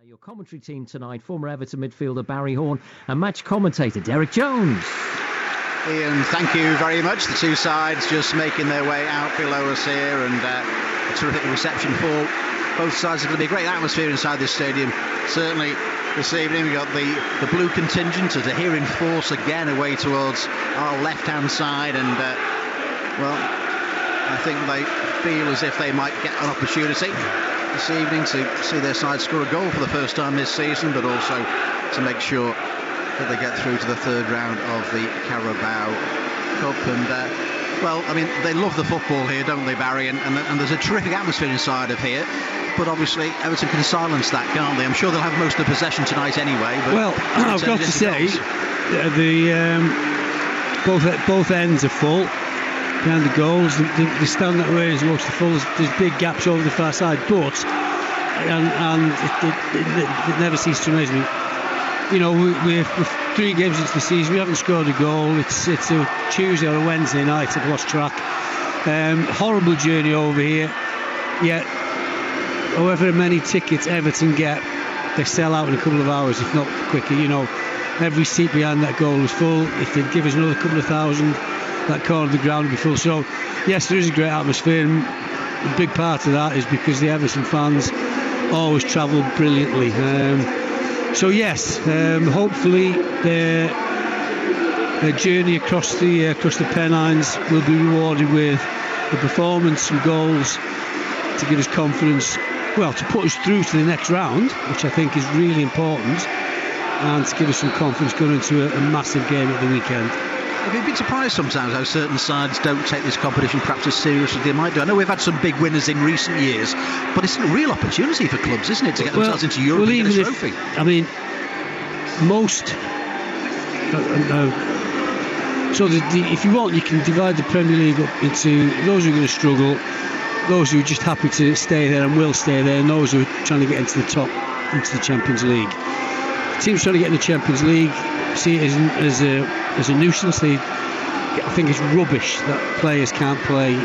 Your commentary team tonight, former Everton midfielder Barry Horn and match commentator Derek Jones. Ian, thank you very much. The two sides just making their way out below us here, and a terrific reception for both sides. It's going to be a great atmosphere inside this stadium. Certainly this evening we've got the blue contingent as they're here in force again away towards our left-hand side, and well, I think they feel as if they might get an opportunity this evening to see their side score a goal for the first time this season, but also to make sure that they get through to the third round of the Carabao Cup. And well, I mean, they love the football here, don't they, Barry? And there's a terrific atmosphere inside of here, but obviously Everton can silence that, can't they? I'm sure they'll have most of the possession tonight anyway. But well, I've got to say both ends are full behind the goals. They stand that way as much the full. There's big gaps over the far side, but and it never ceases to amaze me. You know, we're 3 games into the season, we haven't scored a goal. It's a Tuesday or a Wednesday night, I've lost track. Horrible journey over here, yet however many tickets Everton get, they sell out in a couple of hours, if not quicker. You know, every seat behind that goal is full. If they'd give us another couple of thousand, that corner of the ground would be full. So yes, there is a great atmosphere, and a big part of that is because the Everton fans always travel brilliantly. So yes, hopefully their journey across the Pennines will be rewarded with a performance, some goals to give us confidence, well, to put us through to the next round, which I think is really important, and to give us some confidence going into a massive game at the weekend. Have you been surprised sometimes how certain sides don't take this competition perhaps as seriously as they might do? I know we've had some big winners in recent years, but it's a real opportunity for clubs, isn't it, to get themselves into Europe and get a trophy? I mean, most... so if you want, you can divide the Premier League up into those who are going to struggle, those who are just happy to stay there and will stay there, and those who are trying to get into the top, into the Champions League. Teams trying to get in the Champions League see it as a nuisance. I think it's rubbish that players can't play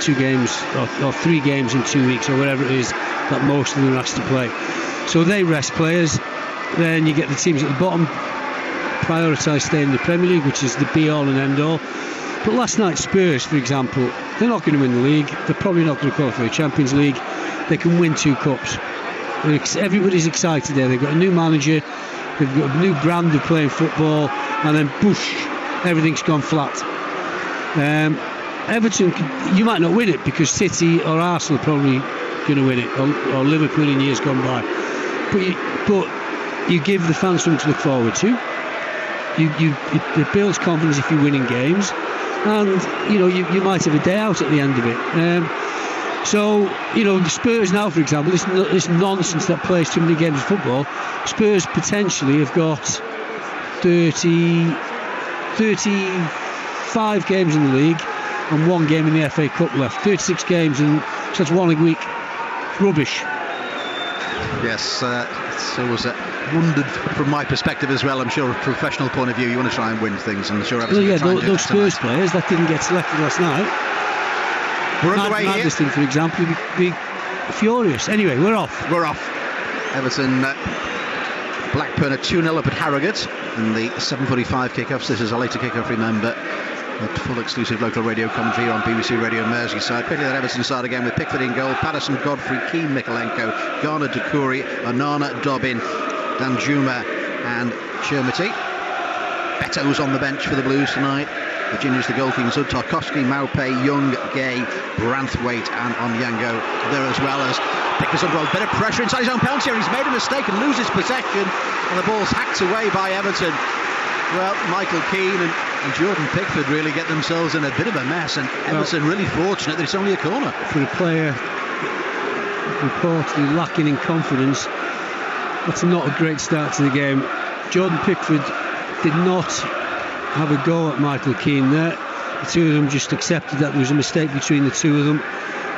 2 games or 3 games in 2 weeks or whatever it is that most of them are asked to play. So they rest players. Then you get the teams at the bottom prioritise staying in the Premier League, which is the be-all and end-all. But last night, Spurs, for example, they're not going to win the league. They're probably not going to qualify for the Champions League. They can win 2 cups. Everybody's excited there. They've got a new manager. They've got a new brand of playing football, and then boosh, everything's gone flat. Everton, you might not win it because City or Arsenal are probably going to win it, or Liverpool in years gone by. But you give the fans something to look forward to. It builds confidence if you're winning games, and you know you might have a day out at the end of it. So, you know, the Spurs now, for example, this nonsense that plays too many games of football, Spurs potentially have got 35 games in the league and 1 game in the FA Cup left. 36 games, and so that's 1 a week. Rubbish. Yes, it's always wondered from my perspective as well. I'm sure, from a professional point of view, you want to try and win things, and I'm sure Everton will try and do those Spurs players that didn't get selected last night. We're underway here. Maddison, for example, would be furious. Anyway, we're off. Everton, Blackburn are 2-0 up at Harrogate in the 7:45 kickoffs. This is a later kickoff, remember. A full exclusive local radio commentary on BBC Radio Merseyside. Quickly that Everton side again with Pickford in goal, Patterson, Godfrey, Keane, Mikolenko, Garner, Doucouré, Onana, Dobbin, Danjuma and Chermity. Beto's on the bench for the Blues tonight. Virginia's the goalkeepers, Tarkowski, Maupay, Young, Gay, Branthwaite and Onyango there as well as Pickers under a bit of pressure inside his own penalty area. He's made a mistake and loses possession, and the ball's hacked away by Everton. Well, Michael Keane and Jordan Pickford really get themselves in a bit of a mess, and Everton really fortunate that it's only a corner. For a player reportedly lacking in confidence, that's not a great start to the game. Jordan Pickford did not have a go at Michael Keane there. The two of them just accepted that there was a mistake between the two of them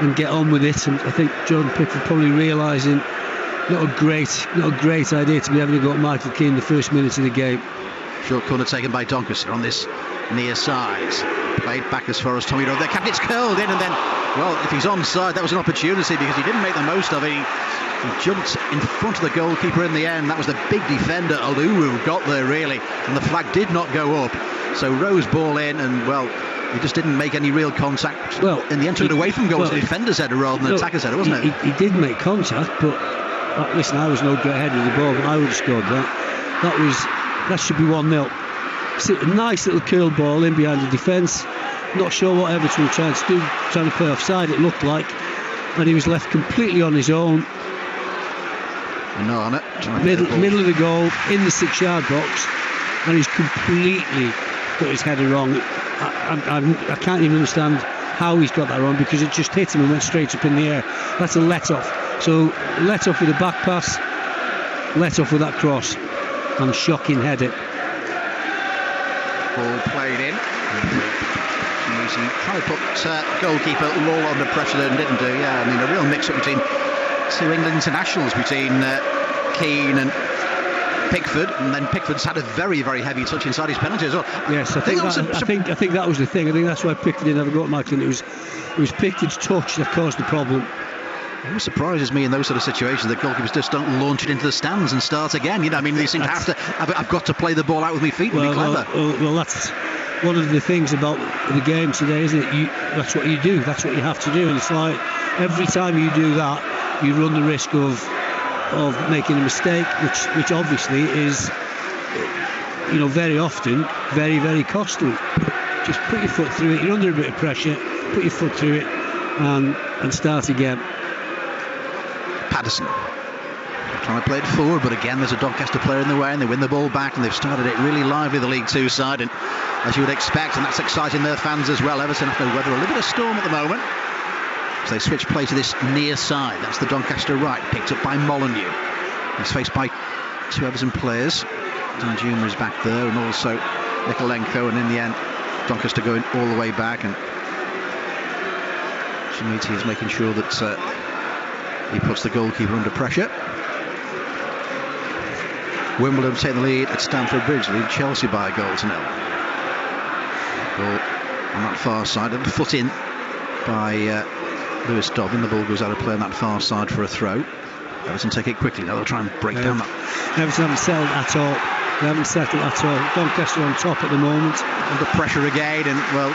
and get on with it. And I think Jordan Pickford probably realising not a great idea to be having a go at Michael Keane the first minute of the game. Short corner taken by Doncaster on this near side. Played back as far as Tommy Rowe. Their captain's curled in, and then, well, if he's onside, that was an opportunity because he didn't make the most of it. He He jumped in front of the goalkeeper in the end. That was the big defender, Aluru, who got there really, and the flag did not go up. So Rose ball in, and well, he just didn't make any real contact. Well, in the end, took it away from goal. Well, the defender's header rather than the attacker's header, wasn't it? He did make contact, but listen, I was no good ahead of the ball, but I would have scored that. That should be 1-0. A nice little curl ball in behind the defence. Not sure what Everton were trying to do, trying to play offside, it looked like, and he was left completely on his own. Middle of the goal, in the 6-yard box, and he's completely got his header wrong. I can't even understand how he's got that wrong, because it just hit him and went straight up in the air. That's a let-off. So let-off with a back pass, let-off with that cross, and shocking header. Ball played in. He tried to put goalkeeper Law under pressure there and didn't do. Yeah, I mean, a real mix-up between two England internationals, between Keane and Pickford, and then Pickford's had a very, very heavy touch inside his penalty as well. Yes, I think that was the thing. I think that's why Pickford didn't have a go at Michael. It was Pickford's touch that caused the problem. It always surprises me in those sort of situations that goalkeepers just don't launch it into the stands and start again. You know, I mean, these things have to. I've got to play the ball out with my feet and be clever. Well, that's one of the things about the game today, isn't it? That's what you do. That's what you have to do. And it's like every time you do that, you run the risk of making a mistake, which obviously is, you know, very often very, very costly. Just put your foot through it. You're under a bit of pressure. Put your foot through it and start again. Patterson trying to play it forward, but again there's a Doncaster player in the way, and they win the ball back, and they've started it really lively, the League Two side, and as you would expect, and that's exciting their fans as well. Everton have to weather a little bit of storm at the moment, so they switch play to this near side. That's the Doncaster right, picked up by Molyneux. He's faced by two Everton players. Danjuma is back there, and also Nikolenko, and in the end Doncaster going all the way back, and Shimiti is making sure that he puts the goalkeeper under pressure. Wimbledon take the lead at Stamford Bridge, lead Chelsea by a 1-0. Ball on that far side, and a foot in by Lewis Dobbin. The ball goes out of play on that far side for a throw. Everton take it quickly. Now they'll try and break down that. Everton haven't settled at all. They haven't settled at all. Doncaster on top at the moment. Under pressure again, and well,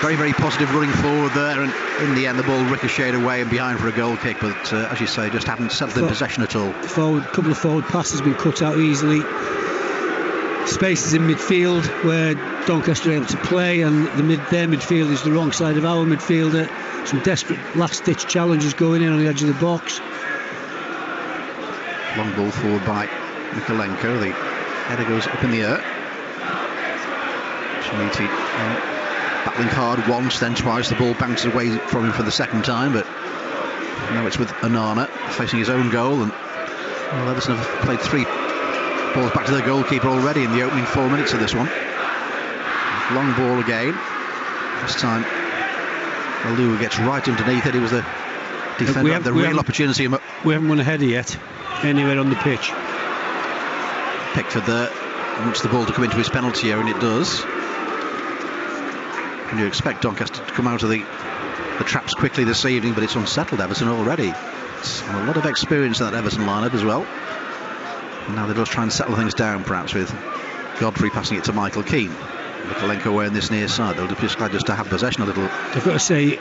very, very positive running forward there, and in the end the ball ricocheted away and behind for a goal kick, but as you say, just haven't settled in possession at all. A couple of forward passes been cut out easily. Spaces in midfield where Doncaster are able to play, and their midfield is the wrong side of our midfielder. Some desperate last-ditch challenges going in on the edge of the box. Long ball forward by Nikolenko. The header goes up in the air. Shimiti battling hard once, then twice. The ball bounces away from him for the second time, but now it's with Onana facing his own goal, and well, Everton have played 3 balls back to their goalkeeper already in the opening 4 minutes of this one. Long ball again. This time Alou gets right underneath it. He was the defender had the real opportunity. We haven't won a header yet anywhere on the pitch. Pickford there wants the ball to come into his penalty area, and it does. And you expect Doncaster to come out of the traps quickly this evening, but it's unsettled Everton already. It's a lot of experience in that Everton lineup as well. And now they'll just try and settle things down, perhaps with Godfrey passing it to Michael Keane. Nikolenko wearing this near side. They'll be glad just to have possession a little. I've got to say,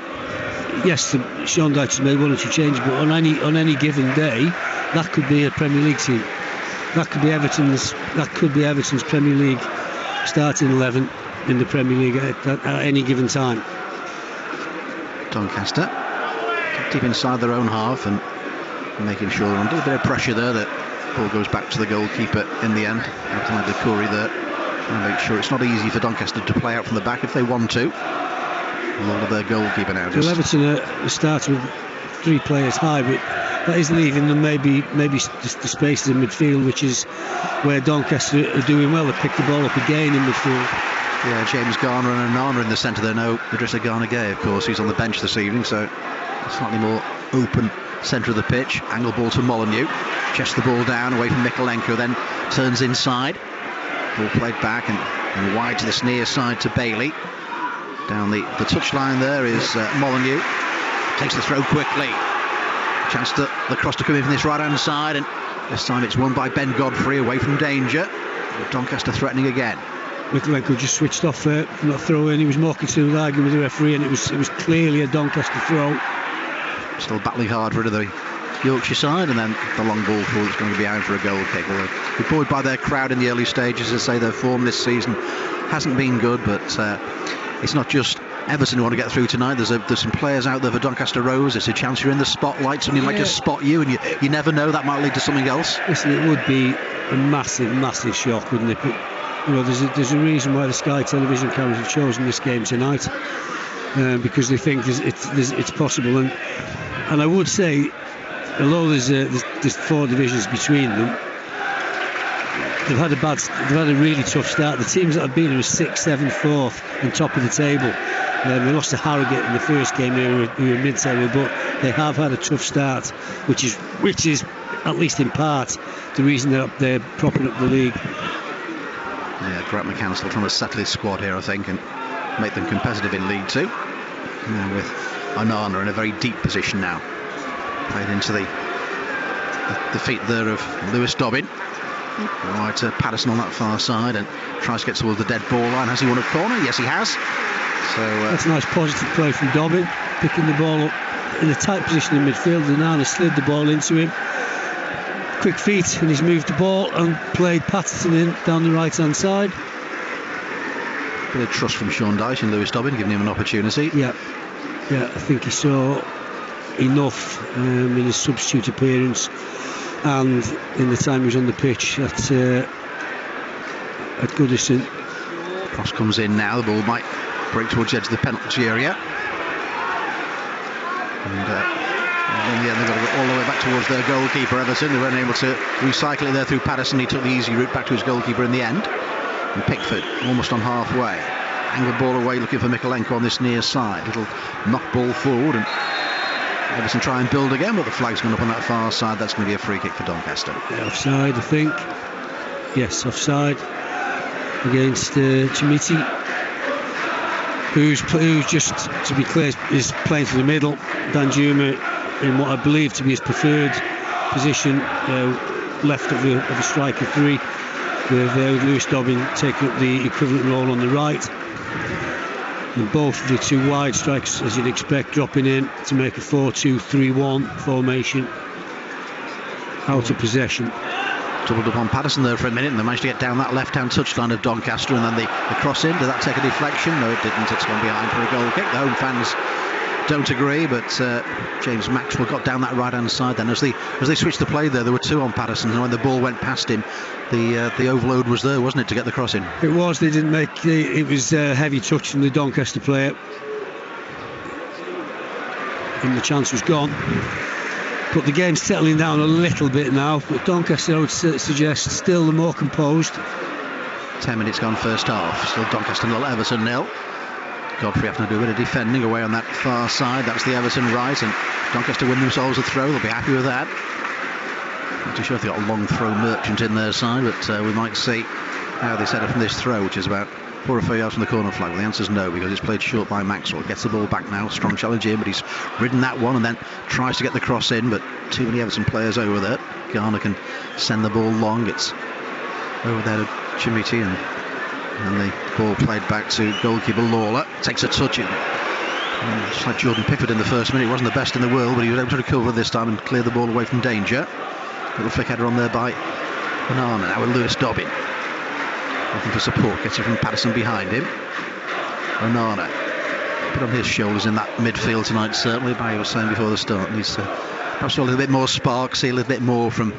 yes, Sean Dyche has made 1 or 2 changes, but on any given day, that could be a Premier League team. That could be Everton's Premier League starting 11 in the Premier League at any given time. Doncaster deep inside their own half and making sure they're under a bit of pressure there. That ball goes back to the goalkeeper in the end. Outside the Curry there, and make sure it's not easy for Doncaster to play out from the back if they want to. All of their goalkeeper now. Well, Everton are starting with 3 players high, but that is leaving them maybe the spaces in midfield, which is where Doncaster are doing well. They pick the ball up again in midfield. Yeah, James Garner and Onana in the centre there. No, Idrissa Gana Gueye, of course, he's on the bench this evening, so a slightly more open centre of the pitch. Angle ball to Molyneux, chests the ball down away from Nikolenko, then turns inside. Ball played back and wide to this near side to Bailey. Down the touchline there is Molyneux. Takes the throw quickly. Chance the cross to come in from this right-hand side, and this time it's won by Ben Godfrey away from danger. Doncaster threatening again. Mikulenko just switched off from that throw in. He was more concerned with arguing with the referee, and it was clearly a Doncaster throw. Still battling hard for rid of the Yorkshire side, and then the long ball forward is going to be out for a goal kick. They're buoyed by their crowd in the early stages. As I say, their form this season hasn't been good, but it's not just Everton who want to get through tonight. There's some players out there for Doncaster Rovers. It's a chance you're in the spotlight. Somebody might just spot you, and you never know, that might lead to something else. Listen, it would be a massive shock, wouldn't it? But, you know, there's a reason why the Sky television cameras have chosen this game tonight, because they think it's possible. And I would say, although there's 4 divisions between them, they've had a really tough start. The teams that have been are 6th, 7th, 4th, and top of the table. They lost to Harrogate in the first game, who were mid-table, but they have had a tough start, which is at least in part the reason they're propping up the league. Yeah, Grant McCann still trying to settle his squad here, I think, and make them competitive in League Two. With Onana in a very deep position now. Played into the feet there of Lewis Dobbin. Right to Patterson on that far side, and tries to get towards the dead ball line. Has he won a corner? Yes, he has. So that's a nice positive play from Dobbin, picking the ball up in a tight position in midfield. And Onana slid the ball into him. Quick feet, and he's moved the ball and played Patterson in down the right hand side. Bit of trust from Sean Dyche and Lewis Dobbin, giving him an opportunity. Yeah, I think he saw enough in his substitute appearance and in the time he was on the pitch at Goodison. Cross comes in now. The ball might break towards the edge of the penalty area. And in the end, they've got to go all the way back towards their goalkeeper, Everton. They weren't able to recycle it there through Patterson. He took the easy route back to his goalkeeper in the end. And Pickford almost on halfway. Angled ball away, looking for Mikulenko on this near side. Little knock ball forward, and Everton try and build again, but the flag's gone up on that far side. That's going to be a free kick for Doncaster. Yeah, offside, I think. Yes, offside against Chimiti, who's just, to be clear, is playing through the middle. Danjuma in what I believe to be his preferred position, left of the striker 3, with Lewis Dobbin taking up the equivalent role on the right. And both of the 2 wide strikers, as you'd expect, dropping in to make a 4-2-3-1 formation out of possession. Doubled up on Patterson there for a minute, and they managed to get down that left-hand touchline of Doncaster, and then the cross in. Did that take a deflection? No, it didn't. It's gone behind for a goal kick. The home fans don't agree, but James Maxwell got down that right-hand side then. As they switched the play there were 2 on Patterson, and when the ball went past him, the overload was there, wasn't it, to get the cross in? It was. They didn't make it was a heavy touch from the Doncaster player, and the chance was gone. But the game's settling down a little bit now, but Doncaster, I would suggest, still the more composed. 10 minutes gone first half. Still Doncaster 0, Everton 0. Godfrey having to do a bit of defending away on that far side. That's the Everton right, and Doncaster win themselves a throw. They'll be happy with that. Not too sure if they've got a long throw merchant in their side, but we might see how they set up from this throw, which is about 4 or 5 yards from the corner flag. Well, the answer's no, because it's played short by Maxwell. Gets the ball back now. Strong challenge in, but he's ridden that one and then tries to get the cross in, but too many Everton players over there. Garner can send the ball long. It's over there to Chimiti, and the ball played back to goalkeeper Lawler. Takes a touch in. Just like Jordan Pickford in the first minute. He wasn't the best in the world, but he was able to recover this time and clear the ball away from danger. Little flick header on there by Onana. Now with Lewis Dobbin. Looking for support. Gets it from Patterson behind him. Onana. Put on his shoulders in that midfield tonight, certainly. Barry was saying before the start. Needs to perhaps a little bit more spark, see a little bit more from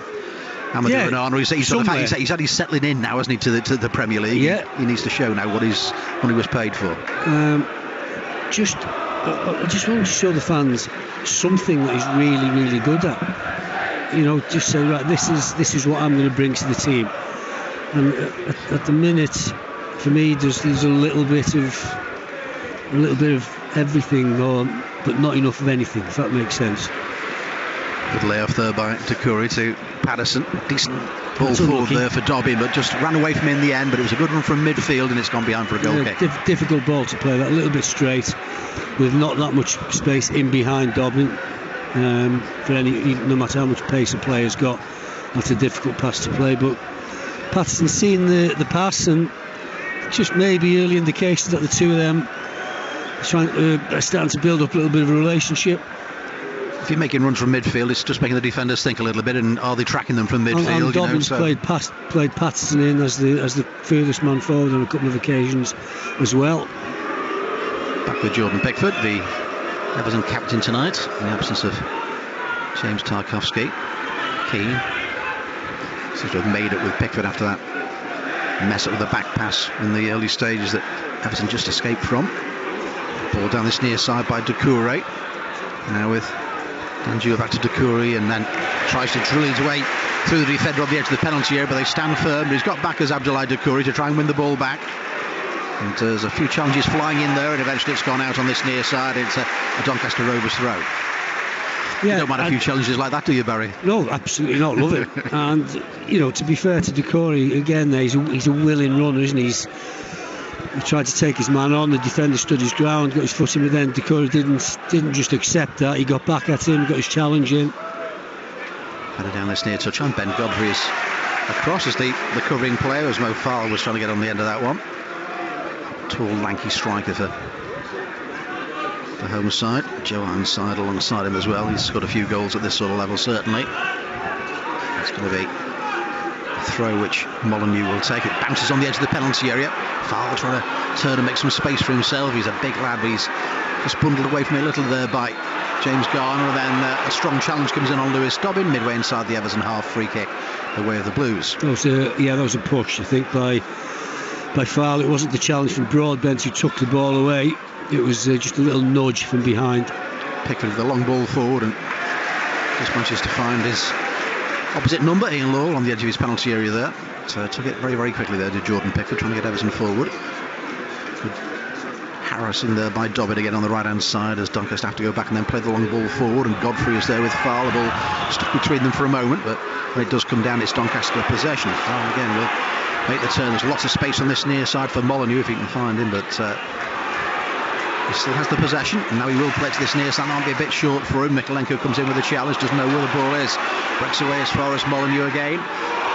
Amadou Onana. He's settling in now, hasn't he, to the Premier League? Yeah. He needs to show now what he was paid for. I just want to show the fans something that he's really, really good at. You know, just say, right, this is what I'm going to bring to the team. And at the minute, for me, there's a little bit of everything, but not enough of anything, if that makes sense. Good layoff there by Takuri to Patterson. Decent ball forward there for Dobbin, but just ran away from him in the end. But it was a good run from midfield, and it's gone behind for a goal kick. Difficult ball to play, that a little bit straight, with not that much space in behind Dobbin. for any, no matter how much pace a player's got. That's a difficult pass to play, but Patterson's seen the pass, and just maybe early indications that the two of them are starting to build up a little bit of a relationship. If you're making runs from midfield, it's just making the defenders think a little bit, and are they tracking them from midfield? And Dobbins played Patterson in as the furthest man forward on a couple of occasions as well. Back with Jordan Pickford, the Everton captain tonight, in the absence of James Tarkowski. Keane seems to have made it with Pickford after that mess up with the back pass in the early stages that Everton just escaped from. Ball down this near side by Doucouré. Now with Danjuma back to Doucouré, and then tries to drill his way through the defender on the edge of the penalty area, but they stand firm. He's got back as Abdoulaye Doucouré to try and win the ball back. And there's a few challenges flying in there, and eventually it's gone out on this near side. It's a Doncaster Rovers throw. Yeah, you don't mind a few challenges like that, do you, Barry? No, absolutely not. Love it. And to be fair to Doucouré, again, he's a willing runner, isn't he? He tried to take his man on. The defender stood his ground, got his foot in, but then Doucouré didn't just accept that. He got back at him, got his challenge in. Headed down this near touch on. Ben Godfrey is across as the covering player, as Mo Farrell was trying to get on the end of that one. Tall, lanky striker for the home side. Joe Ironside alongside him as well. He's scored a few goals at this sort of level, certainly. It's going to be a throw which Molyneux will take. It bounces on the edge of the penalty area. Farrell trying to turn and make some space for himself. He's a big lad, but he's just bundled away from it a little there by James Garner. Then a strong challenge comes in on Lewis Dobbin midway inside the Everton half. Free kick the way of the Blues. That was a push, I think, by Farrell. It wasn't the challenge from Broadbent who took the ball away. It was just a little nudge from behind. Pickford with the long ball forward and just manages to find his opposite number, Ian Law, on the edge of his penalty area there. So took it very, very quickly there to Jordan Pickford, trying to get Everton forward. Good harassing there by Dobbin again on the right hand side as Doncaster have to go back and then play the long ball forward, and Godfrey is there with Farrell. The ball stuck between them for a moment, but when it does come down, it's Doncaster possession. Farrell again will make the turn. There's lots of space on this near side for Molyneux if he can find him, but he still has the possession, and now he will play to this near side. That'll be a bit short for him. Mikolenko comes in with a challenge, doesn't know where the ball is, breaks away as far as Molyneux again.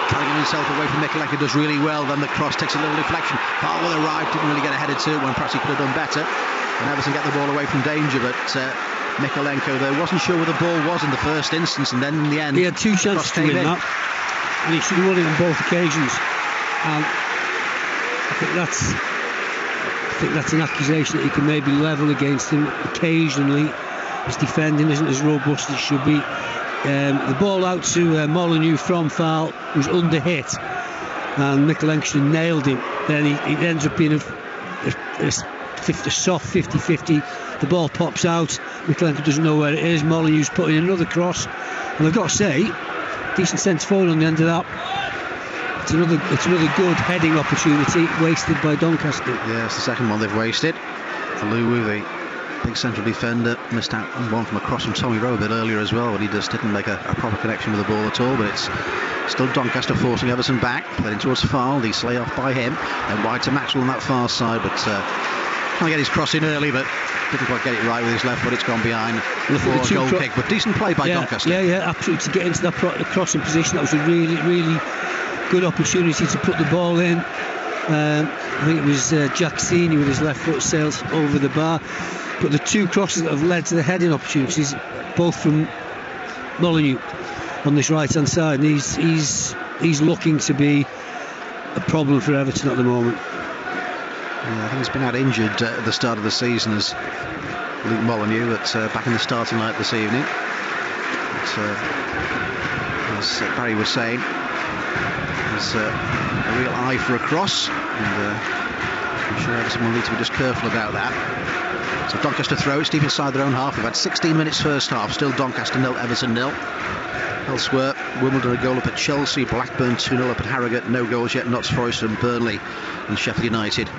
Carrying himself away from Mikolenko does really well. Then the cross takes a little deflection. Farrell will arrive, didn't really get ahead to it when perhaps he could have done better, and Everton get the ball away from danger. But Mikolenko there wasn't sure where the ball was in the first instance, and then in the end he had two chances to win that, and he should have won it on both occasions. And I think that's an accusation that you can maybe level against him occasionally. His defending isn't as robust as it should be. The ball out to Molyneux from Farrell was under hit, and Mikolenko nailed him. Then he ends up being a soft 50-50. The ball pops out. Mikolenko doesn't know where it is. Molyneux's putting another cross, and I've got to say, decent centre forward on the end of that. It's another good heading opportunity wasted by Doncaster. Yeah, it's the second one they've wasted. Aluwu, the big central defender, missed out on one from across from Tommy Rowe a bit earlier as well, but he just didn't make a proper connection with the ball at all. But it's still Doncaster forcing Everton back, playing towards Farrell. The slay off by him, then wide to Maxwell on that far side, but trying to get his cross in early, but didn't quite get it right with his left foot. It's gone behind for a goal kick, but decent play by Doncaster. Yeah, absolutely. To get into that crossing position, that was a really, really good opportunity to put the ball in. I think it was Jack Senior with his left foot sailed over the bar. But the two crosses that have led to the heading opportunities, both from Molyneux on this right hand side, and he's looking to be a problem for Everton at the moment. Yeah, I think he's been out injured at the start of the season as Luke Molyneux, but back in the starting lineup this evening. But, as Barry was saying, there's a real eye for a cross, and I'm sure Everton will need to be just careful about that. So Doncaster throw, it's deep inside their own half. We've had 16 minutes first half, still Doncaster 0, Everton 0. Elsewhere, Wimbledon a goal up at Chelsea, Blackburn 2-0 up at Harrogate, no goals yet, Notts Forest and Burnley and Sheffield United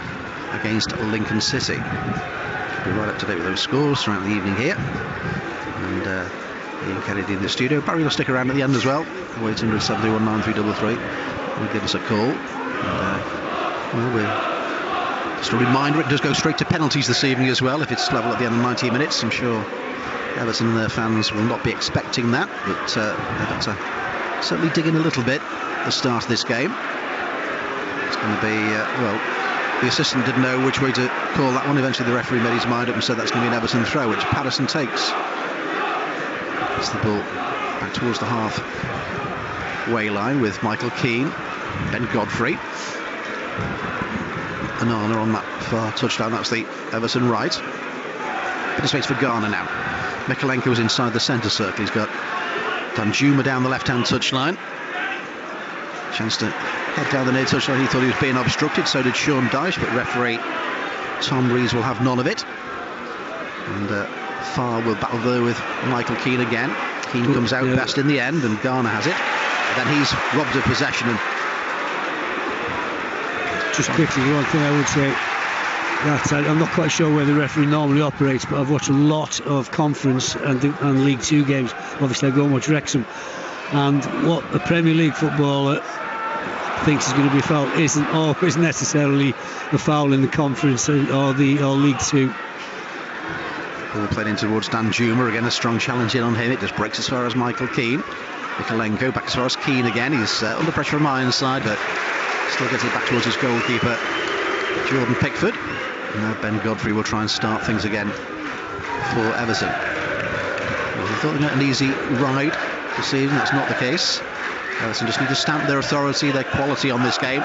against Lincoln City. We'll be right up to date with those scores throughout the evening here. And Ian Kennedy in the studio. Barry will stick around at the end as well. 0800 7319333 will give us a call. And we're just a reminder, it does go straight to penalties this evening as well. If it's level at the end of 90 minutes, I'm sure Everton and their fans will not be expecting that, but they've got to certainly dig in a little bit at the start of this game. It's going to be, the assistant didn't know which way to call that one. Eventually the referee made his mind up and said that's going to be an Everton throw, which Patterson takes. It's the ball back towards the half-way line with Michael Keane, Ben Godfrey, Anana on that far touchdown. That's the Everton right. Bit of space for Garner now. Mikalenko was inside the centre circle. He's got Danjuma down the left-hand touchline. Chance to head down the near touchline. He thought he was being obstructed, so did Sean Dyche, but referee Tom Rees will have none of it. And Farr will battle there with Michael Keane again. Keane comes out best in the end, and Garner has it. Then he's robbed of possession. And just quickly, one thing I would say, that I'm not quite sure where the referee normally operates, but I've watched a lot of conference and League Two games. Obviously I go and watch Wrexham, and what a Premier League footballer thinks is going to be a foul isn't always necessarily a foul in the conference or League Two. Ball played in towards Danjuma. Again, a strong challenge in on him. It just breaks as far as Michael Keane. Mikalenko back as far as Keane again. He's under pressure from Ironside, but still gets it back towards his goalkeeper, Jordan Pickford. Now Ben Godfrey will try and start things again for Everton. Well, we thought they got an easy ride this season. That's not the case. Everton just need to stamp their authority, their quality on this game.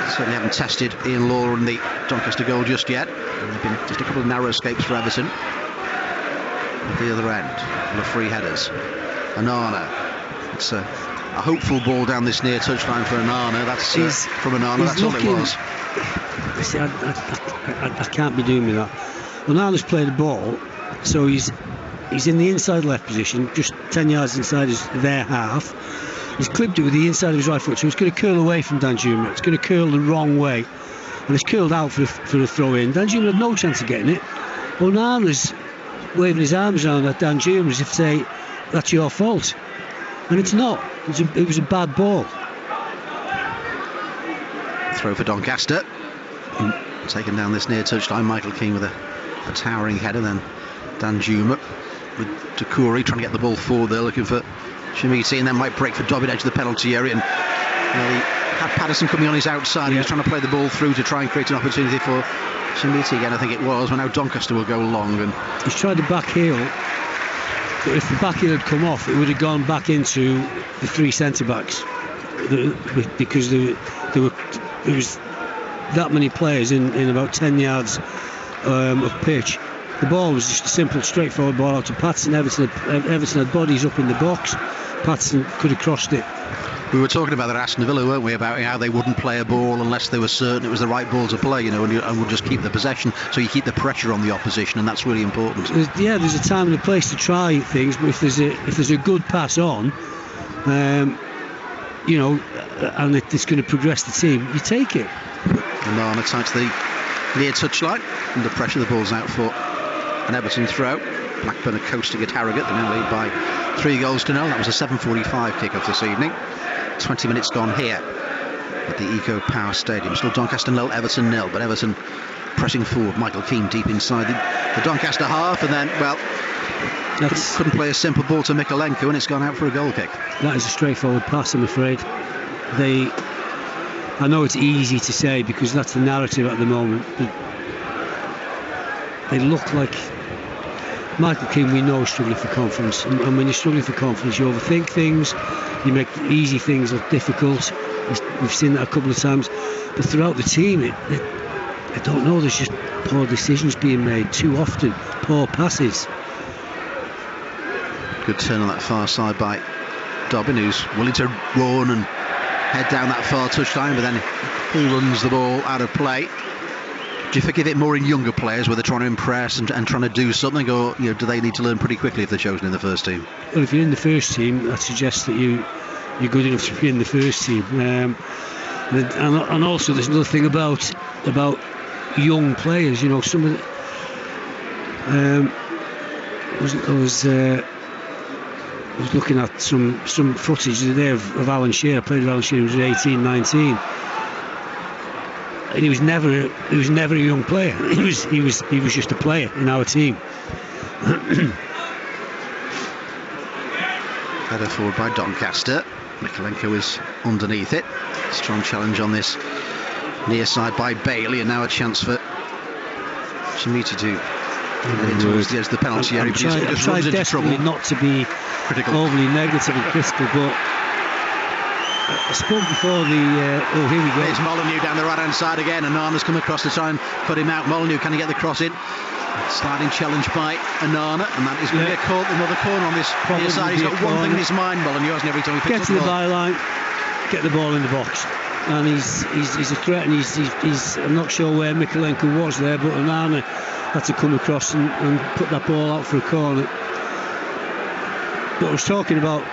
Certainly haven't tested Ian Lawler and the Doncaster goal just yet. There have been just a couple of narrow escapes for Everton. At the other end, the free headers. Anana. It's a hopeful ball down this near touchline for Anana. That's from Anana. That's all it was. See, I can't be doing with that. Onana's played the ball, so he's in the inside left position, just 10 yards inside their half. He's clipped it with the inside of his right foot, so it's going to curl away from Danjuma. It's going to curl the wrong way, and it's curled out for a throw in. Danjuma had no chance of getting it. Onana's waving his arms around at Danjuma as if to say, that's your fault. And it's not. It was a bad ball. Throw for Doncaster. Taken down this near touchline. Michael Keane with a towering header. Then Danjuma with Takuri trying to get the ball forward there, looking for Shamiti, and then might break for Dobbin, edge of the penalty area. And he had Patterson coming on his outside. He was trying to play the ball through to try and create an opportunity for Shamiti again, I think it was. Well, now Doncaster will go long. And he's tried to back heel, but if the back heel had come off, it would have gone back into the three centre backs, because there was that many players in about 10 yards of pitch. The ball was just a simple, straightforward ball out to Patterson. Everton had bodies up in the box. Patterson could have crossed it. We were talking about that at Aston Villa, weren't we, about how they wouldn't play a ball unless they were certain it was the right ball to play, and would just keep the possession, so you keep the pressure on the opposition, and that's really important. There's a time and a place to try things, but if there's a good pass on, and it's going to progress the team, you take it. And Nana tight to the near touchline. Under pressure, the ball's out for an Everton throw. Blackburn are coasting at Harrogate. They're now lead by 3-0. That was a 7:45 kick-off this evening. 20 minutes gone here at the Eco Power Stadium. Still Doncaster 0, Everton 0, but Everton pressing forward. Michael Keane deep inside the Doncaster half, and then, couldn't play a simple ball to Mikalenko, and it's gone out for a goal kick. That is a straightforward pass, I'm afraid. I know it's easy to say because that's the narrative at the moment, but they look like Michael Keane, we know, is struggling for confidence, and when you're struggling for confidence, you overthink things, you make easy things look difficult. We've seen that a couple of times, but throughout the team, I don't know, there's just poor decisions being made too often, poor passes. Good turn on that far side by Dobbin, who's willing to run and head down that far touchline, but then he runs the ball out of play. Do you forgive it more in younger players where they're trying to impress and trying to do something, or do they need to learn pretty quickly if they're chosen in the first team? Well, if you're in the first team, that suggests that you're good enough to be in the first team. And also, there's another thing about young players. Some of I was looking at some footage today of Alan Shearer. I played with Alan Shearer when he was 18, 19. And he was never a young player. He was just a player in our team. Header forward by Doncaster. Mikolenko is underneath it. Strong challenge on this near side by Bailey, and now a chance for Chimiti to get in towards the edge of the penalty area. I'm trying desperately not to be overly negative and critical, but I spoke before the... here we go. It's Molyneux down the right-hand side again, and Nana's come across to try and cut him out. Molyneux, can he get the cross in? Sliding challenge by Anana, and that is going to get caught another corner on this near side. He's got one thing in his mind, Molyneux, hasn't every time he picks up the ball. Get to the byline, get the ball in the box. And he's a threat, and he's I'm not sure where Mikolenko was there, but Anana had to come across and put that ball out for a corner. But I was talking about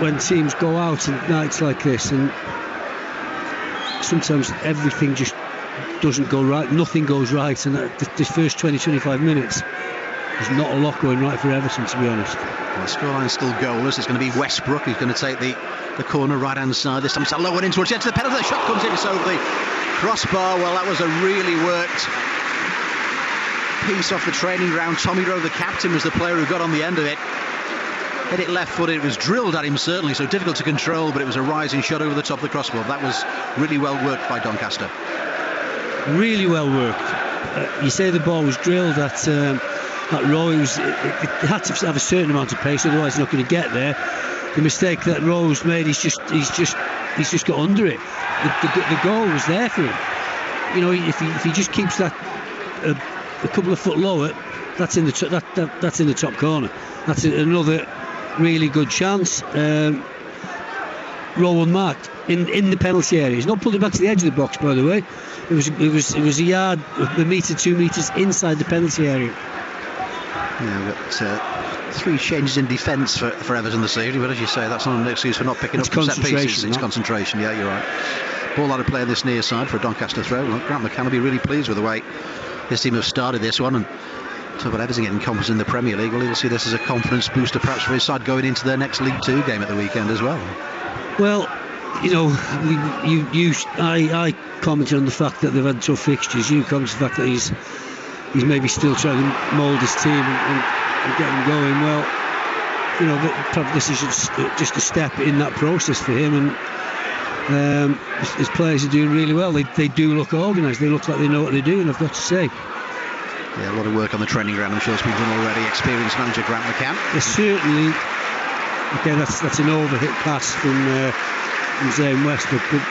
when teams go out on nights like this, and sometimes everything just doesn't go right, nothing goes right, and the first 20-25 minutes there's not a lot going right for Everton, to be honest. Well, the scoreline's still goalless. It's going to be Westbrook who's going to take the corner right hand side. This time it's a low one in towards the edge of the penalty. The shot comes in, it's over the crossbar. Well, that was a really worked piece off the training ground. Tommy Rowe, the captain, was the player who got on the end of it. Hit it left footed. It was drilled at him, certainly, so difficult to control, but it was a rising shot over the top of the crossbar. That was really well worked by Doncaster. Really well worked. You say the ball was drilled at Rowe. It had to have a certain amount of pace, otherwise he's not going to get there. The mistake that Rowe's made, he's just got under it. The goal was there for him. You know, if he just keeps that a couple of foot lower, that's in the that's in the top corner. That's another really good chance. Rowe unmarked in the penalty area. He's not pulled it back to the edge of the box, by the way. It was a yard, a metre, 2 metres inside the penalty area. Yeah, we've got 3 changes in defence for Everton this evening, but as you say, that's not an excuse for not picking up some set pieces. It's concentration, yeah, you're right. Ball out of play on this near side for a Doncaster throw. Look, Grant McCann will be really pleased with the way his team have started this one, and talk about Everton getting confidence in the Premier League. Well, he'll see this as a confidence booster perhaps for his side going into their next League 2 game at the weekend as well. Well, you know, I commented on the fact that they've had tough fixtures. You commented on the fact that he's maybe still trying to mould his team and get them going. Well, you know, probably this is just a step in that process for him, and his players are doing really well. They do look organised. They look like they know what they're doing, I've got to say. Yeah, a lot of work on the training ground, I'm sure it's been done already. Experienced manager Grant McCann. They're certainly, okay, that's an overhit pass from Zane Westbrook, but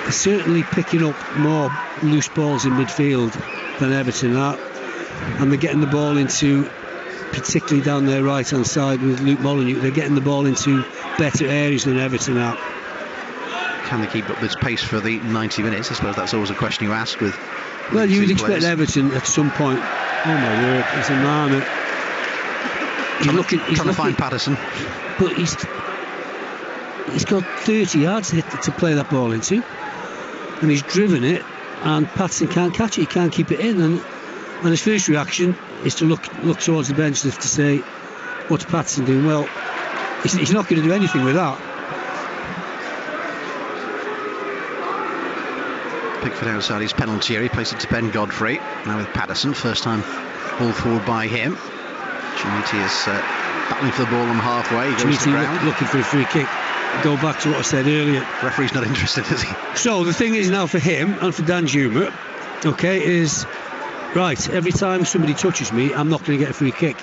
they're certainly picking up more loose balls in midfield than Everton are, and they're getting the ball into, particularly down their right hand side with Luke Molyneux, they're getting the ball into better areas than Everton are. Can they keep up this pace for the 90 minutes? I suppose that's always a question you ask with. Well, you would expect Everton at some point. Oh my word, it's a man. He's trying to find Patterson, but he's got 30 yards to play that ball into, and he's driven it, and Patterson can't catch it. He can't keep it in, and his first reaction is to look towards the bench to say, what's Patterson doing? Well, he's not going to do anything with that. Pickford outside his penalty area, placed it to Ben Godfrey. Now with Patterson, first time ball forward by him. Chimiti is battling for the ball on halfway. He goes to the ground. Looking for a free kick. Go back to what I said earlier. Referee's not interested, is he? So the thing is now for him and for Dan Juma, okay, is right. Every time somebody touches me, I'm not going to get a free kick.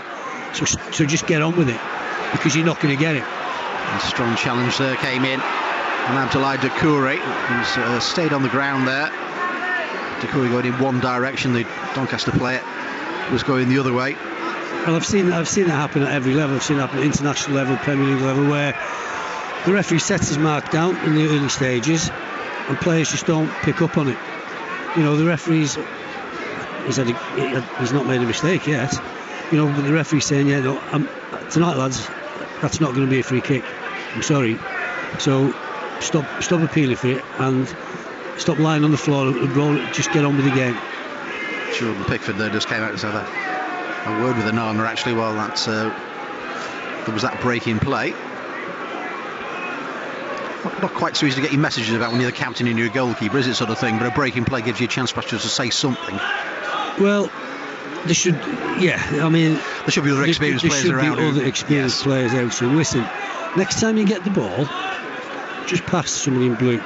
So just get on with it, because you're not going to get it. A strong challenge there came in. And Abdoulaye Doucouré, who's stayed on the ground there. Doucouré going in one direction, the Doncaster player was going the other way. Well, I've seen that happen at every level. I've seen it happen at international level, Premier League level, where the referee sets his mark down in the early stages and players just don't pick up on it. You know, the referee's he's not made a mistake yet. You know, but the referee's saying, yeah, no, tonight, lads, that's not going to be a free kick. I'm sorry. So stop appealing for it and stop lying on the floor and roll it. Just get on with the game. Jordan Pickford there just came out and said a word with Anana actually while there was that break in play. Not quite so easy to get your messages about when you're the captain and you're a goalkeeper, is it, sort of thing? But a break in play gives you a chance perhaps just to say something. Well, There should, I mean, there should be other experienced players around. There should be other experienced players out. So listen, next time you get the ball, just pass somebody in blue.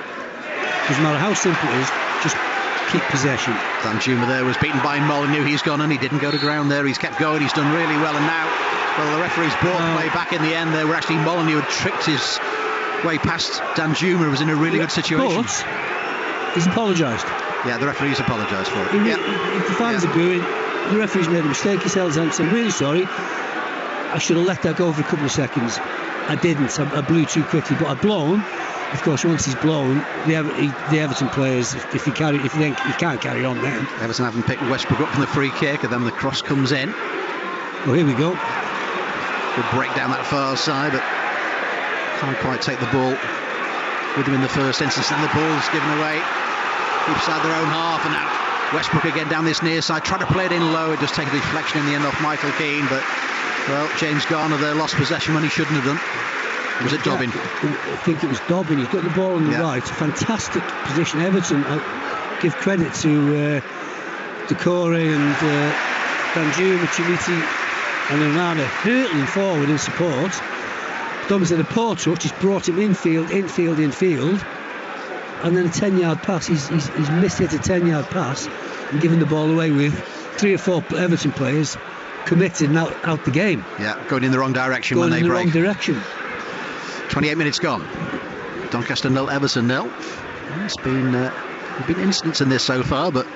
Doesn't matter how simple it is, just keep possession. Danjuma there was beaten by Molyneux. He's gone and he didn't go to ground there. He's kept going. He's done really well. And now, well, the referee's brought play back in the end there, where actually Molyneux had tricked his way past Danjuma, who was in a really good situation. But he's apologised. Yeah, the referee's apologised for it. If the fans are booing, the referee's made a mistake. He held his hand and said, "I'm really sorry. I should have let that go for a couple of seconds. I didn't. I blew too quickly, but I'd blown." Of course, once he's blown, the Everton players, if he can't carry on then. Everton haven't picked Westbrook up from the free kick, and then the cross comes in. Oh, here we go. Good break down that far side, but can't quite take the ball with him in the first instance. And the ball's given away inside their own half, and now Westbrook again down this near side, trying to play it in low. It just takes a deflection in the end off Michael Keane, but well, James Garner there lost possession when he shouldn't have done. Was it Dobbin? I think it was Dobbin. He's got the ball on the right. Fantastic position. Everton, I give credit to Decore and Danjuma, Chimiti and Onana hurtling forward in support. Dobbin's had a poor touch. He's brought him infield, and then a 10-yard pass. He's mishit a 10-yard pass and given the ball away with 3 or 4 Everton players committed and out the game. Yeah, going in the wrong direction when they break. Going in the wrong direction. 28 minutes gone. Doncaster 0, Everton 0. It's been incidents in this so far, but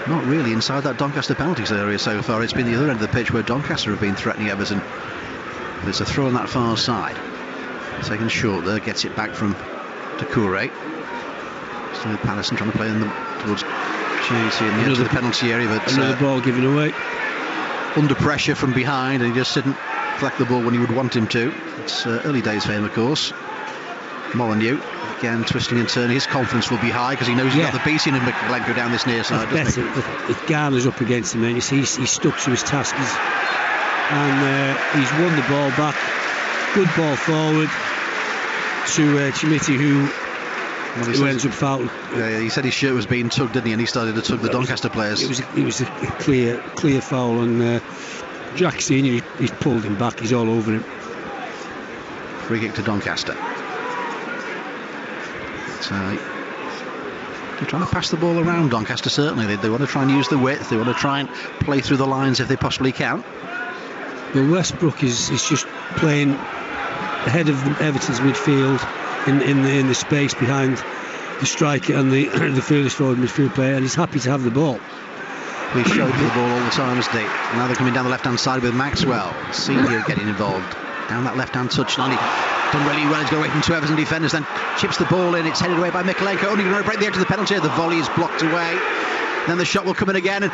not really inside that Doncaster penalties area so far. It's been the other end of the pitch where Doncaster have been threatening Everton. But it's a throw on that far side. Taken short there, gets it back from Decore. Still with Patterson trying to play in towards Chelsea in the edge of the penalty area, but another ball given away. Under pressure from behind, and he just didn't collect the ball when he would want him to. It's early days for him, of course. Molyneux again twisting and turning. His confidence will be high because he knows he's got the beating of Mikalenko down this near side. If Garner's up against him, you see he's stuck to his task, and he's won the ball back. Good ball forward to Chimiti, who ends up fouling. Yeah, he said his shirt was being tugged, didn't he? And he started to tug the Doncaster players. It was a clear foul, and Jack Senior, he's pulled him back. He's all over him. Free kick to Doncaster. So they're trying to pass the ball around, Doncaster, certainly. They want to try and use the width. They want to try and play through the lines if they possibly can. Well, Westbrook is just playing ahead of Everton's midfield in the space behind the striker and the furthest forward midfield player, and he's happy to have the ball. He showed the ball all the time, isn't he? Now they're coming down the left-hand side with Maxwell. Senior getting involved. Down that left-hand touchline. Done really well. He's got away from 2 Everton defenders, then chips the ball in. It's headed away by Mikalenko. Only going to break the edge of the penalty. The volley is blocked away. Then the shot will come in again, and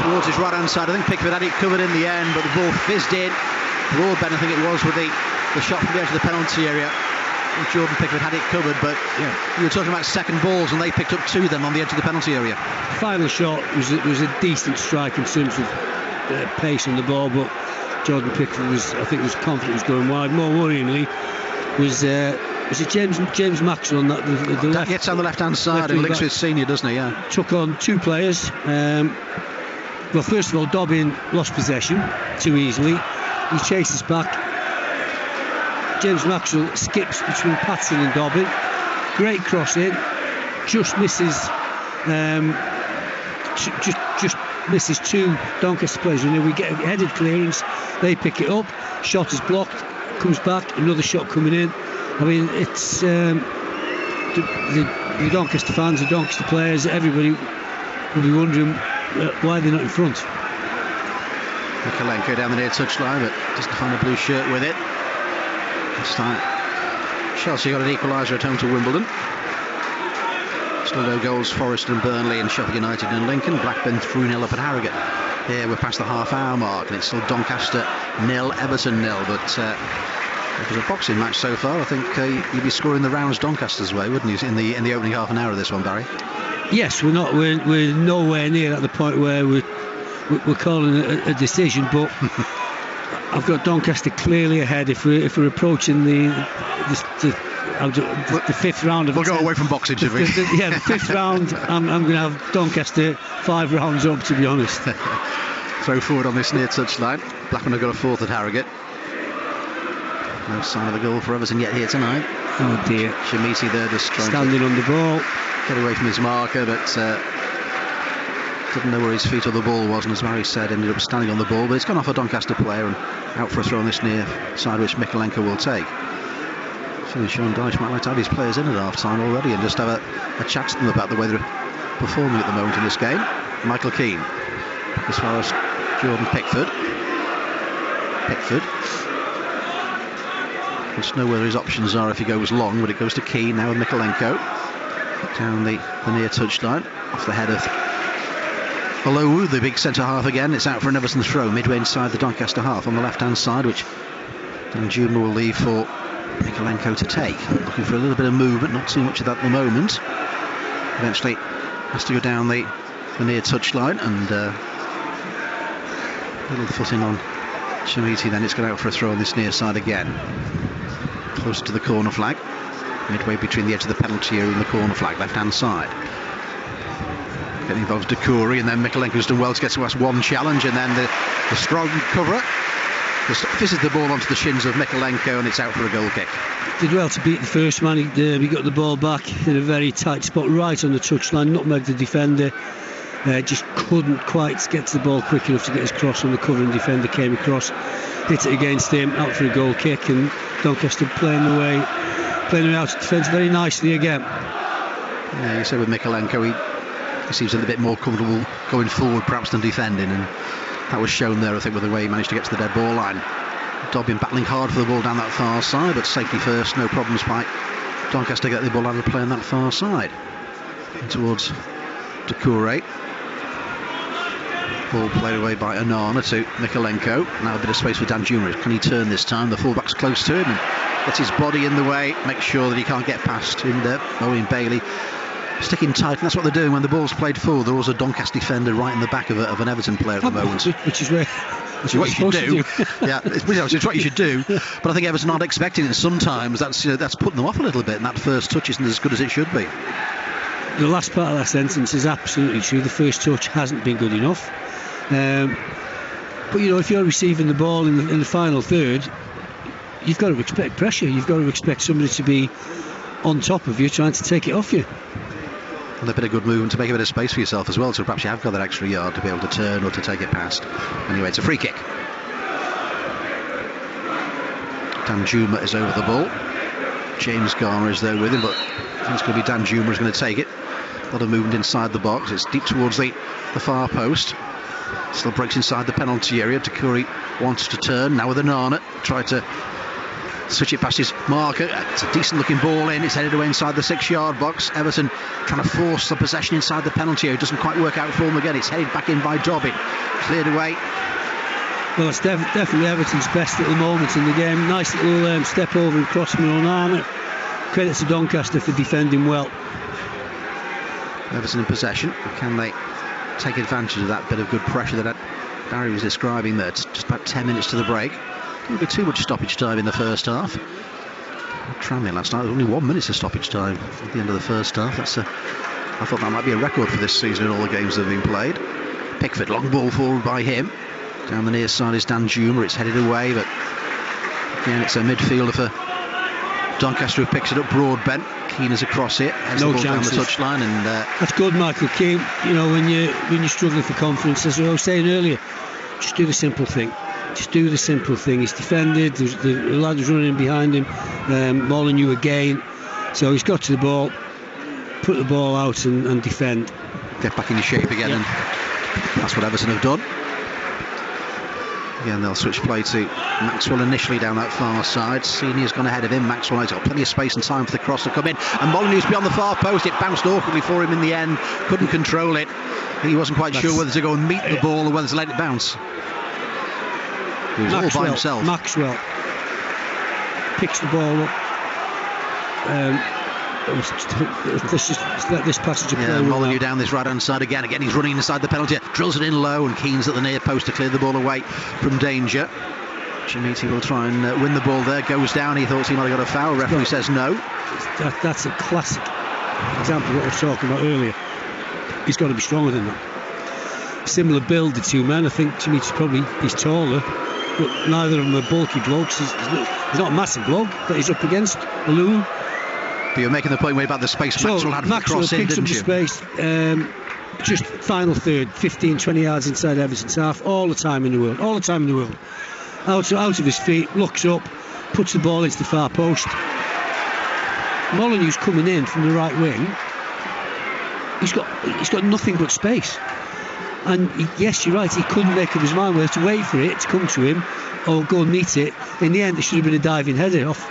towards his right-hand side. I think Pickford had it covered in the end, but the ball fizzed in. Broadbent, I think it was, with the shot from the edge of the penalty area. Jordan Pickford had it covered, but you were talking about second balls, and they picked up 2 then on the edge of the penalty area. The final shot was a decent strike in terms of pace on the ball, but Jordan Pickford was confident he was going wide. More worryingly was it James Maxwell on that the left? Gets on the left-hand side and links with Senior, doesn't he? Yeah. Took on 2 players. Well, first of all, Dobbin lost possession too easily. He chases back. James Maxwell skips between Patson and Dobbin. Great cross in. Just misses. Just misses 2 Doncaster players. We get a headed clearance. They pick it up. Shot is blocked. Comes back. Another shot coming in. I mean, it's the Doncaster fans, the Doncaster players, everybody will be wondering why they're not in front. Mikalenko down the near touchline, but doesn't find a blue shirt with it. This time Chelsea got an equaliser at home to Wimbledon. Still no goals. Forest and Burnley and Sheffield United and Lincoln. Blackburn 3-0 up at Harrogate. Here we're past the half-hour mark, and it's still Doncaster 0, Everton 0. But it was a boxing match so far. I think you'd be scoring the rounds Doncaster's way, wouldn't you, in the opening half an hour of this one, Barry? Yes, we're nowhere near at the point where we're calling a decision, but I've got Doncaster clearly ahead if we're approaching the the fifth round of We'll go away from boxing, should we? The fifth round, I'm going to have Doncaster 5 rounds up, to be honest. Throw forward on this near touchline. Blackman have got a fourth at Harrogate. No sign of a goal for Everton yet here tonight. Oh dear. Shamiti there just trying standing on the ball. Get away from his marker, but didn't know where his feet or the ball was, and as Mary said, ended up standing on the ball. But it's gone off a Doncaster player and out for a throw on this near side, which Mikolenko will take. I feel Sean Dyche might like to have his players in at half time already and just have a chat to them about the way they're performing at the moment in this game. Michael Keane, as far as Jordan Pickford. Wants to know whether his options are if he goes long, but it goes to Keane now with Mikolenko. Down the near touchline, off the head of Olowu, the big centre half again. It's out for an Everton throw midway inside the Doncaster half on the left hand side, which Danjuma will leave for Mikolenko to take. Looking for a little bit of movement, not too much of that at the moment. Eventually has to go down the near touchline and little foot in on Shamiti, then it's going out for a throw on this near side again. Closer to the corner flag, midway between the edge of the penalty area and the corner flag, left hand side. Getting involved Doucouré, and then Mikolenko's done well to get to us one challenge, and then the strong cover just fizzes the ball onto the shins of Mikolenko, and it's out for a goal kick. Did well to beat the first man. He got the ball back in a very tight spot right on the touchline, nutmegged the defender. Just couldn't quite get to the ball quick enough to get his cross on the covering defender. Came across, hit it against him, out for a goal kick, and Doncaster playing away out of defence very nicely again. Yeah, you said with Mikolenko, he seems a little bit more comfortable going forward perhaps than defending, and that was shown there, I think, with the way he managed to get to the dead ball line. Dobbin battling hard for the ball down that far side, but safety first, no problems by Doncaster get the ball out of play on that far side. And towards Doucouré. Ball played away by Onana to Mikolenko. Now a bit of space for Danjuma. Can he turn this time? The fullback's close to him and gets his body in the way, makes sure that he can't get past him there. Owen Bailey sticking tight, and that's what they're doing when the ball's played forward. There was a Doncaster defender right in the back of an Everton player at the moment. Which is what you should do. Yeah, it's what you should do. But I think Everton aren't expecting it. Sometimes that's putting them off a little bit, and that first touch isn't as good as it should be. The last part of that sentence is absolutely true. The first touch hasn't been good enough. But if you're receiving the ball in the final third, you've got to expect pressure. You've got to expect somebody to be on top of you, trying to take it off you. And a bit of good movement to make a bit of space for yourself as well, so perhaps you have got that extra yard to be able to turn or to take it past. Anyway, it's a free kick. Danjuma is over the ball. James Garner is there with him, but I think it's going to be Danjuma who's going to take it. A lot of movement inside the box. It's deep towards the far post. Still breaks inside the penalty area. Doucouré wants to turn. Now with Onana. Tried to switch it past his marker. It's a decent looking ball in. It's headed away inside the 6-yard box. Everton trying to force the possession inside the penalty area. It doesn't quite work out for them again. It's headed back in by Dobbin. Cleared away. Well, it's definitely Everton's best little moment in the game. Nice little step over and cross from Onana. Credit to Doncaster for defending well. Everton in possession. Can they take advantage of that bit of good pressure that Barry was describing there? It's just about 10 minutes to the break. Didn't be too much stoppage time in the first half. Tranmere last night, only 1 minute of stoppage time at the end of the first half. I thought that might be a record for this season in all the games that have been played. Pickford, long ball forward by him. Down the near side is Danjuma. It's headed away, but again it's a midfielder for Doncaster who picks it up. Broadbent. Keane is across it. No the ball chances. down the touchline, and that's good, Michael Keane. When you're struggling for confidence, as I was saying earlier, just do the simple thing. Just do the simple thing. He's defended. The lad was running in behind him, mauling you again. So he's got to the ball, put the ball out and defend. Get back in your shape again, and that's what Everton have done. Again, they'll switch play to Maxwell initially down that far side. Senior's gone ahead of him. Maxwell has got plenty of space and time for the cross to come in. And Molyneux's beyond the far post. It bounced awkwardly for him in the end. Couldn't control it. He wasn't quite sure whether to go and meet the ball or whether to let it bounce. He was all by himself. Maxwell picks the ball up. Let's just let this passage of play. Molyneux down this right hand side again. He's running inside the penalty. Drills it in low, and Keane's at the near post to clear the ball away from danger. Chimiti will try and win the ball there. Goes down. He thought he might have got a foul. Referee says no. That's a classic example of what I was talking about earlier. He's got to be stronger than that. Similar build, the two men. I think he's taller, but neither of them are bulky blokes. He's not a massive bloke that he's up against. Alou. But you're making the point about the space Maxwell had for the cross in, didn't you? Space, just final third, 15-20 yards inside Everton's half, all the time in the world. Out of his feet, looks up, puts the ball into the far post. Molyneux's coming in from the right wing. He's got nothing but space. And yes, you're right, he couldn't make up his mind whether to wait for it to come to him or go and meet it. In the end, it should have been a diving header off.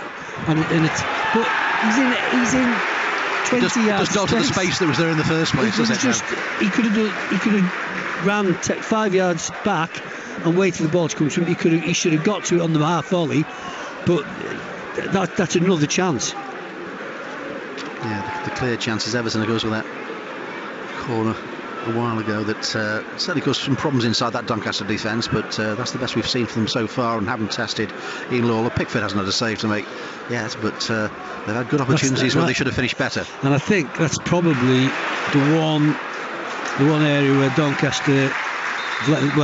But he's in 20 yards. Just not to the space that was there in the first place. He could have ran 5 yards back and waited for the ball to come to him. He should have got to it on the half volley, but that's another chance. Yeah, the clear chances. Everton goes with that corner a while ago that certainly caused some problems inside that Doncaster defence, but that's the best we've seen from them so far, and haven't tested Ian Lawler. Pickford hasn't had a save to make yet, but they've had good opportunities where they should have finished better. And I think that's probably the one area where Doncaster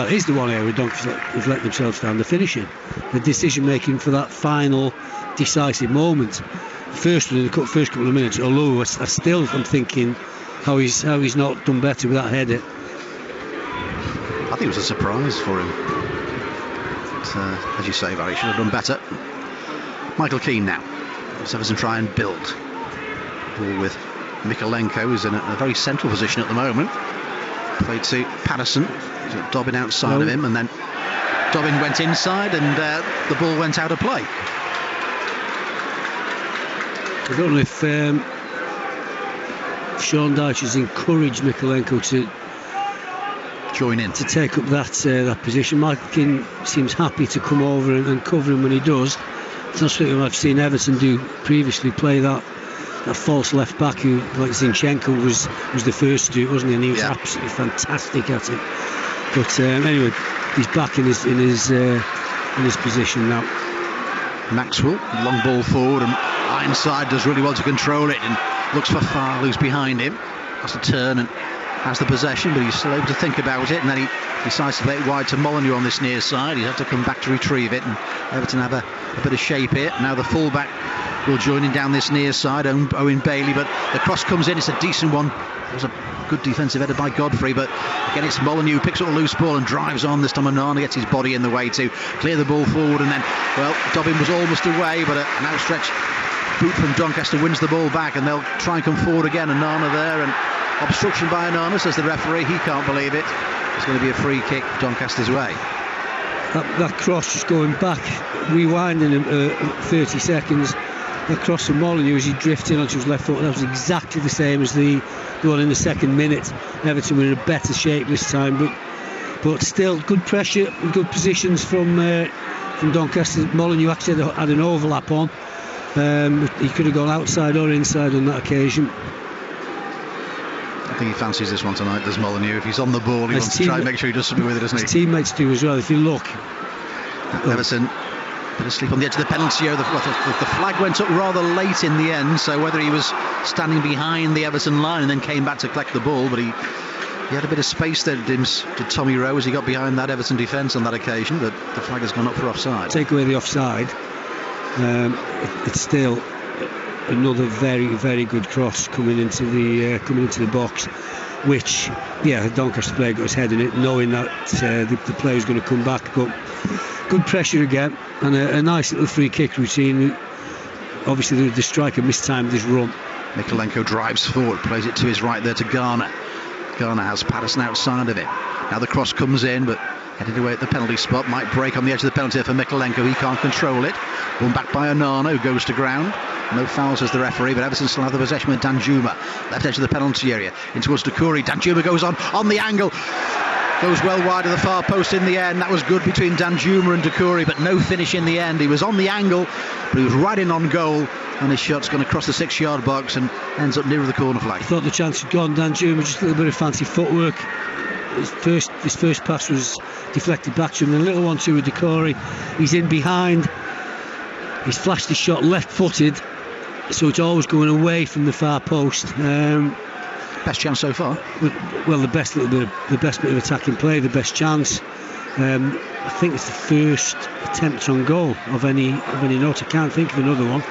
is the one area where Doncaster have let themselves down. The finishing, the decision making for that final decisive moment. First couple of minutes, although I'm thinking how he's not done better with that header. I think it was a surprise for him. But, as you say, Barry, should have done better. Michael Keane now. Let's Everton try and build. Ball with Mikolenko, who's in a very central position at the moment. Played to Patterson. Dobbin outside of him, and then Dobbin went inside, and the ball went out of play. I don't know if Sean Dyche has encouraged Mikolenko to join in, to take up that position. Michael Keane seems happy to come over and cover him when he does. It's not something I've seen Everton do previously, play that false left back who, like Zinchenko, was the first to do it, wasn't he? And he was absolutely fantastic at it. But anyway, he's back in his position now. Maxwell, long ball forward, and Ironside does really well to control it and looks for Farl, who's behind him. Has to turn and has the possession, but he's still able to think about it, and then he decides to play it wide to Molyneux on this near side. He's had to come back to retrieve it, and Everton have a bit of shape here. Now the fullback will join in down this near side, Owen Bailey, but the cross comes in. It's a decent one. It was a good defensive header by Godfrey, but again it's Molyneux who picks up a loose ball and drives on. This time Onana gets his body in the way to clear the ball forward, and then, well, Dobbin was almost away, but an outstretched boot from Doncaster wins the ball back, and they'll try and come forward again. Onana there, and obstruction by Onana, says the referee. He can't believe it. It's going to be a free kick Doncaster's way. That cross just going back, rewinding 30 seconds. That cross from Molyneux as he drifted onto his left foot, that was exactly the same as the one in the second minute. Everton were in a better shape this time, but still good pressure and good positions from Doncaster. Molyneux actually had an overlap on. He could have gone outside or inside on that occasion. I think he fancies this one tonight, does Molyneux. If he's on the ball, he wants to try and make sure he does something with it, doesn't he? His teammates do as well, if you look. Everton, bit of sleep on the edge of the penalty area. The flag went up rather late in the end, so whether he was standing behind the Everton line and then came back to collect the ball, but he had a bit of space there, did Tommy Rowe, as he got behind that Everton defence on that occasion, but the flag has gone up for offside. Take away the offside, it's still another very, very good cross coming into the box, which, Doncaster player got his head in it, knowing that the player's going to come back, but good pressure again, and a nice little free kick routine. Obviously the striker mistimed his run. Mikolenko drives forward, plays it to his right there to Garner. Garner has Patterson outside of him. Now the cross comes in, but headed away at the penalty spot. Might break on the edge of the penalty for Mikolenko. He can't control it. Won back by Onana, who goes to ground. No fouls as the referee, but Everton still have the possession with Danjuma. Left edge of the penalty area. In towards Doucouré. Danjuma goes on the angle. Goes well wide of the far post in the end. That was good between Danjuma and Doucouré, but no finish in the end. He was on the angle, but he was right in on goal, and his shot's going to cross the 6-yard box and ends up near the corner flag. I thought the chance had gone. Danjuma, just a little bit of fancy footwork. his first pass was deflected back to him. The little 1-2 with Decore, he's in behind. He's flashed his shot left-footed, so it's always going away from the far post. Best chance so far. Well, the best bit of attacking play, the best chance. I think it's the first attempt on goal of any note. I can't think of another one.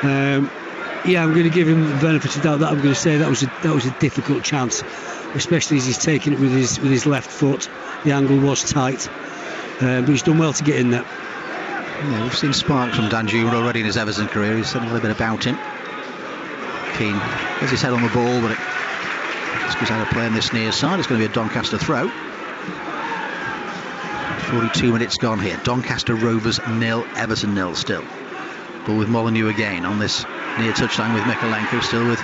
I'm going to give him the benefit of the doubt. That I'm going to say that was a difficult chance, especially as he's taken it with his left foot. The angle was tight, but he's done well to get in there. Yeah, we've seen sparks from Danjuma already in his Everton career. He's said a little bit about him. Keen has his head on the ball, but it just goes out of play on this near side. It's going to be a Doncaster throw. 42 minutes gone here. Doncaster Rovers 0, Everton 0 still. Ball with Molyneux again on this near touchline with Mikalenko, still with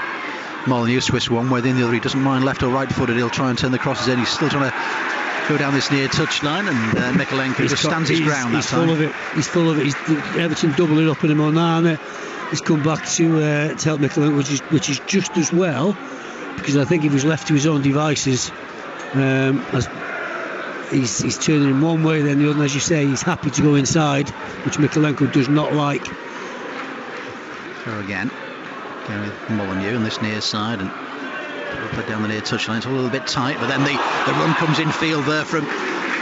Molyneux. Swiss one way, then the other. He doesn't mind left or right footed. He'll try and turn the crosses in. He's still trying to go down this near touchline, and Mikalenko just stands his ground. He's full of it. He's full of it. Everton double it up in Onana. He's come back to help Mikalenko, which is just as well, because I think if he's left to his own devices, he's turning in one way, then the other. As you say, he's happy to go inside, which Mikalenko does not like. So again, going with Molyneux on this near side, and put down the near touchline. It's a little bit tight, but then the run comes in field there from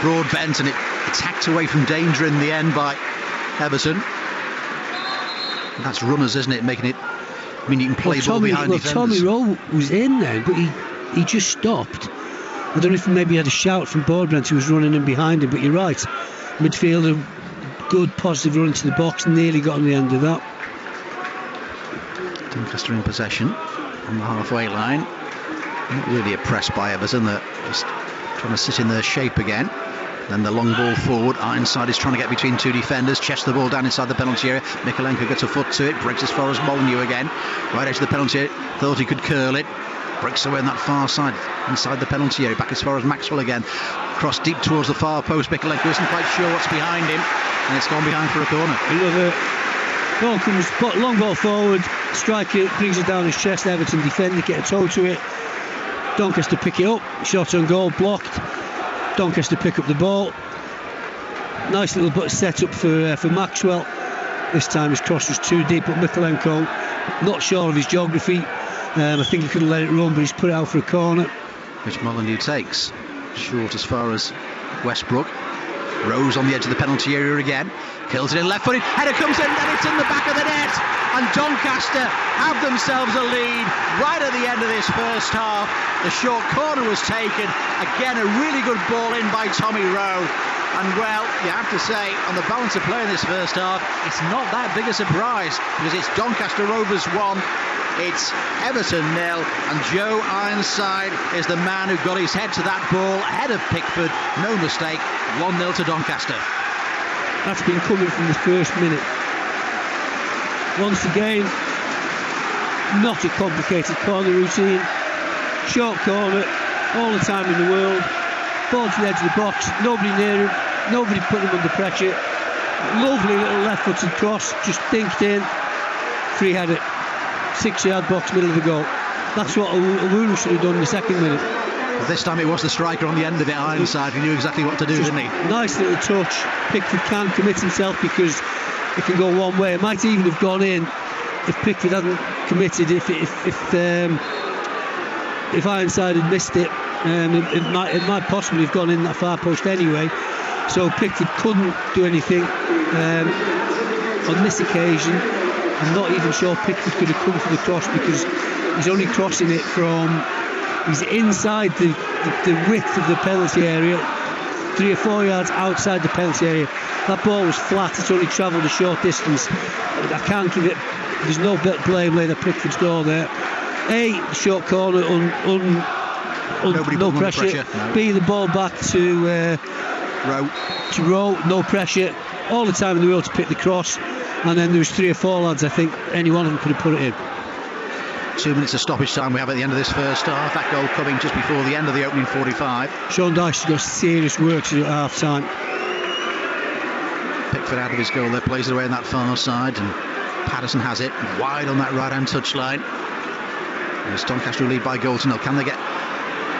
Broadbent, and it's hacked away from danger in the end by Everton. And that's runners, isn't it? Making it. I mean, you can play ball behind defenders. Tommy Rowe was in then, but he just stopped. I don't know if maybe he had a shout from Broadbent who was running in behind him, but you're right. Midfielder, good positive run into the box, nearly got on the end of that. Doncaster in possession on the halfway line. Not really oppressed by Everton. They're just trying to sit in their shape again. Then the long ball forward. Ironside is trying to get between two defenders. Chests the ball down inside the penalty area. Mikalenko gets a foot to it. Breaks as far as Molyneux again. Right edge of the penalty area. Thought he could curl it. Breaks away on that far side. Inside the penalty area. Back as far as Maxwell again. Cross deep towards the far post. Mikalenko isn't quite sure what's behind him. And it's gone behind for a corner. Ball comes, long ball forward. Striker brings it down his chest. Everton defender get a toe to it. Doncaster pick it up. Shot on goal. Blocked. Doncaster pick up the ball. Nice little set up for Maxwell. This time his cross was too deep, but Mikalenko, not sure of his geography. I think he could have let it run, but he's put it out for a corner, which Molyneux takes. Short as far as Westbrook. Rose on the edge of the penalty area again. Kills it in left footed. Header comes in, and it's in the back of the net. And Doncaster have themselves a lead right at the end of this first half. The short corner was taken. Again, a really good ball in by Tommy Rowe. And well, you have to say, on the balance of play in this first half, it's not that big a surprise, because it's Doncaster Rovers 1, it's Everton 0, and Joe Ironside is the man who got his head to that ball ahead of Pickford. No mistake, 1-0 to Doncaster. That's been coming from the first minute. Once again, not a complicated corner routine. Short corner, all the time in the world. Ball to the edge of the box, nobody near him, nobody put him under pressure. Lovely little left-footed cross, just dinked in. Free header, 6-yard box, middle of the goal. That's what Owuru should have done in the second minute. But this time it was the striker on the end of it, Ironside. He knew exactly what to do, didn't he? Nice little touch. Pickford can't commit himself because it can go one way. It might even have gone in if Pickford hadn't committed. If Ironside had missed it, it might possibly have gone in that far post anyway. So Pickford couldn't do anything on this occasion. I'm not even sure Pickford could have come for the cross, because he's only crossing it from. He's inside the width of the penalty area, 3 or 4 yards outside the penalty area. That ball was flat. It's only travelled a short distance. I can't give it. There's no blame laid at Pickford's door there. A, short corner, no pressure. No. B, the ball back to Rowe, no pressure. All the time in the world to pick the cross. And then there was 3 or 4 lads. I think any one of them could have put it in. 2 minutes of stoppage time we have at the end of this first half. That goal coming just before the end of the opening 45. Sean Dyche has got serious work to do at half time. Pickford out of his goal there, plays it away on that far side, and Patterson has it wide on that right hand touchline. It's Doncaster lead by goal to nil. Can they get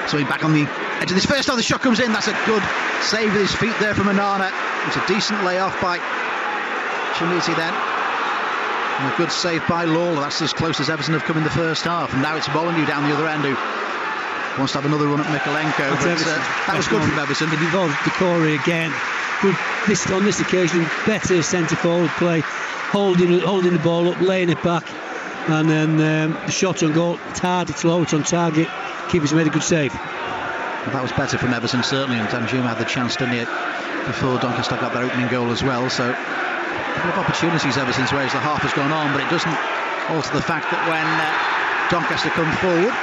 something back on the Edge of this first time, the shot comes in. That's a good save with his feet there from Onana. It's a decent layoff by Chiniti then. And a good save by Lawler. That's as close as Everton have come in the first half. And now it's Molyneux down the other end who wants to have another run at Mikalenko. But that was good from Everton. It involved Decore again. Good on this occasion, better centre forward play, holding the ball up, laying it back, and then the shot on goal, it's low, it's on target. Keeper's made a good save. Well, that was better from Everton certainly, and Danjuma had the chance, didn't he, before Doncaster got their opening goal as well. So a couple of opportunities Everton's way as the half has gone on, but it doesn't alter the fact that when Doncaster come forward,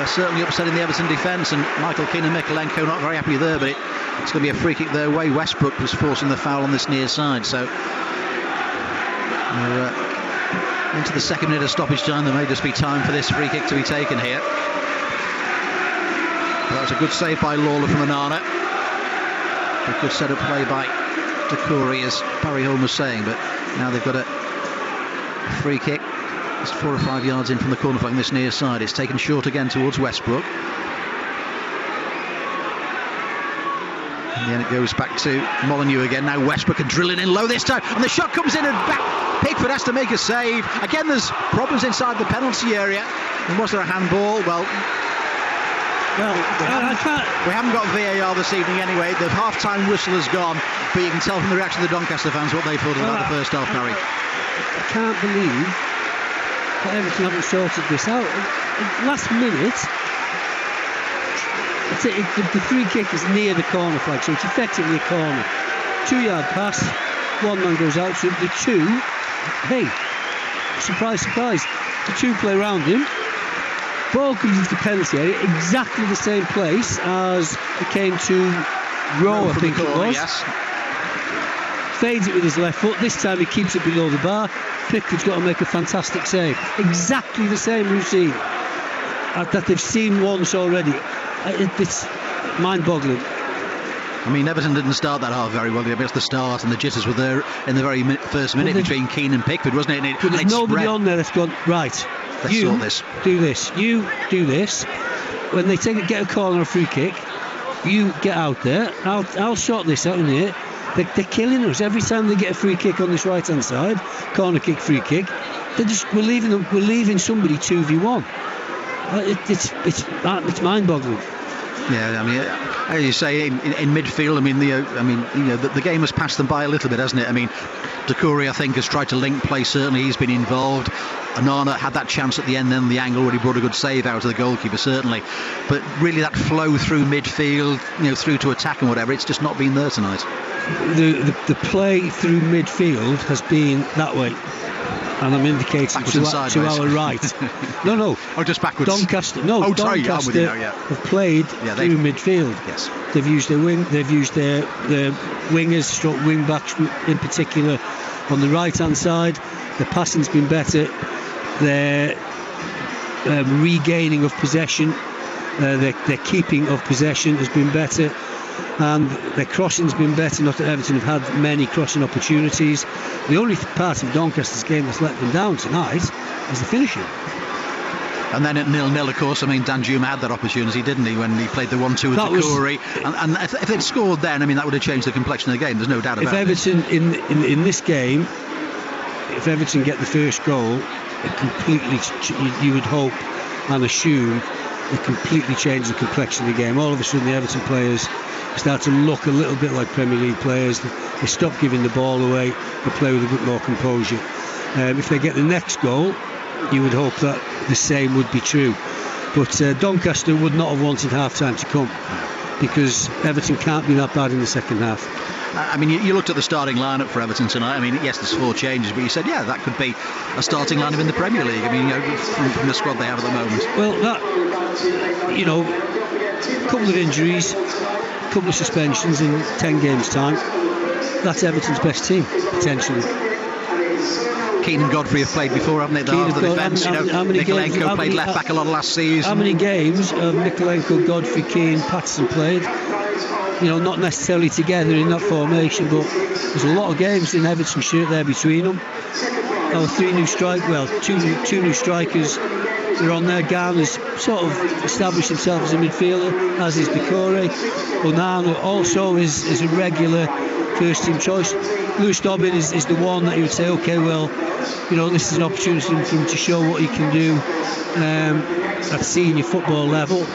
certainly upsetting the Everton defence, and Michael Keane and Mikalenko not very happy there, but it's going to be a free kick their way. Westbrook was forcing the foul on this near side, so we're into the second minute of stoppage time. There may just be time for this free kick to be taken here. That was a good save by Lawler from Onana. A good set of play by Decore, as Barry Holm was saying, but now they've got a free kick. It's 4 or 5 yards in from the corner flag this near side. It's taken short again towards Westbrook. And then it goes back to Molyneux again. Now Westbrook and drilling in low this time, and the shot comes in and back. Pickford has to make a save. Again, there's problems inside the penalty area. And was there a handball? Well, we haven't got VAR this evening anyway. The half-time whistle has gone, but you can tell from the reaction of the Doncaster fans what they thought about the first half, Barry. I can't believe that Everton haven't sorted this out. Last minute, the free kick is near the corner flag, so it's effectively a corner. 2-yard pass, one man goes out, so the two, hey, surprise, surprise, the two play around him. Ball comes into the penalty area, exactly the same place as it came to Rowe, I think it was. Yes. Fades it with his left foot. This time he keeps it below the bar. Pickford's got to make a fantastic save. Exactly the same routine that they've seen once already. It's mind-boggling. I mean, Everton didn't start that half very well. It was the start, and the jitters were there in the very first minute between Keane and Pickford, wasn't it? But there's nobody on there that's gone, right, let's sort this. Do this. You do this. When they get a corner or a free kick, you get out there. I'll sort this out in here. They're killing us every time they get a free kick on this right hand side, corner kick, free kick. We're leaving somebody 2v1. It's mind-boggling. Yeah, I mean, as you say, in midfield, the game has passed them by a little bit, hasn't it? I mean, Decore, I think, has tried to link play. Certainly, he's been involved. Onana had that chance at the end, then the angle where he brought a good save out of the goalkeeper, certainly. But really, that flow through midfield, through to attack and whatever, it's just not been there tonight. The play through midfield has been that way. And I'm indicating to our right. No. Oh, just backwards. Doncaster. No, Doncaster have played through midfield. Yes. They've used their wingers, stroke wing backs in particular, on the right hand side. The passing's been better. Their regaining of possession, their keeping of possession has been better. And their crossing's been better. Not that Everton have had many crossing opportunities. The only part of Doncaster's game that's let them down tonight is the finishing. And then at 0-0, of course, Danjuma had that opportunity, didn't he, when he played the 1-2 with Decore. And if they'd scored then, that would have changed the complexion of the game. There's no doubt about it. If Everton, in this game, if Everton get the first goal, it completely, you would hope and assume, it completely changed the complexion of the game. All of a sudden, the Everton players start to look a little bit like Premier League players. They stop giving the ball away. They play with a bit more composure. If they get the next goal, you would hope that the same would be true. But Doncaster would not have wanted half-time to come, because Everton can't be that bad in the second half. You looked at the starting lineup for Everton tonight. Yes, there's 4 changes, but you said, that could be a starting lineup in the Premier League. From the squad they have at the moment. Well, a couple of injuries, a couple of suspensions in 10 games' time. That's Everton's best team, potentially. Keane and Godfrey have played before, haven't they? The defence. Mikalenko played left back a lot last season. How many games have Mikalenko, Godfrey, Keane, Patterson played? Not necessarily together in that formation, but there's a lot of games in Everton shirt there between them. Two new strikers, They're on there. Garner's sort of established himself as a midfielder, as is Decore. Onana also is a regular first team choice. Lewis Dobbin is the one that you would say, okay, well, this is an opportunity for him to show what he can do at senior football level.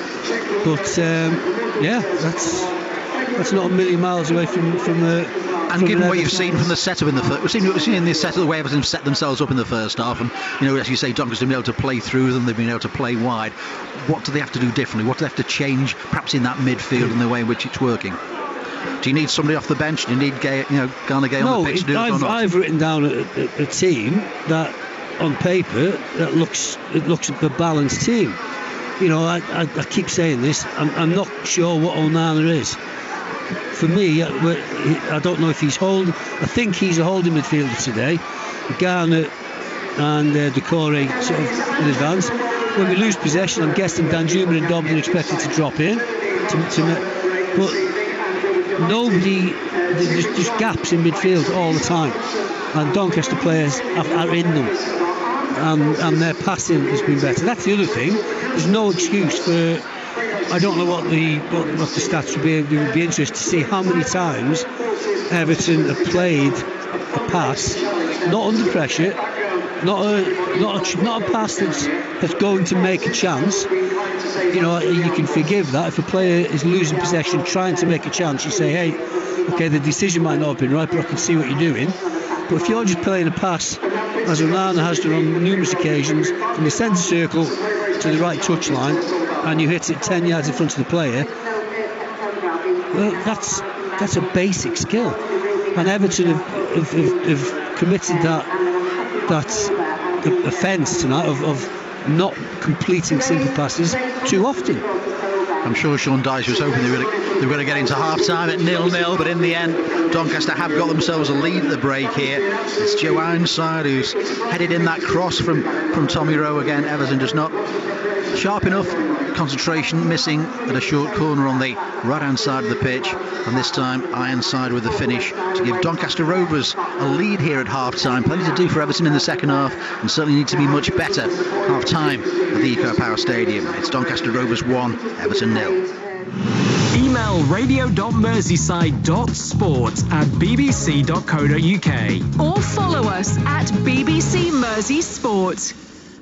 But that's not a million miles away from and given what you've seen from the setup in the first, we've seen in this setup the way Everton have set themselves up in the first half, and as you say, Doncaster have been able to play through them, they've been able to play wide. What do they have to do differently? What do they have to change, perhaps in that midfield and the way in which it's working? Do you need somebody off the bench? Do you need Garner Gay on the pitch to do it or not? I've written down a team that, on paper, that looks a balanced team. I keep saying this. I'm not sure what Onana is. For me, I don't know if he's holding. I think he's a holding midfielder today. Garner and Decore sort of in advance. When we lose possession, I'm guessing Danjuma and Dobbin are expected to drop in. But nobody, there's just gaps in midfield all the time. And Doncaster players are in them. And their passing has been better. That's the other thing. There's no excuse for. I don't know what the stats would be. It would be interesting to see how many times Everton have played a pass, not under pressure, not a pass that's going to make a chance. You can forgive that if a player is losing possession, trying to make a chance. You say, hey, okay, the decision might not have been right, but I can see what you're doing. But if you're just playing a pass, as Onana has done on numerous occasions, from the centre circle to the right touchline, and you hit it 10 yards in front of the player, well, that's a basic skill. And Everton have committed that offence tonight of not completing simple passes too often. I'm sure Sean Dyche was hoping they were going to get into half-time at 0-0, but in the end, Doncaster have got themselves a lead at the break here. It's Joe Ironside who's headed in that cross from Tommy Rowe again. Everton just not sharp enough. Concentration missing at a short corner on the right-hand side of the pitch, and this time Ironside with the finish to give Doncaster Rovers a lead here at half-time. Plenty to do for Everton in the second half, and certainly need to be much better half-time at the Eco Power Stadium. It's Doncaster Rovers 1, Everton 0. Email radio.merseyside.sport@bbc.co.uk or follow us at BBC Mersey Sport.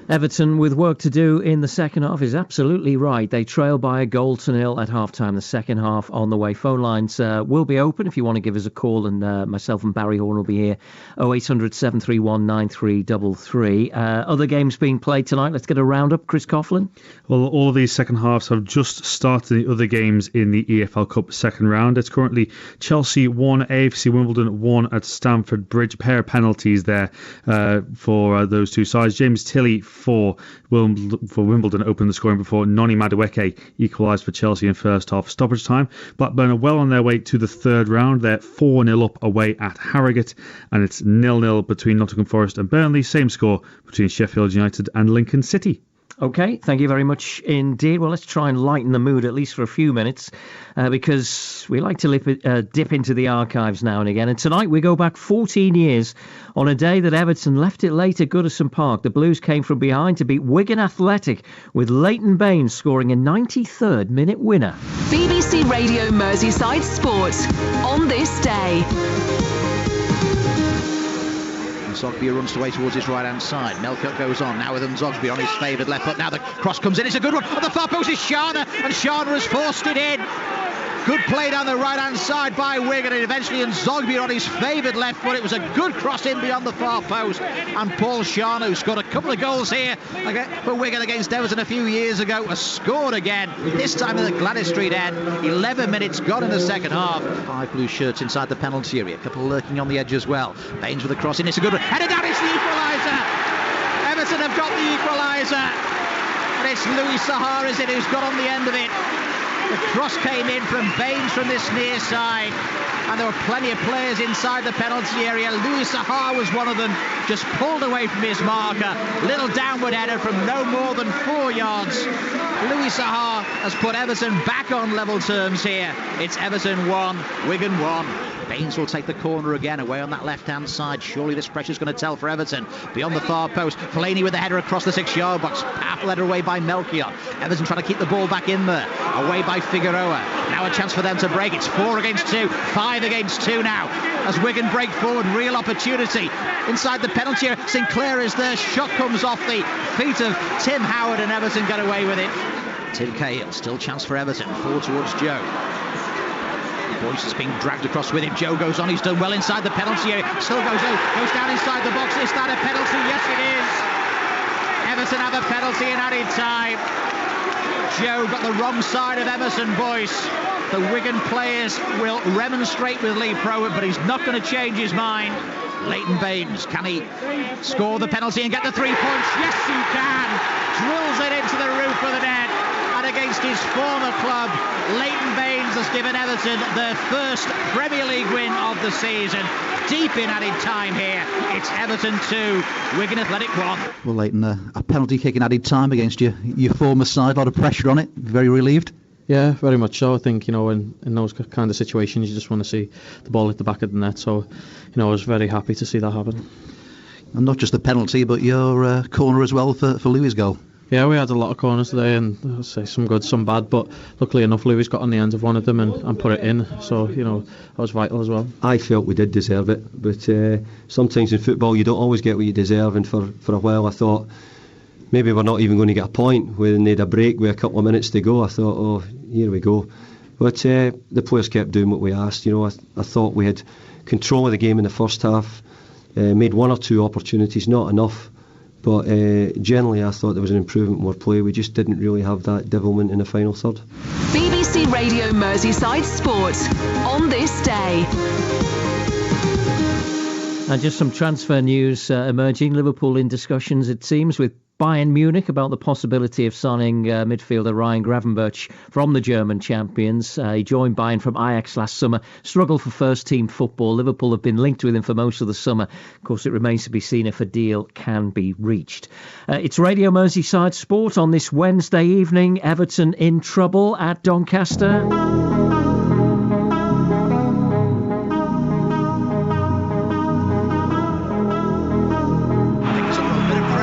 Everton with work to do in the second half is absolutely right. They trail by a goal to nil at half-time. The second half on the way. Phone lines will be open if you want to give us a call, and myself and Barry Horn will be here. 0800 731 9333. Other games being played tonight. Let's get a roundup. Chris Coughlin. Well, all of these second halves have just started the other games in the EFL Cup second round. It's currently Chelsea 1, AFC Wimbledon 1 at Stamford Bridge. A pair of penalties there for those two sides. James Tilley for Wimbledon opened the scoring before Noni Madueke equalised for Chelsea in first half stoppage time. Blackburn are well on their way to the third round. They're 4-0 up away at Harrogate, and it's 0-0 between Nottingham Forest and Burnley. Same score between Sheffield United and Lincoln City. OK, thank you very much indeed. Well, let's try and lighten the mood, at least for a few minutes, because we like to dip into the archives now and again. And tonight we go back 14 years on a day that Everton left it late at Goodison Park. The Blues came from behind to beat Wigan Athletic, with Leighton Baines scoring a 93rd minute winner. BBC Radio Merseyside Sport on this day. Zogbia runs away towards his right-hand side. Melkert goes on. Now with Zogbia on his favoured left foot. Now the cross comes in. It's a good one. At the far post is Sharner, and Sharner has forced it in. Good play down the right-hand side by Wigan, and eventually Zogbia on his favoured left foot. It was a good cross in beyond the far post. And Paul Sharner, who scored a couple of goals here for Wigan against Everton a few years ago, has scored again, this time in the Gladys Street end. 11 minutes gone in the second half. 5 blue shirts inside the penalty area. A couple lurking on the edge as well. Baines with a cross in. It's a good one. Headed down, it's the equaliser. Everton have got the equaliser. And it's Louis Sahar, is it, who's got on the end of it. The cross came in from Baines from this near side, and there were plenty of players inside the penalty area. Louis Sahar was one of them, just pulled away from his marker. Little downward header from no more than 4 yards. Louis Sahar has put Everton back on level terms here. It's Everton 1, Wigan 1. Baines will take the corner again, away on that left-hand side. Surely this pressure's going to tell for Everton. Beyond the far post, Fellaini with the header across the 6-yard box. Powerful header away by Melchior. Everton trying to keep the ball back in there. Away by Figueroa. Now a chance for them to break. It's 4 against 2, 5 against 2 now. As Wigan break forward, real opportunity. Inside the penalty area, Sinclair is there. Shot comes off the feet of Tim Howard and Everton get away with it. Tim Cahill, still chance for Everton. Forward towards Joe. Boyce is being dragged across with him. Joe goes on, he's done well inside the penalty area. Still goes down inside the box. Is that a penalty? Yes, it is. Everton have a penalty in added time. Joe got the wrong side of Emerson Boyce. The Wigan players will remonstrate with Lee Prowett, but he's not going to change his mind. Leighton Baines, can he score the penalty and get the 3 points? Yes, he can. Drills it into the roof of the net. And against his former club, Leighton Baines has given Everton their first Premier League win of the season. Deep in added time here. It's Everton 2, Wigan Athletic 1. Well, Leighton, a penalty kick in added time against your former side. A lot of pressure on it. Very relieved. Yeah, very much so. I think, in those kind of situations, you just want to see the ball at the back of the net. So, I was very happy to see that happen. And not just the penalty, but your corner as well for Louis' goal. Yeah, we had a lot of corners today, and I'll say some good, some bad, but luckily enough, Louis got on the end of one of them and put it in, so, that was vital as well. I felt we did deserve it, but sometimes in football you don't always get what you deserve, and for a while I thought maybe we're not even going to get a point. When they had a break with a couple of minutes to go, I thought, oh, here we go. But the players kept doing what we asked. I thought we had control of the game in the first half, made 1 or 2 opportunities, not enough. But generally I thought there was an improvement in our play. We just didn't really have that devilment in the final third. BBC Radio Merseyside Sport on this day. And just some transfer news emerging. Liverpool in discussions, it seems, with Bayern Munich about the possibility of signing midfielder Ryan Gravenberch from the German champions. He joined Bayern from Ajax last summer, struggled for first-team football. Liverpool have been linked with him for most of the summer. Of course, it remains to be seen if a deal can be reached. It's Radio Merseyside Sport on this Wednesday evening. Everton in trouble at Doncaster.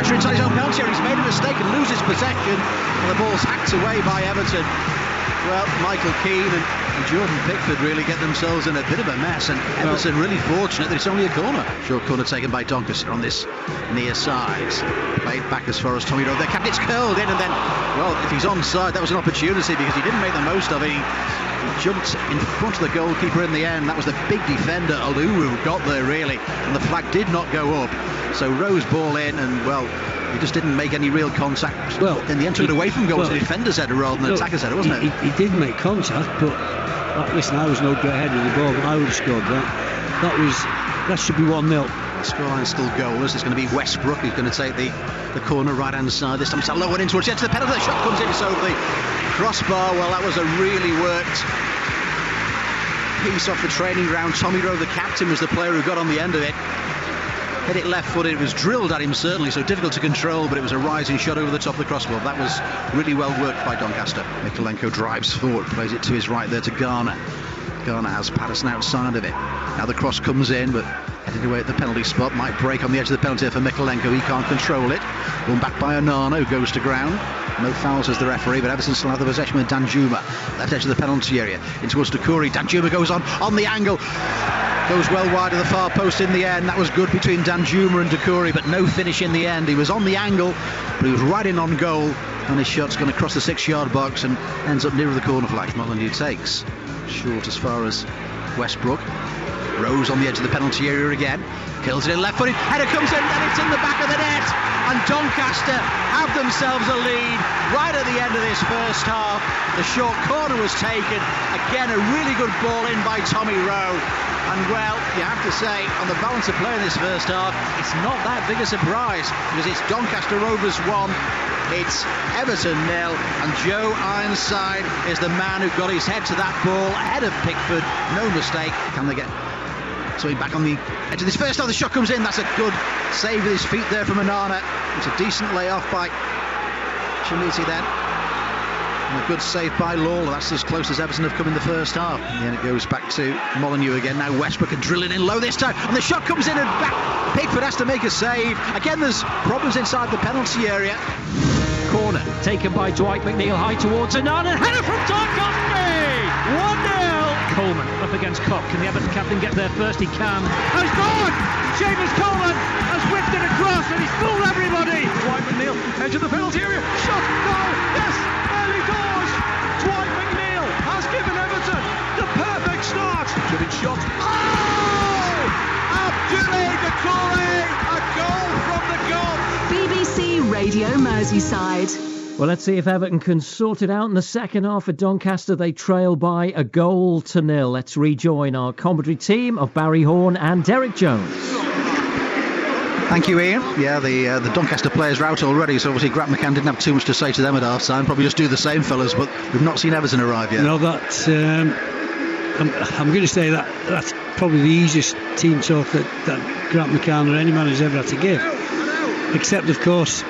Inside his own penalty area, he's made a mistake and loses possession, and the ball's hacked away by Everton. Well, Michael Keane and Jordan Pickford really get themselves in a bit of a mess, and Everton really fortunate that it's only a corner. Short corner taken by Doncaster on this near side. Played back as far as Tommy Rowe. Their captain's curled in, and then, well, if he's onside, that was an opportunity because he didn't make the most of it. He jumped in front of the goalkeeper in the end. That was the big defender, Aluru, who got there really, and the flag did not go up. So Rowe's ball in, and well, he just didn't make any real contact. Well, in the end, took it away from goal. It was a defender's header rather than an attacker's header, wasn't it? He did make contact, but listen, I was no great head of the ball, but I would have scored that. That should be 1-0. The scoreline's still goalless. It's going to be Westbrook who's going to take the corner right hand side. This time it's a low one in towards the edge of the penalty. The shot comes in, it's over the crossbar. Well, that was a really worked piece off the training ground. Tommy Rowe, the captain, was the player who got on the end of it. Hit it left-footed. It was drilled at him, certainly, so difficult to control, but it was a rising shot over the top of the crossbar. That was really well worked by Doncaster. Mikolenko drives forward, plays it to his right there to Garner. Garner has Patterson outside of it. Now the cross comes in, but headed away at the penalty spot. Might break on the edge of the penalty for Mikolenko. He can't control it. Run back by Onana, who goes to ground. No fouls as the referee, but Everton still have the possession with Danjuma. Left edge of the penalty area. In towards Doucouré. Danjuma goes on the angle. Goes well wide of the far post in the end. That was good between Danjuma and Doucouré, but no finish in the end. He was on the angle, but he was right in on goal, and his shot's going to cross the 6-yard box and ends up nearer the corner flag. Molyneux takes short as far as Westbrook. Rose on the edge of the penalty area again. Kills it in left-footed. Header comes in, and it's in the back of the net. And Doncaster have themselves a lead right at the end of this first half. The short corner was taken. Again, a really good ball in by Tommy Rowe. And well, you have to say, on the balance of play in this first half, it's not that big a surprise because it's Doncaster Rovers 1, it's Everton 0, and Joe Ironside is the man who got his head to that ball ahead of Pickford. No mistake. Can they get something back on the edge of this first half? The shot comes in. That's a good save with his feet there from Onana. It's a decent layoff by Chimiti then. And a good save by Lawler. That's as close as Everton have come in the first half. And then it goes back to Molineux again. Now Westbrook are drilling in low this time. And the shot comes in and back. Pickford has to make a save. Again, there's problems inside the penalty area. Corner taken by Dwight McNeil, high towards Annan, and header from Doncaster! 1-0! Coleman up against Cook. Can the Everton captain get there first? He can. Oh, he's gone! Seamus Coleman has whipped it across and he's fooled everybody! Dwight McNeil edge of the penalty area. Shot! Goal! Yes! Early doors! Dwight McNeil has given Everton the perfect start. Driven shot. Oh! Abdoulaye Doucouré! A goal from the goal! BBC Radio Merseyside. Well, let's see if Everton can sort it out in the second half at Doncaster. They trail by 1-0. Let's rejoin our commentary team of Barry Horn and Derek Jones. Thank you, Ian. Yeah, the Doncaster players are out already, so obviously Grant McCann didn't have too much to say to them at half-time. Probably just do the same, fellas, but we've not seen Everton arrive yet. No, that's... I'm going to say that's probably the easiest team talk that Grant McCann or any manager's ever had to give. Except, of course,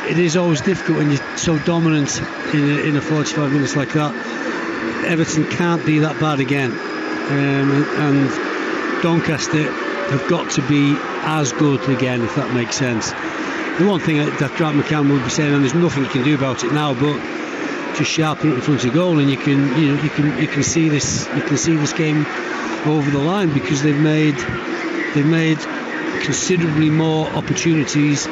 it is always difficult when you're so dominant in a 45 minutes like that. Everton can't be that bad again. And Doncaster have got to be as good again, if that makes sense. The one thing that Grant McCann will be saying, and there's nothing you can do about it now, but just sharpen it in front of goal, and you can see this game over the line, because they've made considerably more opportunities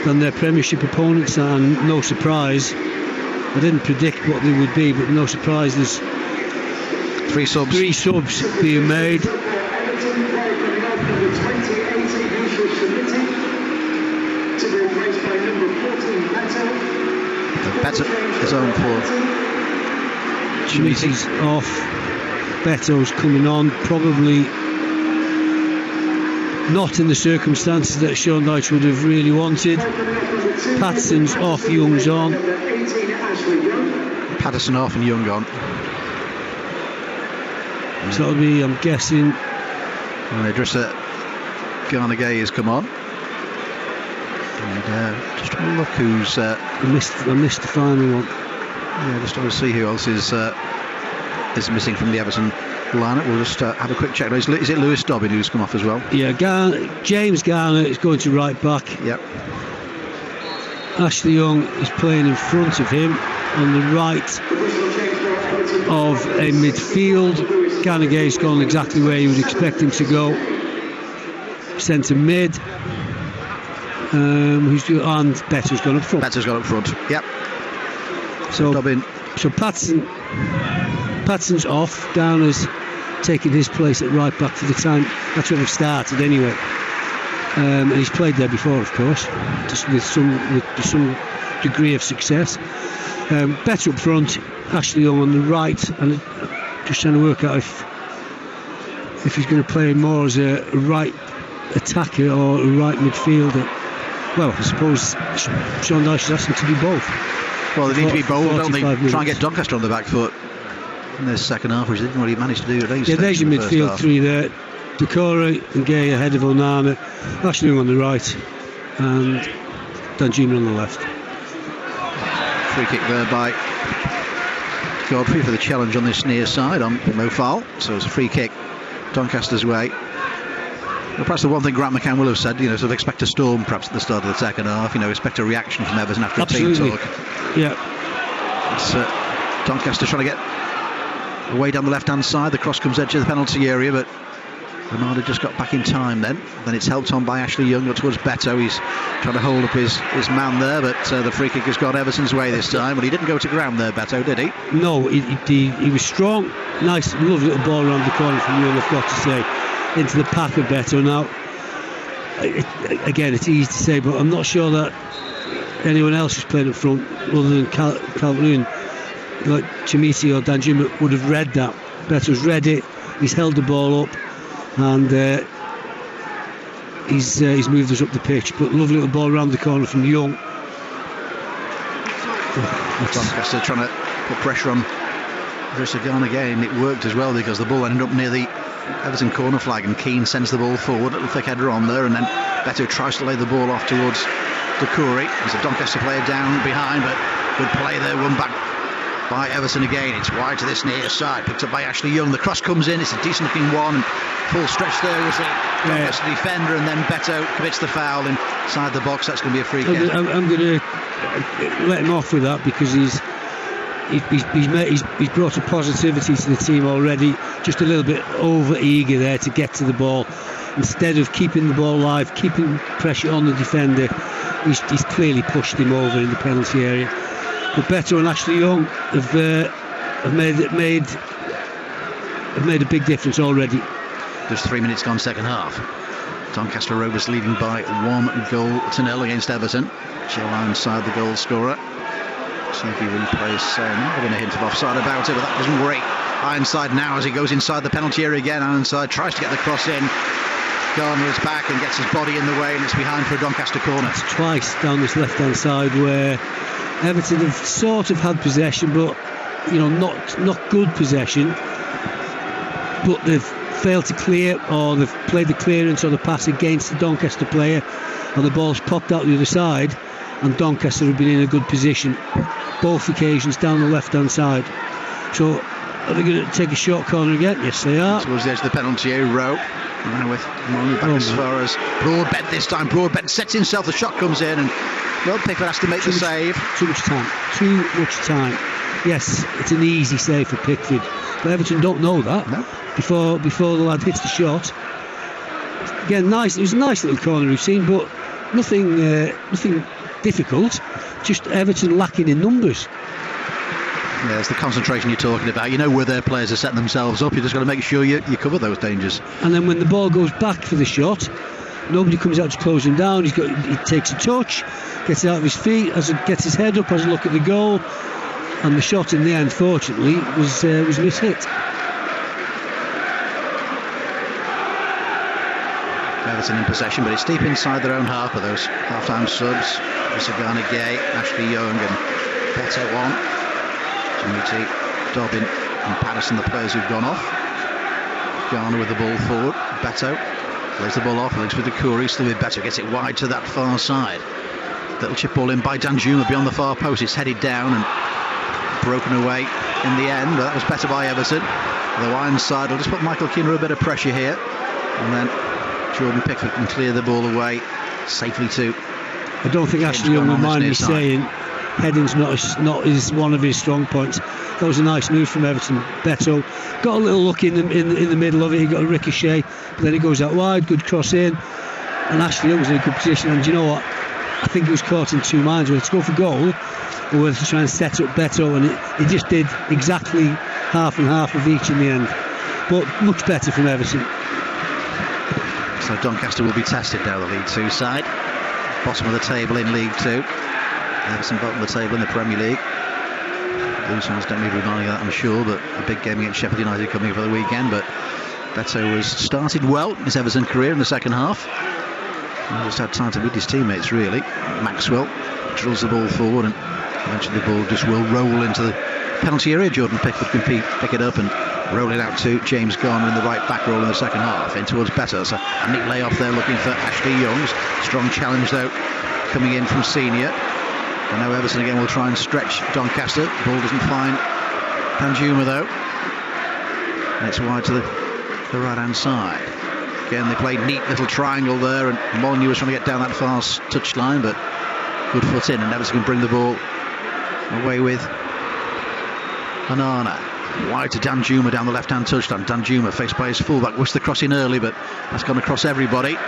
than their Premiership opponents, and no surprise, I didn't predict what they would be, but no surprise, there's three subs being made. Beto is on for Chimisi's off, Beto's coming on, probably not in the circumstances that Sean Dyche would have really wanted. Patterson's off, Young's on. Patterson off and Young on. So that'll be, I'm guessing, Idrissa Gana Gueye has come on. And just trying to look who's... I missed the final one. Yeah, just trying to see who else is missing from the Everton lineup. We'll just have a quick check. Is it Lewis Dobbin who's come off as well? Yeah, James Garner is going to right back. Yep. Ashley Young is playing in front of him on the right of a midfield. Gana Gueye's gone exactly where you would expect him to go. Centre mid. And Better's gone up front. Better's gone up front. Yep. So Dobbin. So Patterson's off. Garner's taken his place at right back for the time. That's where they've started anyway. And he's played there before, of course, just with some degree of success. Better up front, Ashley Young on the right, and just trying to work out if he's going to play more as a right attacker or a right midfielder. Well, I suppose Sean Dyche has asked him to do both. Well, they need to be bold, don't they? Try and get Doncaster on the back foot in the second half, which they didn't really manage to do at least. Yeah, there's your midfield three there. Doucouré and Gueye ahead of Onana, Ashley Young on the right, and Danjuma on the left. Free kick there by Godfrey for the challenge on this near side on no foul. So it's a free kick Doncaster's way. Well, perhaps the one thing Grant McCann will have said, sort of expect a storm perhaps at the start of the second half, expect a reaction from Everton after Absolutely. a team talk. Yeah. It's Doncaster trying to get away down the left-hand side. The cross comes edge of the penalty area, but Ronaldo just got back in time then. Then it's helped on by Ashley Young up towards Beto. He's trying to hold up his man there, but the free kick has gone Everton's way this time. But he didn't go to ground there, Beto, did he? No, he was strong. Nice, lovely little ball around the corner from Young, I've got to say, into the path of Beto. Now, again, it's easy to say, but I'm not sure that anyone else who's playing up front, other than Calvert-Lewin, like Chimisi or Danjuma, would have read that. Beto's read it. He's held the ball up. And he's moved us up the pitch, but lovely little ball around the corner from Young. Doncaster trying to put pressure on Idrissa Gana Gueye, and it worked as well because the ball ended up near the Everton corner flag, and Keane sends the ball forward, little thick header on there, and then Beto tries to lay the ball off towards Doucouré. There's a Doncaster player down behind, but Good play there, won back by Everton again. It's wide to this near side, picked up by Ashley Young. The cross comes in, it's a decent looking one. Full stretch there was the Doncaster defender, and then Beto commits the foul inside the box. That's going to be a free kick. I'm going to let him off with that because he's brought a positivity to the team already. Just a little bit over eager there to get to the ball. Instead of keeping the ball live, keeping pressure on the defender, he's clearly pushed him over in the penalty area. But Beto and Ashley Young have made a big difference already. Just 3 minutes gone second half. Doncaster Rovers leading by 1-0 against Everton. Joe Ironside the goal scorer. TV replays not having a hint of offside about it, but that wasn't great. Ironside now as he goes inside the penalty area again. Ironside tries to get the cross in. Garner is back and gets his body in the way, and it's behind for a Doncaster corner. It's twice down this left-hand side where Everton have sort of had possession, but not good possession. But they've failed to clear, or they've played the clearance or the pass against the Doncaster player, and the ball's popped out the other side, and Doncaster have been in a good position both occasions down the left-hand side. So are they going to take a short corner again? Yes, they are. Towards the edge of the penalty area, Rowe. Now with Monu back as far as Broadbent this time. Broadbent sets himself, the shot comes in, and Pickford has to make the save. Too much time. Yes, it's an easy save for Pickford, but Everton don't know that. No. Before the lad hits the shot. Again, nice. It was a nice little corner we've seen, but nothing difficult. Just Everton lacking in numbers. Yeah, it's the concentration you're talking about. You know where their players are setting themselves up. You just got to make sure you cover those dangers. And then when the ball goes back for the shot, nobody comes out to close him down. He takes a touch, gets it out of his feet, gets his head up, has a look at the goal, and the shot in the end, fortunately, was mishit. Everton in possession, but it's deep inside their own half of those half-time subs. Sagana Gay, Ashley Young, and Beto on. Jamuti, Dobbin and Patterson, the players who've gone off. Garner with the ball forward. Beto plays the ball off, links with the Curry, still with Beto, gets it wide to that far side. Little chip ball in by Danjuma beyond the far post. It's headed down and broken away in the end, but that was better by Everton. The Ironside will just put Michael Keane a bit of pressure here, and then Jordan Pickford can clear the ball away safely too. I don't think Ashley Young will mind me saying heading's not one of his strong points. That was a nice move from Everton. Beto got a little look in the middle of it. He got a ricochet, but then it goes out wide. Good cross in, and Ashley Young was in a good position. And you know what? I think he was caught in two minds whether to go for goal or whether to try and set up Beto, and he just did exactly half and half of each in the end. But much better from Everton. So Doncaster will be tested now, the League Two side. Bottom of the table in League Two. Everton bottom of the table in the Premier League. Those ones don't need reminding of that, I'm sure, but a big game against Sheffield United coming up for the weekend. But Beto has started well in his Everton career in the second half. He just had time to with his teammates, really. Maxwell drills the ball forward, and eventually the ball just will roll into the penalty area. Jordan Pickford can pick it up and roll it out to James Garner in the right back roll in the second half, in towards Beto. So a neat layoff there looking for Ashley Young. Strong challenge though coming in from Senior. And now Everton again will try and stretch Doncaster. The ball doesn't find Danjuma though. And it's wide to the right hand side. Again, they played neat little triangle there, and Molyneux was trying to get down that far touchline, but good foot in, and Everton can bring the ball away with Hanana. Wide to Danjuma down the left-hand touchline. Danjuma faced by his fullback, wished the cross in early, but that's gone across everybody.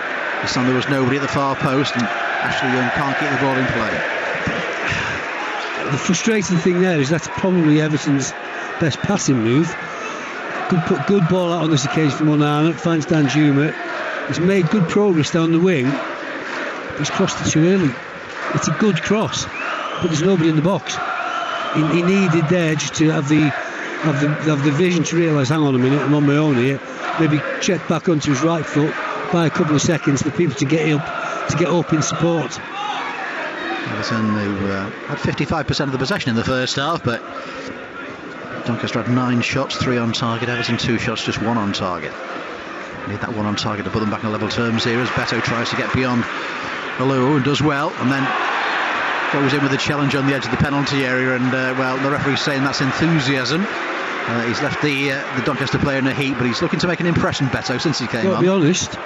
This time there was nobody at the far post, and Ashley Young can't get the ball in play. The frustrating thing there is that's probably Everton's best passing move. Good ball out on this occasion from Onana. Finds Danjuma. He's made good progress down the wing, but he's crossed it too early. It's a good cross, but there's nobody in the box. He needed there just to have the vision to realise, hang on a minute, I'm on my own here. Maybe check back onto his right foot, buy a couple of seconds for people to get up in support. Everton, who had 55% of the possession in the first half, but Doncaster had 9 shots, 3 on target. Everton 2 shots, just 1 on target. Need that 1 on target to put them back in level terms here as Beto tries to get beyond Alou and does well, and then goes in with a challenge on the edge of the penalty area, and well, the referee's saying that's enthusiasm. He's left the Doncaster player in a heat, but he's looking to make an impression, Beto, since he came on. To be honest,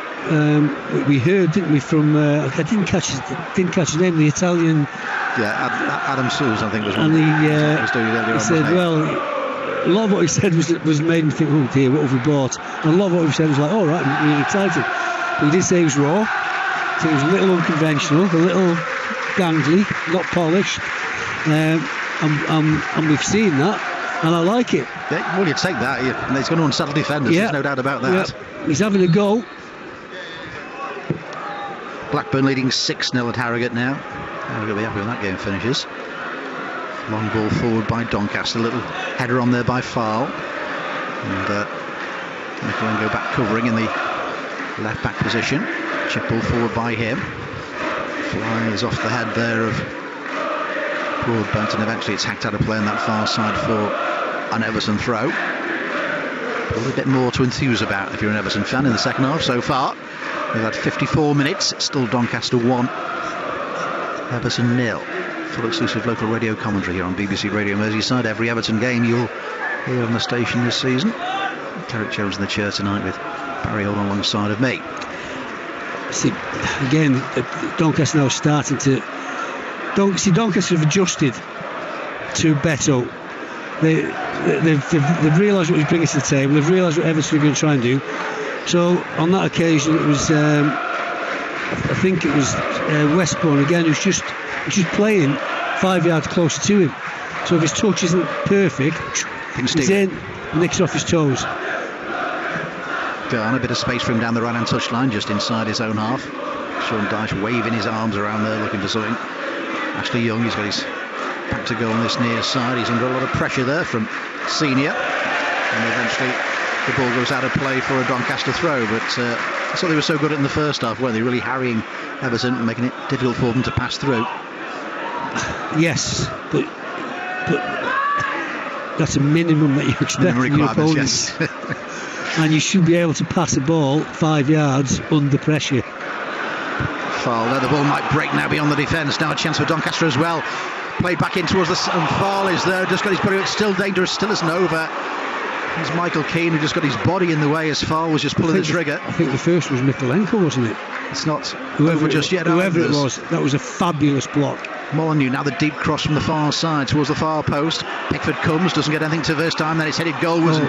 we heard, didn't we, from I didn't catch his name, the Italian. Yeah, Adam Suze, I think was one. And was doing it earlier he said, well, a lot of what he said was made him think, oh dear, what have we bought? And a lot of what he said was like, all right, I'm really excited. But he did say he was raw. So he was a little unconventional, a little gangly, not polished, and we've seen that, and I like it. Yeah, well, you take that. He's going to unsettle defenders. There's no doubt about that. Yeah. He's having a go. Blackburn leading 6-0 at Harrogate now. Harrogate will be happy when that game finishes. Long ball forward by Doncaster, a little header on there by Farl, and Mikalenko back covering in the left back position. Chip ball forward by him. Flies off the head there of Broadbent, and eventually it's hacked out of play on that far side for an Everton throw. A little bit more to enthuse about if you're an Everton fan in the second half so far. We've had 54 minutes. It's still Doncaster 1, Everton 0. Full exclusive local radio commentary here on BBC Radio Merseyside. Every Everton game you'll hear on the station this season. Derek Jones in the chair tonight with Barry Hall alongside of me. See, again, Doncaster now starting to... Doncaster have adjusted to Beto. They've realised what he's bringing to the table. They've realised what Everton are going to try and do. So on that occasion, it was I think it was Westbourne again, who's just playing 5 yards closer to him. So if his touch isn't perfect, he's in, nicks off his toes. A bit of space for him down the right-hand touchline, just inside his own half. Sean Dyche waving his arms around there, looking for something. Ashley Young, he's got his back to go on this near side. He's under a lot of pressure there from Senior, and eventually the ball goes out of play for a Doncaster throw. But I thought they were so good in the first half, weren't they? Really harrying Everton and making it difficult for them to pass through. Yes, but that's a minimum that you expect from your opponents. Yes. And you should be able to pass a ball 5 yards under pressure. Farl there, the ball might break now beyond the defence. Now a chance for Doncaster as well. Played back in towards the... and Farl is there, just got his body... It's still dangerous, still isn't over. It's Michael Keane who just got his body in the way as Farl was just pulling the trigger. I think the first was Mikalenko, wasn't it? It's not over just yet. Whoever it was, that was a fabulous block. Molyneux, now the deep cross from the far side towards the far post. Pickford comes, doesn't get anything to first time, then it's headed goalwards.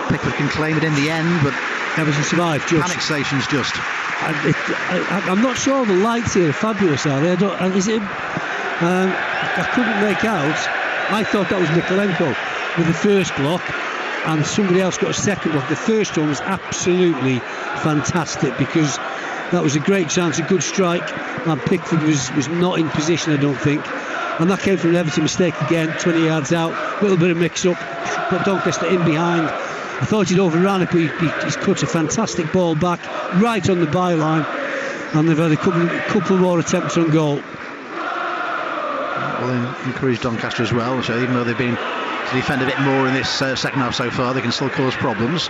Pickford can claim it in the end, but Everton survived. Panic stations just. I'm not sure the lights here are fabulous, are they? I couldn't make out. I thought that was Mikalenko with the first block, and somebody else got a second block. The first one was absolutely fantastic because that was a great chance, a good strike, and Pickford was not in position, I don't think. And that came from an Everton mistake again, 20 yards out, a little bit of mix-up, got Doncaster in behind. I thought he'd overrun it, but he's cut a fantastic ball back, right on the byline, and they've had a couple more attempts on goal. Well, they encourage Doncaster as well, so even though they've been to defend a bit more in this second half so far, they can still cause problems.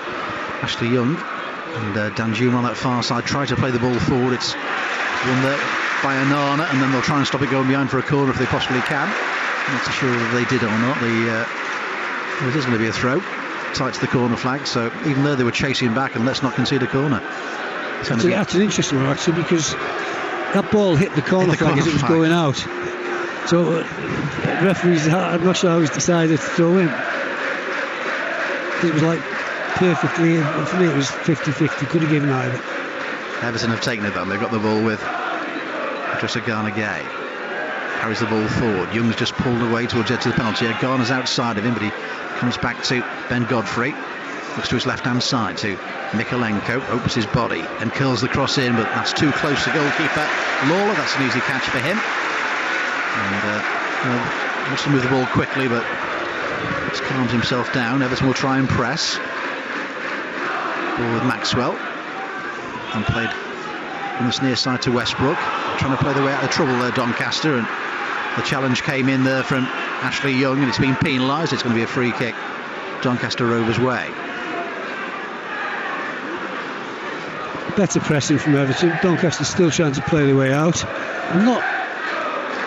Ashley Young and Dan Juma on that far side try to play the ball forward. It's won there by Anana, and then they'll try and stop it going behind for a corner if they possibly can. I'm not so sure whether they did it or not. It is going to be a throw tight to the corner flag, so even though they were chasing back, and let's not concede a corner. That's an interesting one actually, because that ball hit the corner flag as it was going out. So referees, I'm not sure how he's decided to throw in. It was like perfectly, for me it was 50-50, could have given either. Everton have taken it though, they've got the ball with Idrissa Gana Gay. Carries the ball forward. Young's just pulled away towards the edge of the penalty area. Garner's outside of him, but he comes back to Ben Godfrey. Looks to his left-hand side to Mikalenko. Opens his body and curls the cross in, but that's too close to goalkeeper Lawler. That's an easy catch for him. And wants to move the ball quickly, but just calms himself down. Everton will try and press. Ball with Maxwell. And played from this near side to Westbrook. Trying to play the way out of trouble there, Doncaster, and the challenge came in there from Ashley Young, and it's been penalised. It's going to be a free kick Doncaster Rovers way. Better pressing from Everton. Doncaster still trying to play their way out. I'm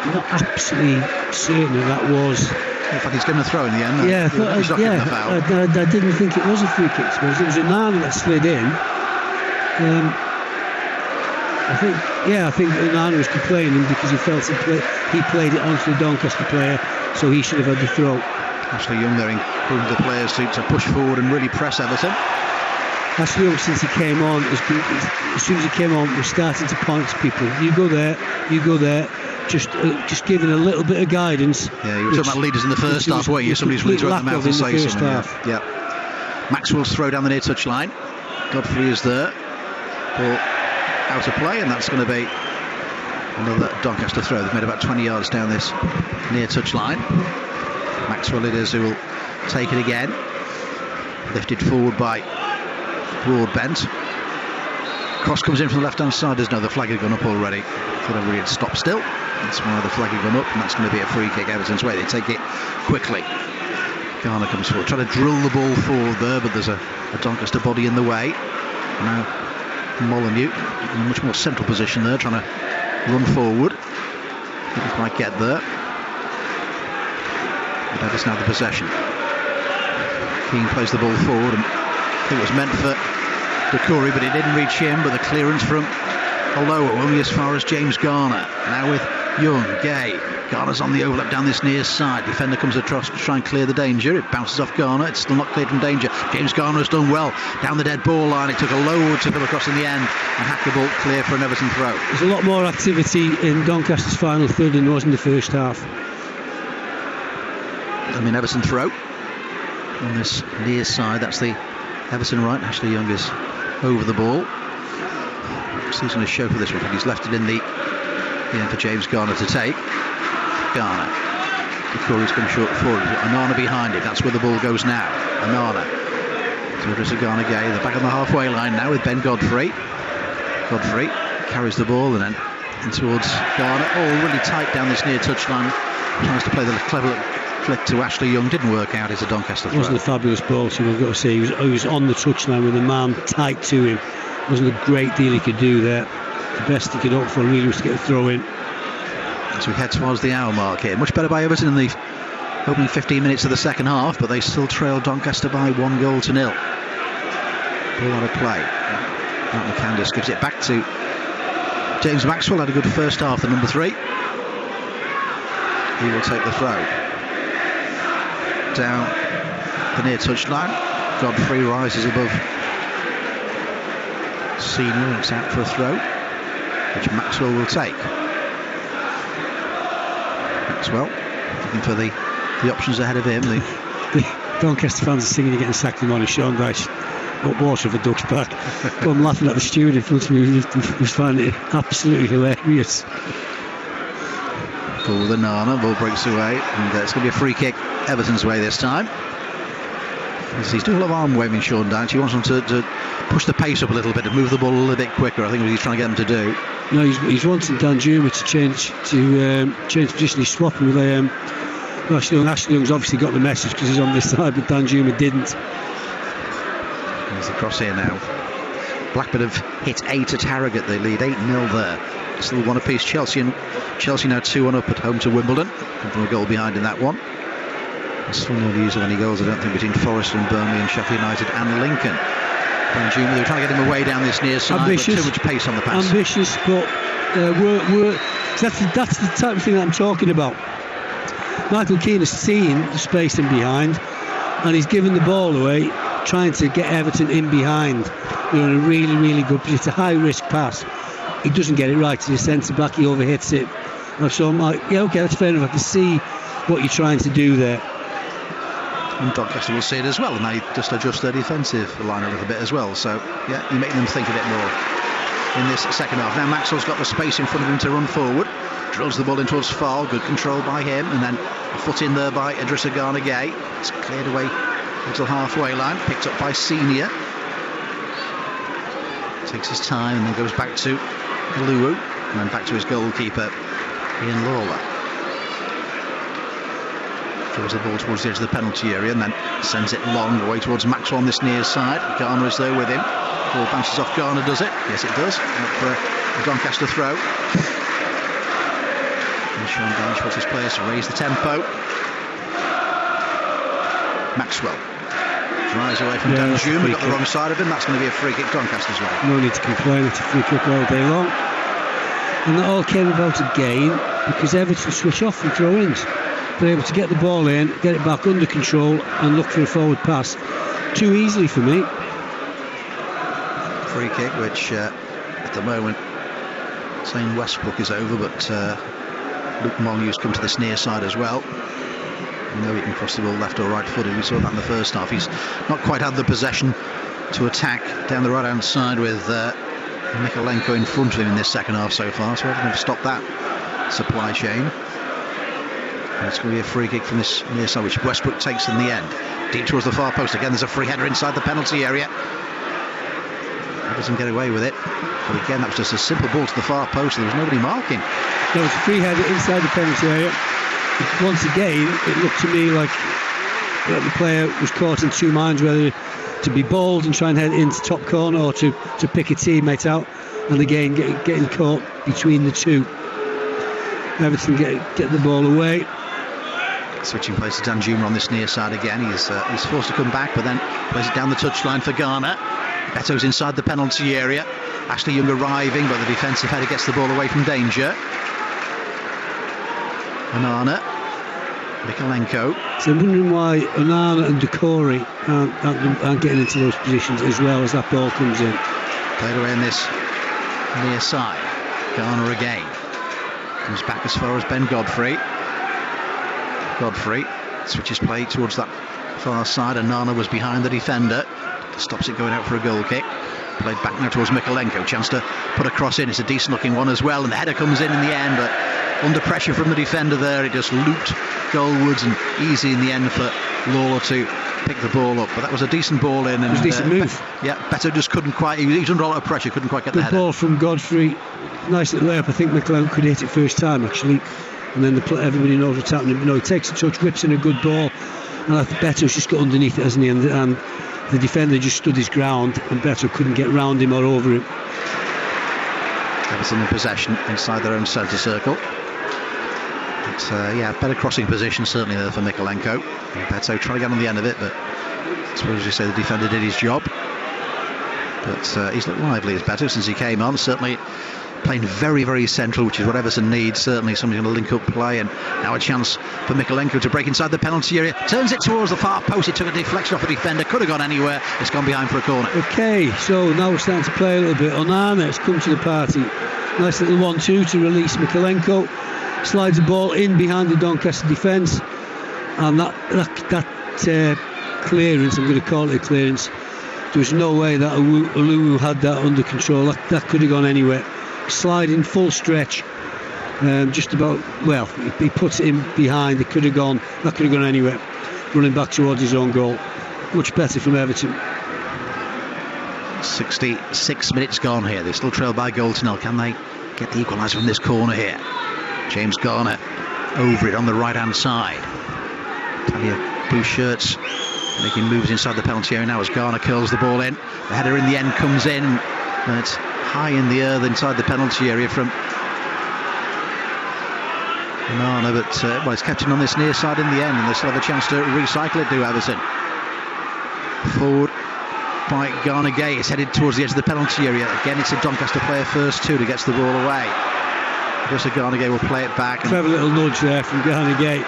not absolutely certain that was. In fact, he's going to throw in the end. Yeah, I didn't think it was a free kick. It was Onana that slid in. I think Onana was complaining because he felt he played it onto the Doncaster player, so he should have had the throw. Ashley Young there encouraging the players to push forward and really press Everton. Ashley Young, since he came on, as soon as he came on, was starting to point to people. You go there. Just giving a little bit of guidance. Yeah, you were talking about leaders in the first half, weren't you? Somebody's really thrown them out and say something. Yeah. Maxwell's throw down the near touch line. Godfrey is there. Ball out of play, and that's going to be another Doncaster throw. They've made about 20 yards down this near touch line. Maxwell it is who will take it again. Lifted forward by Broadbent. Cross comes in from the left hand side. There's no, the flag had gone up already. Thought everybody had stopped still. That's why the flag had gone up, and that's going to be a free kick Everton's way. They take it quickly. Garner comes forward, trying to drill the ball forward there, but there's a Doncaster body in the way. Now Molyneux in a much more central position there, trying to run forward. Didn't quite get there. But Everton have the possession. Keane plays the ball forward, and I think it was meant for Doucouré, but it didn't reach him. But the clearance from Olowo only as far as James Garner. Now with Young, Gay. Garner's on the overlap down this near side. Defender comes across to try and clear the danger. It bounces off Garner. It's still not cleared from danger. James Garner has done well down the dead ball line. It took Olowo to come across in the end and hack the ball clear for an Everton throw. There's a lot more activity in Doncaster's final third than there was in the first half. Everton throw on this near side. That's the Everton right. Ashley Young is over the ball. So he's going to show for this one. He's left it in the for James Garner to take. Garner. Doucouré's come short forward. Onana behind it. That's where the ball goes now. Onana. To Garner Gay. They're back on the halfway line now with Ben Godfrey. Godfrey carries the ball and then in towards Garner. Oh, really tight down this near touchline. Tries to play the clever flick to Ashley Young. Didn't work out. It's a Doncaster throw. It wasn't a fabulous ball, so I've got to say. He was on the touchline with a man tight to him. Wasn't a great deal he could do there. The best he could hope for really was to get a throw in. As we head towards the hour mark here. Much better by Everton in the opening 15 minutes of the second half, but they still trail Doncaster by 1-0. Ball out of play. Mark McCandless gives it back to James Maxwell. Had a good first half, the number 3. He will take the throw. Down the near touchline. Godfrey rises above Senior, and it's out for a throw, which Maxwell will take. Maxwell looking for the options ahead of him. The Doncaster fans are singing against Sackman on Sean Dyche up water for Duck's back. I'm laughing at the steward in front of me. He was finding it absolutely hilarious. Ball with Onana, ball breaks away, and it's going to be a free kick Everton's way this time. He's doing a lot of arm waving, Sean Dyche. He wants them to push the pace up a little bit and move the ball a little bit quicker. I think what he's trying to get them to do. No, he's wanting Danjuma to change position. He's swapping with Ashley Young. Ashley Young's obviously got the message because he's on this side, but Danjuma didn't. There's the cross here now. Blackburn have hit 8 at Harrogate. They lead 8-0 there. Still one apiece. Chelsea now 2-1 up at home to Wimbledon. Come from a goal behind in that one. Still no news of any goals, I don't think, between Forest and Burnley and Sheffield United and Lincoln. Danjuma, they were trying to get him away down this near side, ambitious, but too much pace on the pass. Ambitious, but that's the type of thing that I'm talking about. Michael Keane has seen the space in behind, and he's given the ball away, trying to get Everton in behind. In a really, really good position. It's a high-risk pass. He doesn't get it right. He's a centre-back. He overhits it. So I'm like, yeah, okay, that's fair enough. I can see what you're trying to do there. And Doncaster will see it as well, and they just adjust their defensive line a little bit as well. So, yeah, you make them think a bit more in this second half. Now Maxwell's got the space in front of him to run forward. Drills the ball in towards Fall. Good control by him, and then a foot in there by Idrissa Gana Gueye. It's cleared away until halfway line, picked up by Senior. Takes his time and then goes back to Luwu, and then back to his goalkeeper, Ian Lawler. Throws the ball towards the edge of the penalty area and then sends it long away towards Maxwell on this near side. Garner is there with him. Ball bounces off. Garner does it. Yes, it does. Out for a Doncaster throw. And Sean Dyche wants his players to raise the tempo. Maxwell drives away from Danjuma. Got the wrong side of him. That's going to be a free kick. Doncaster as well. No need to complain. It's a free kick all day long. And that all came about again because Everton switch off from throw-ins. They're able to get the ball in, get it back under control, and look for a forward pass. Too easily for me. Free kick, which at the moment saying Westbrook is over, but Luke Molyneux's come to this near side as well. You know he can cross the ball left or right footed. We saw that in the first half. He's not quite had the possession to attack down the right hand side with Mykolenko in front of him in this second half so far, so Everton have stopped that supply chain. And it's going to be a free kick from this near side, which Westbrook takes in the end. Deep towards the far post. Again, there's a free header inside the penalty area. He doesn't get away with it. But again, that was just a simple ball to the far post. There was nobody marking. There was a free header inside the penalty area. Once again, it looked to me like the player was caught in two minds, whether to be bold and try and head into top corner or to pick a teammate out, and again getting caught between the two. Everton get the ball away. Switching place to Danjuma on this near side again. He's forced to come back, but then plays it down the touchline for Garner. Beto's inside the penalty area. Ashley Young arriving, but the defensive header gets the ball away from danger. Onana, Mykolenko. So I'm wondering why Onana and Decore aren't getting into those positions as well as that ball comes in. Played away in this near side. Garner again. Comes back as far as Ben Godfrey. Godfrey switches play towards that far side. Onana was behind the defender. Stops it going out for a goal kick. Played back now towards Mykolenko. Chance to put a cross in. It's a decent looking one as well. And the header comes in the end, but under pressure from the defender there, it just looped goalwards, and easy in the end for Lawler to pick the ball up. But that was a decent ball in. And, it was a decent move. Beto just couldn't quite. He was under a lot of pressure, couldn't quite get the header. Good ball from Godfrey. Nice little layup. I think Mykolenko could hit it first time actually. And then everybody knows what's happening. He takes a touch, whips in a good ball. And I think Beto's just got underneath it, hasn't he? And the defender just stood his ground, and Beto couldn't get round him or over him. Everton in possession inside their own centre circle. It's better crossing position certainly there for Mykolenko. Beto trying to get on the end of it, but I suppose you say the defender did his job. But he's looked lively as Beto since he came on. Certainly playing very, very central, which is what Everton needs. Certainly somebody's going to link up play, and now a chance for Mykolenko to break inside the penalty area. Turns it towards the far post. It took a deflection off a defender. Could have gone anywhere. It's gone behind for a corner. Okay, so now we're starting to play a little bit. Onana has come to the party. Nice little 1-2 to release Mykolenko. Slides the ball in behind the Doncaster defence, and that clearance, I'm going to call it a clearance, there was no way that Oluwu had that under control. That could have gone anywhere. Sliding full stretch, just about, well, he puts it in behind. That could have gone anywhere. Running back towards his own goal. Much better from Everton. 66 minutes gone here. They still trail by goal to nil. Can they get the equaliser from this corner here? James Garner over it on the right hand side. Plenty of blue shirts making moves inside the penalty area now as Garner curls the ball in. The header in the end comes in, and it's high in the earth inside the penalty area from Onana, but it's kept in on this near side in the end, and they still have a chance to recycle it, do Everton. Forward by Garner Gay. It's headed towards the edge of the penalty area. Again, it's a Doncaster player first too that gets the ball away. Just Garner Gay will play it back. Clever little nudge there from Garner Gay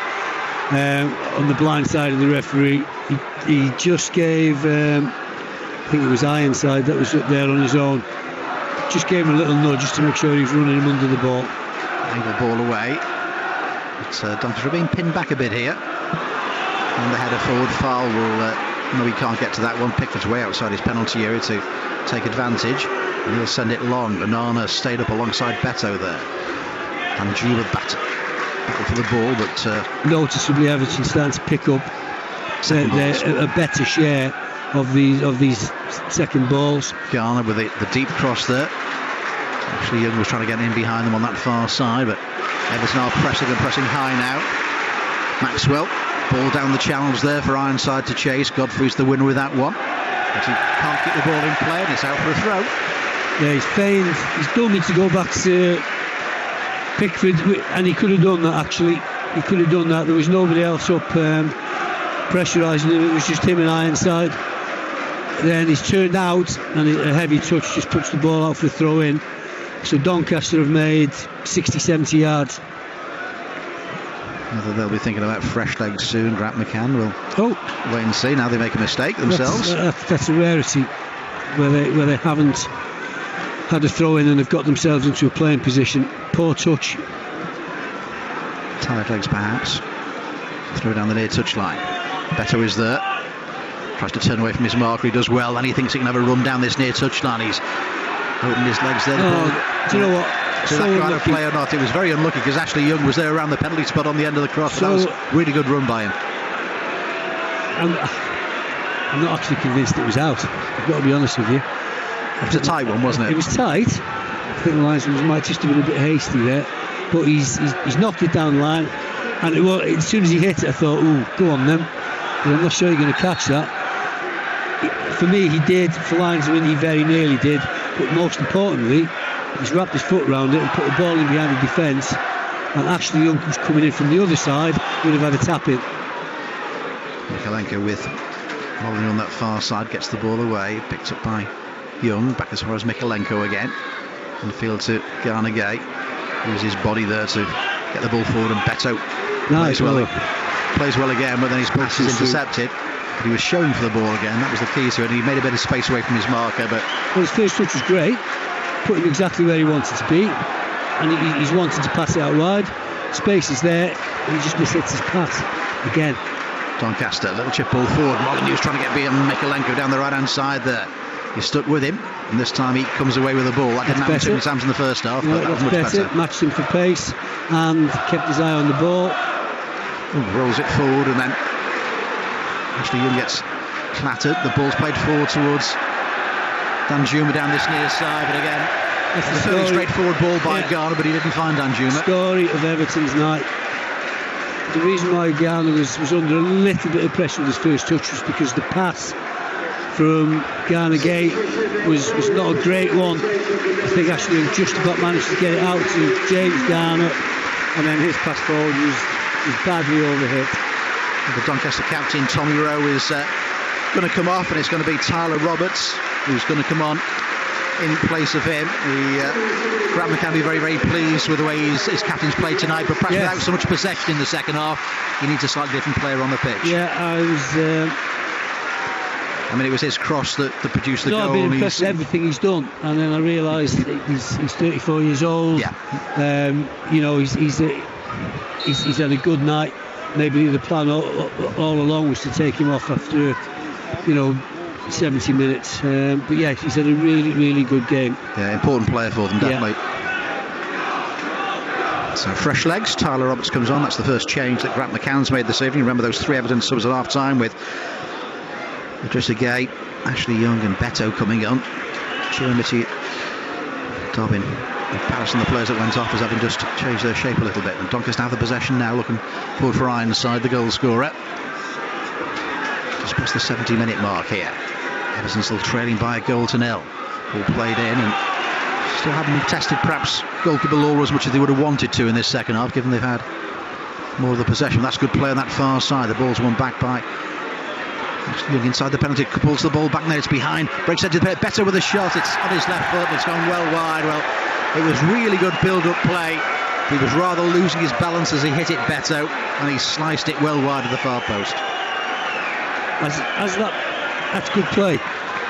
on the blind side of the referee. He just gave, I think it was Ironside that was up there on his own. Just gave him a little nudge just to make sure he was running him under the ball. Angle ball away. It's Doncaster being pinned back a bit here. And the header forward foul will, no, he can't get to that one. Pickford's way outside his penalty area to take advantage. And he'll send it long. Onana stayed up alongside Beto there. And Juba battle for the ball, but noticeably Everton starting to pick up a better share of these second balls. Garner with the deep cross there. Actually, Young was trying to get in behind them on that far side, but Everton are pressing high now. Maxwell, ball down the channels there for Ironside to chase. Godfrey's the winner with that one, but he can't get the ball in play, and it's out for a throw. Yeah, he's feigned. He's done it to go back to Pickford, and he could have done that actually. He could have done that. There was nobody else up pressurising him. It was just him and Ironside. Then he's turned out, and a heavy touch just puts the ball out for a throw in. So Doncaster have made 60, 70 yards. Whether they'll be thinking about fresh legs soon, Grant McCann will wait and see. Now they make a mistake themselves. That's a rarity where they haven't had a throw in and have got themselves into a playing position. Poor touch. Tired legs perhaps. Throw down the near touch line. Beto is there. Tries to turn away from his marker. He does well, and he thinks he can have a run down this near touch line. He's opened his legs there. Do you know what? So that kind of play or not, it was very unlucky because Ashley Young was there around the penalty spot on the end of the cross. That was a really good run by him. I'm not actually convinced it was out. I've got to be honest with you. It was a tight one, wasn't it? It was tight. I think the linesman might just have been a bit hasty there, but he's knocked it down the line. And as soon as he hit it, I thought, go on then. But I'm not sure you're going to catch that. For me, he did. For linesman, he very nearly did. But most importantly, he's wrapped his foot around it and put the ball in behind the defence, and Ashley Young, who's coming in from the other side, would have had a tap in. Mikalenko with Molyneux on that far side, gets the ball away, picked up by Young, back as far as Mikalenko again, in field to Garner Gay. Uses his body there to get the ball forward, and Beto plays well again, but then his pass is intercepted. But he was showing for the ball again, that was the key to it. He made a bit of space away from his marker, but his first touch was great. Put him exactly where he wanted to be, and he's wanted to pass it out wide. Space is there, and he just mishits his pass again. Doncaster, little chip ball forward. Molyneux's trying to get beyond Mikalenko down the right hand side there. He's stuck with him, and this time he comes away with the ball. That didn't happen too many times in the first half, but that was much better. Matched him for pace and kept his eye on the ball. Rolls it forward, and then Ashley Young gets clattered. The ball's played forward towards Danjuma down this near side, but again, it's a fairly straightforward ball by Garner, but he didn't find Danjuma. Story of Everton's night. The reason why Garner was under a little bit of pressure with his first touch was because the pass from Garner Gate was not a great one. I think Ashley Young just about managed to get it out to James Garner, and then his pass forward was badly overhit. The Doncaster captain Tommy Rowe is going to come off, and it's going to be Tyler Roberts who's going to come on in place of him. Grant McCann be very, very pleased with the way his captain's played tonight, but perhaps without so much possession in the second half, he needs a slightly different player on the pitch. I mean, it was his cross that produced the goal. I've been impressed with everything he's done, and then I realised he's 34 years old. He's had a good night. Maybe the plan all along was to take him off after 70 minutes, but he's had a really, really good game. Important player for them, definitely. So fresh legs, Tyler Roberts comes on. That's the first change that Grant McCann's made this evening. Remember those three Everton subs at half time with Idrissa Gueye, Ashley Young and Beto coming on. Chiromiti, Dobbin and Paris and the players that went off as having just changed their shape a little bit. And Doncaster have the possession now, looking forward for Ironside, the goal scorer. Just past the 70-minute mark here. Everton still trailing by a goal to nil. Ball played in, and still haven't tested perhaps goalkeeper Laura as much as they would have wanted to in this second half, given they've had more of the possession. That's good play on that far side. The ball's won back by Young inside the penalty, pulls the ball back there, it's behind, breaks edge of the play, Beto with a shot, it's on his left foot and it's gone well wide. Well, it was really good build-up play. He was rather losing his balance as he hit it, Beto, and he sliced it well wide of the far post. That's good play.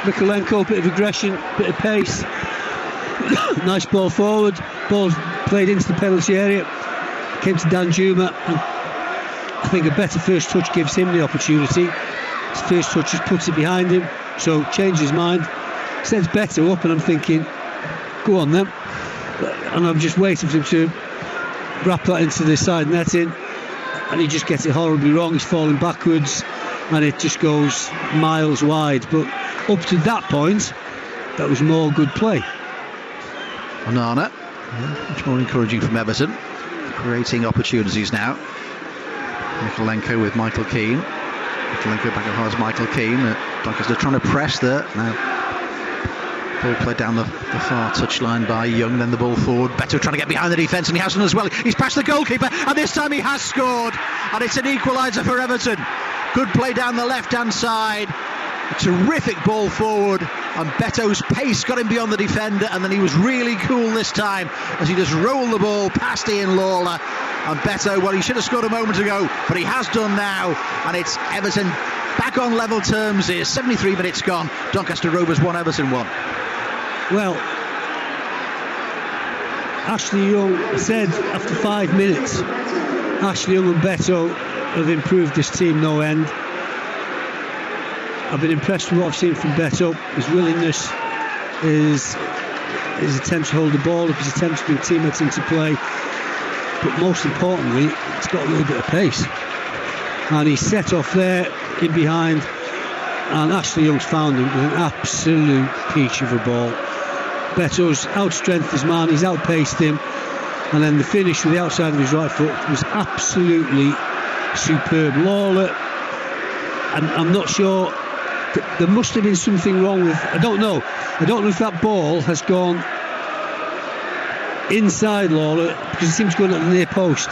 Mikalenko, bit of aggression, bit of pace. Nice ball forward, ball played into the penalty area, came to Danjuma, and I think a better first touch gives him the opportunity. His first touch just puts it behind him, so changed his mind, sends Beto up, and I'm thinking, go on then. And I'm just waiting for him to wrap that into the side netting, and he just gets it horribly wrong. He's falling backwards, and it just goes miles wide. But up to that point, that was more good play. Onana, much more encouraging from Everton, creating opportunities now. Mikalenko with Michael Keane. Mikalenko back as far as Michael Keane. Doncaster trying to press there. Now Ball played down the far touchline by Young, then the ball forward. Beto trying to get behind the defence, and he hasn't as well. He's past the goalkeeper, and this time he has scored, and it's an equaliser for Everton. Good play down the left-hand side. A terrific ball forward, and Beto's pace got him beyond the defender, and then he was really cool this time as he just rolled the ball past Ian Lawler. And Beto, well, he should have scored a moment ago, but he has done now, and it's Everton back on level terms here. 73 minutes gone. Doncaster Rovers 1, Everton 1. Well, Ashley Young said after 5 minutes, Ashley Young and Beto have improved this team no end. I've been impressed with what I've seen from Beto, his willingness, his attempts to hold the ball up, his attempts to bring teammates into play, but most importantly, he's got a little bit of pace. And he set off there in behind, and Ashley Young's found him with an absolute peach of a ball. Beto's outstrengthened his man, he's outpaced him, and then the finish with the outside of his right foot was absolutely superb. Lawler, and I'm not sure, there must have been something wrong with, I don't know if that ball has gone inside Lawler, because it seems to go at the near post.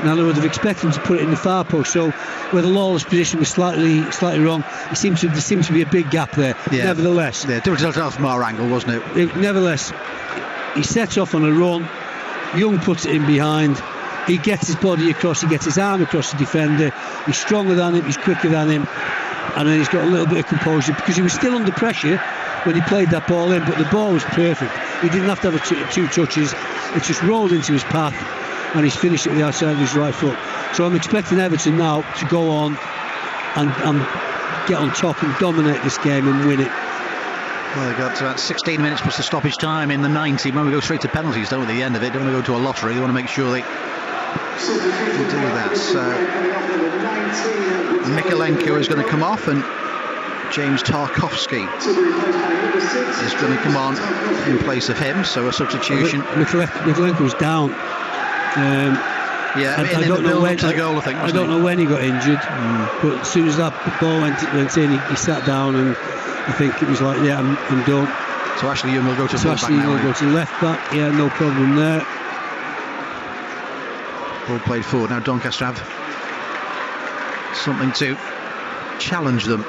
Now they would have expected him to put it in the far post, so whether Lawler's position was slightly wrong, there seemed to be a big gap there. Yeah. Nevertheless, different from our angle, wasn't it? Nevertheless, he sets off on a run. Young puts it in behind. He gets his body across, he gets his arm across the defender. He's stronger than him, he's quicker than him, and then he's got a little bit of composure because he was still under pressure when he played that ball in, but the ball was perfect. He didn't have to have two touches. It just rolled into his path, and he's finished it with the outside of his right foot. So I'm expecting Everton now to go on and get on top and dominate this game and win it. Well, they've got about 16 minutes plus the stoppage time in the 90. When we go straight to penalties, don't we, at the end of it? Don't want to go to a lottery. They want to make sure they do that. So Mikolenko is going to come off, and James Tarkowski is going to come on in place of him. So a substitution. Mikolenko was down. I don't know when. The goal, I think. I don't know when he got injured, but as soon as that ball went in, he sat down, and I think it was like, yeah, I'm done. So Ashley Young will go to full-back now. Ashley Young will go to left back. Yeah, no problem there. Ball played forward. Now Doncaster have something to challenge them.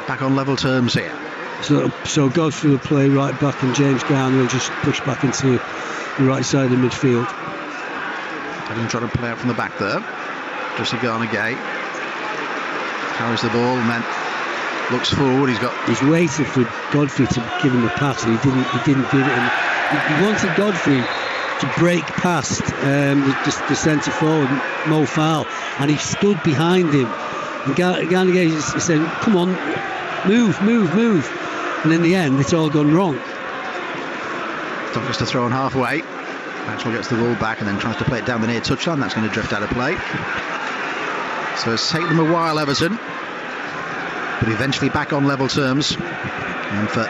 Back on level terms here. So Godfrey will play right back, and James Garner will just push back into the right side of the midfield. Having tried to play out from the back there. Jesse Garner-Gay carries the ball and then looks forward. He's waited for Godfrey to give him a pass, and he didn't give it. And he wanted Godfrey to break past the centre forward Mo Fowl, and he stood behind him. And Garner-Gay said, "Come on, move," and in the end, it's all gone wrong. Doncaster thrown halfway. Maxwell gets the ball back and then tries to play it down the near touchline. That's going to drift out of play. So it's taken them a while, Everton, but eventually back on level terms. And for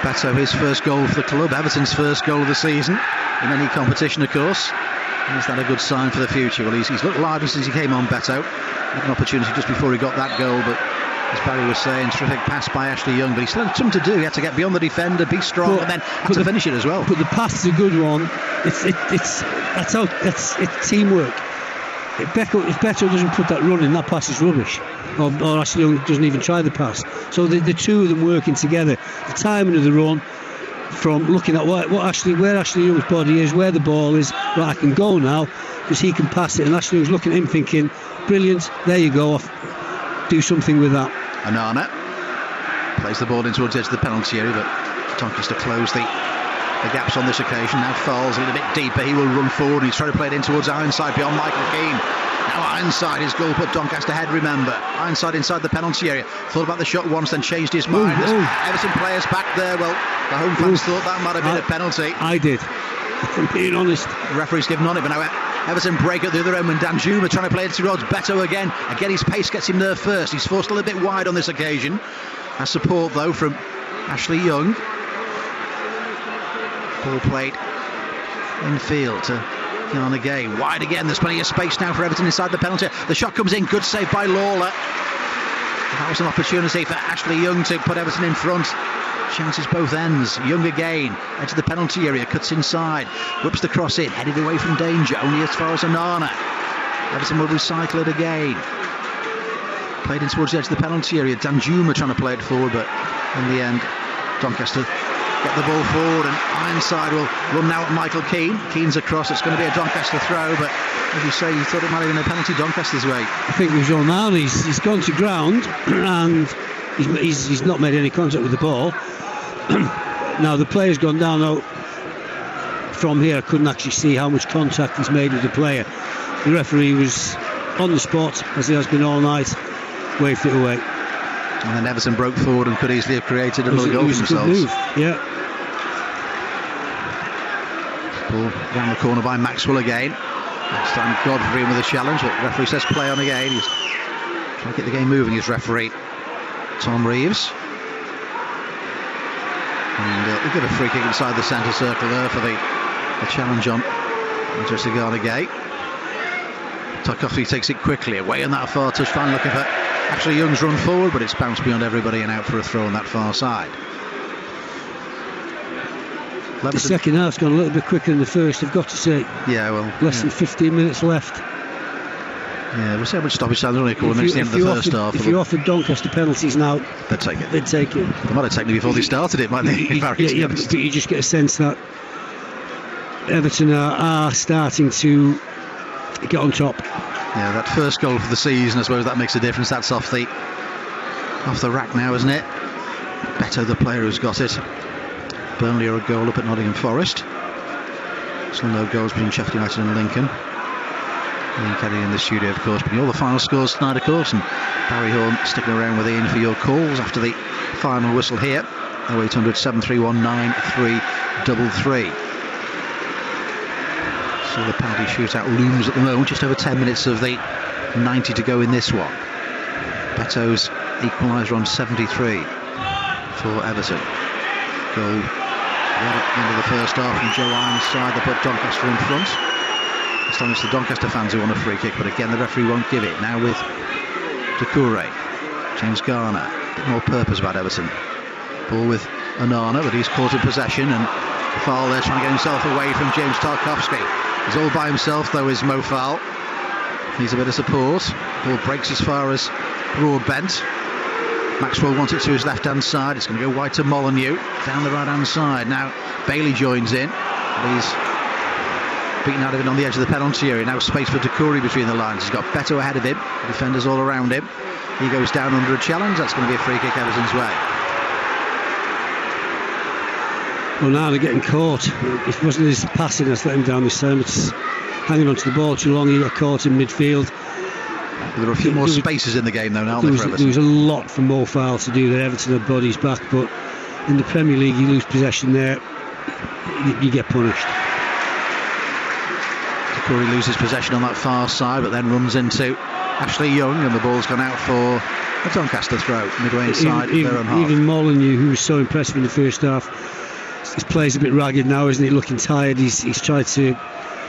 Beto, his first goal for the club, Everton's first goal of the season in any competition, of course. Is that a good sign for the future? Well, he's looked lively since he came on, Beto. Had an opportunity just before he got that goal, but as Barry was saying, terrific pass by Ashley Young, but he still had something to do. He had to get beyond the defender, be strong, and then had to finish it as well. But the pass is a good one. It's teamwork. If Beto doesn't put that run in, that pass is rubbish. Or Ashley Young doesn't even try the pass. So the two of them working together, the timing of the run, from looking at where Ashley Young's body is, where the ball is, right, I can go now because he can pass it, and Ashley Young's looking at him thinking, brilliant, there you go, do something with that. Anana plays the ball in towards the edge of the penalty area, but Doncaster closed the gaps on this occasion. Now Falls a little bit deeper, he will run forward, he's trying to play it in towards Ironside beyond Michael Keane. Now Ironside, his goal put Doncaster ahead, remember. Ironside inside the penalty area, thought about the shot once, then changed his mind. Everton players back there, well, the home fans thought that might have been a penalty. I did, if I'm being honest. The referee's given on it, but now Everton break at the other end when Danjuma trying to play it towards Beto again. Again, his pace gets him there first. He's forced a little bit wide on this occasion. Has support though from Ashley Young. Ball played infield to Garner-Gay. Wide again. There's plenty of space now for Everton inside the penalty. The shot comes in. Good save by Lawler. That was an opportunity for Ashley Young to put Everton in front. Chances both ends. Young again, edge of the penalty area, cuts inside, whips the cross in, headed away from danger, only as far as Onana. Everton will recycle it again. Played in towards the edge of the penalty area. Danjuma trying to play it forward, but in the end, Doncaster get the ball forward, and Ironside will run now at Michael Keane. Keane's across, it's going to be a Doncaster throw, but as you say, you thought it might have been a penalty Doncaster's way. I think it was Onana. He's gone to ground and he's not made any contact with the ball. Now the player's gone down. Now from here I couldn't actually see how much contact he's made with the player. The referee was on the spot, as he has been all night, waved it away. And then Everton broke forward and could easily have created another goal for themselves. Move. Yeah. Ball down the corner by Maxwell again. Next time Godfrey with a challenge, but the referee says play on again. He's trying to get the game moving, his referee Tom Reeves. And we've got a free kick inside the centre circle there for the challenge on Jesse Garner-Gay. Tarkowski takes it quickly away on that far touch, finally looking for Ashley Young's run forward, but it's bounced beyond everybody and out for a throw on that far side. The second half's gone a little bit quicker than the first, I've got to say. Yeah, well, less than 15 minutes left. Yeah, we'll see how much stoppage time. There's only a couple of minutes at the end of the first half. If you offered Doncaster penalties now, they'd take it. They'd take it. They might have taken it before they started it, might they? But you just get a sense that Everton are starting to get on top. Yeah, that first goal for the season, I suppose that makes a difference. That's off the rack now, isn't it? Beto, the player who's got it. Burnley are a goal up at Nottingham Forest. Still no goals between Sheffield United and Lincoln. Ian Kelly in the studio, of course, but all the final scores tonight, of course, and Barry Horn sticking around with Ian for your calls after the final whistle here. 0800 731 9333. So the penalty shootout looms at the moment, just over 10 minutes of the 90 to go in this one. Beto's equaliser on 73 for Everton. Goal right at the end of the first half from Joe Ironside. They put Doncaster in front. This time it's the Doncaster fans who want a free kick, but again the referee won't give it. Now with Doucouré, James Garner, a bit more purpose about Everton. Ball with Onana, but he's caught in possession, and Foul there trying to get himself away from James Tarkowski. He's all by himself though, is Mo Foul. Needs a bit of support. Ball breaks as far as Broadbent. Maxwell wants it to his left hand side. It's going to go wide to Molyneux down the right hand side. Now Bailey joins in. He's beaten out of it on the edge of the penalty area. Now space for Doucouré between the lines. He's got Beto ahead of him. Defenders all around him. He goes down under a challenge. That's going to be a free kick Everton's way. Well, now they're getting caught. It wasn't his passing that's let him down this time. It's hanging onto the ball too long. He got caught in midfield. There are a few more spaces in the game though now. There was a lot for Mo Foul to do there. Everton had bodies back, but in the Premier League you lose possession there, you get punished. Doucouré loses possession on that far side, but then runs into Ashley Young, and the ball's gone out for a Doncaster throw midway inside their own half. Even Molyneux, who was so impressive in the first half, his play's a bit ragged now, isn't he? Looking tired. He's tried to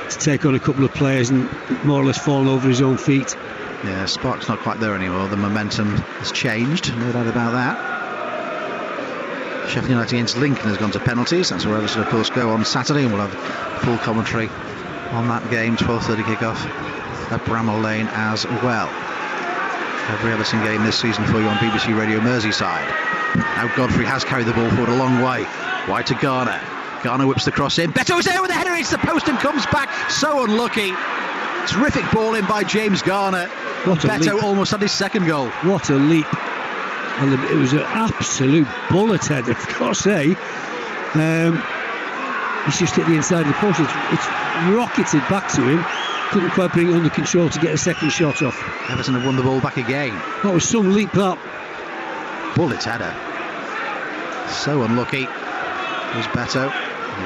take on a couple of players and more or less fallen over his own feet. Yeah, spark's not quite there anymore. The momentum has changed, no doubt about that. Sheffield United against Lincoln has gone to penalties. That's where Everton, of course, go on Saturday, and we'll have full commentary on that game. 12:30 kick-off at Bramall Lane as well. Every Everton game this season for you on BBC Radio Merseyside. Now Godfrey has carried the ball forward a long way. Wide to Garner. Garner whips the cross in. Beto's there with the header. It's the post and comes back. So unlucky. Terrific ball in by James Garner. Beto almost had his second goal. What a leap. And it was an absolute bullet header, of course, He's just hit the inside of the post. It's rocketed back to him. Couldn't quite bring it under control to get a second shot off. Everton have won the ball back again. That was some leap, that. Bullet header. So unlucky. There's Beto.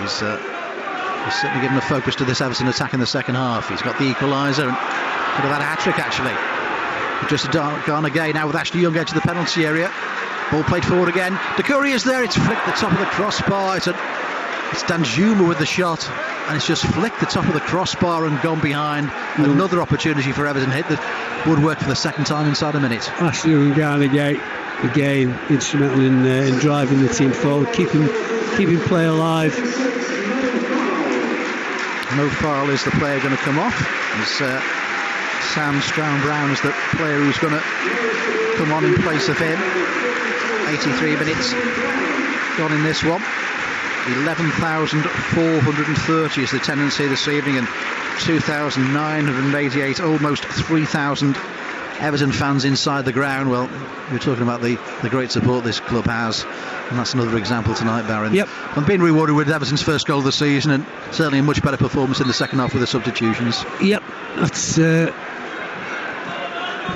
He's certainly given a focus to this Everton attack in the second half. He's got the equaliser and could have had a hat-trick actually. Just a Garner Gay now with Ashley Young edge of the penalty area. Ball played forward again. Doucouré is there. It's flicked the top of the crossbar. It's a It's Danjuma with the shot, and it's just flicked the top of the crossbar and gone behind. Another opportunity for Everton hit that would work for the second time inside a minute. Ashley and Garner again instrumental in driving the team forward, keeping play alive. Mo Farrell is the player going to come off. Sam Stroud-Brown is the player who's going to come on in place of him. 83 minutes gone in this one. 11,430 is the tendency this evening, and 2,988, almost 3,000 Everton fans inside the ground. Well, you're talking about the great support this club has, and that's another example tonight, Baron. Yep. I'm being rewarded with Everton's first goal of the season, and certainly a much better performance in the second half with the substitutions. Yep,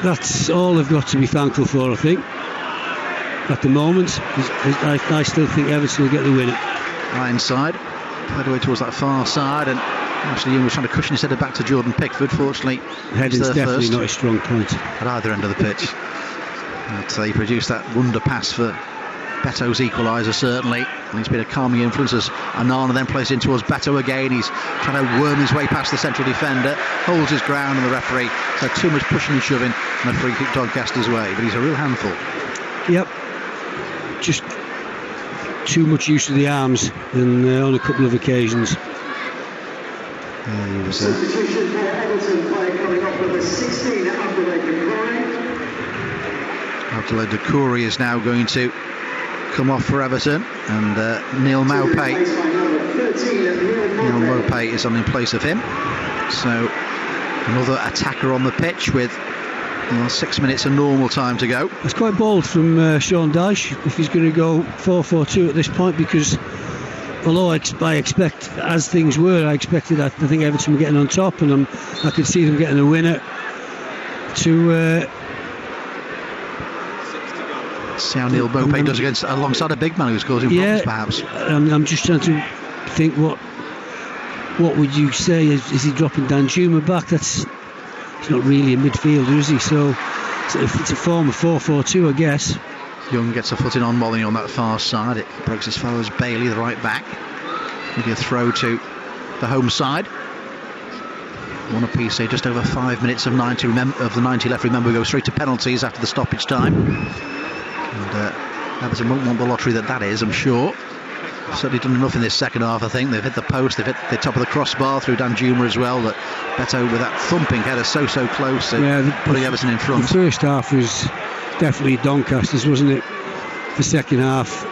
that's all they've got to be thankful for, I think. At the moment, I still think Everton will get the winner. Inside, played away towards that far side, and Ashley Young was trying to cushion his header back to Jordan Pickford. Fortunately, heading's definitely not a strong point at either end of the pitch. But he produced that wonder pass for Beto's equaliser, certainly, and he's been a calming influence as Anana then plays in towards Beto again. He's trying to worm his way past the central defender, holds his ground, and the referee had too much pushing and shoving, and a free kick Doncaster's way. But he's a real handful. Yep, just too much use of the arms, and on a couple of occasions. Yeah, he was. Abdoulaye Doucouré is now going to come off for Everton, and Neil Maupay is on in place of him. So another attacker on the pitch with 6 minutes of normal time to go. It's quite bold from Sean Dyche if he's going to go 4-4-2 at this point, because although I expect, as things were, I think Everton were getting on top, and I could see them getting a winner to see how Neil Maupay does alongside a big man who's causing problems, perhaps. I'm just trying to think what would you say, is he dropping Danjuma back? He's not really a midfielder, is he? So it's a form of 4-4-2, I guess. Young gets a footing on Molyneux on that far side. It breaks as far as Bailey, the right back. Maybe a throw to the home side. One apiece here, just over 5 minutes of the 90 left. Remember, we go straight to penalties after the stoppage time. And Everton won't want the lottery that is, I'm sure. Certainly done enough in this second half, I think. They've hit the post, they've hit the top of the crossbar through Danjuma as well. That Beto with that thumping header so close to putting Everton in front. The first half was definitely Doncaster's, wasn't it? The second half,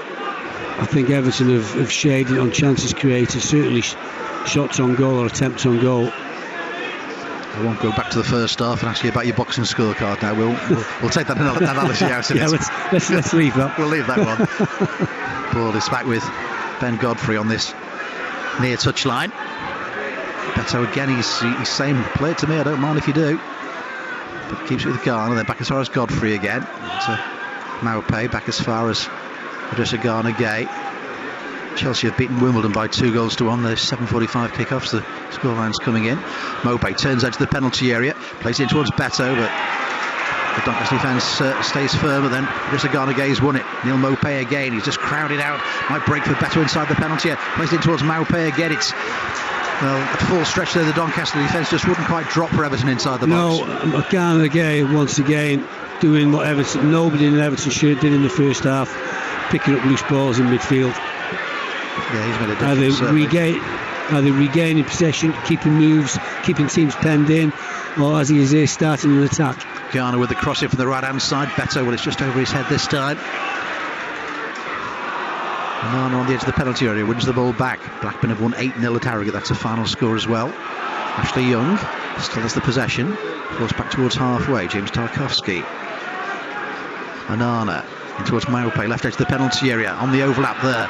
I think Everton have shaded on chances created, certainly shots on goal or attempts on goal. I won't go back to the first half and ask you about your boxing scorecard now. We'll take that analogy out of it. Let's leave that. We'll leave that one. Ball is back with Ben Godfrey on this near touchline. Beto again, he's saying, play it to me, I don't mind if you do. But keeps it with Garner, then back as far as Godfrey again. To Maupay, back as far as Odessa Garner-Gay. Chelsea have beaten Wimbledon by 2-1. There's 7:45 kickoffs. The scoreline's coming in. Maupay turns out to the penalty area, plays it towards Beto, but the Doncaster defence stays firm, but then Odessa Garner-Gay's won it. Neil Maupay again, he's just crowded out. Might break for Beto inside the penalty area. Plays it towards Maupay again. It's at full stretch there. The Doncaster defence just wouldn't quite drop for Everton inside the box. No, Garner-Gay once again doing what nobody in Everton should have did in the first half, picking up loose balls in midfield. Yeah, he's made a difference. Either regaining possession, keeping moves, keeping teams penned in, or as he is here, starting an attack. Garner with the crossing from the right hand side. Beto, well, it's just over his head this time. Nana on the edge of the penalty area wins the ball back. Blackburn have won 8-0 at Harrogate. That's a final score as well. Ashley Young still has the possession. Forced back towards halfway. James Tarkowski. Anana in towards Maupay, left edge of the penalty area. On the overlap there.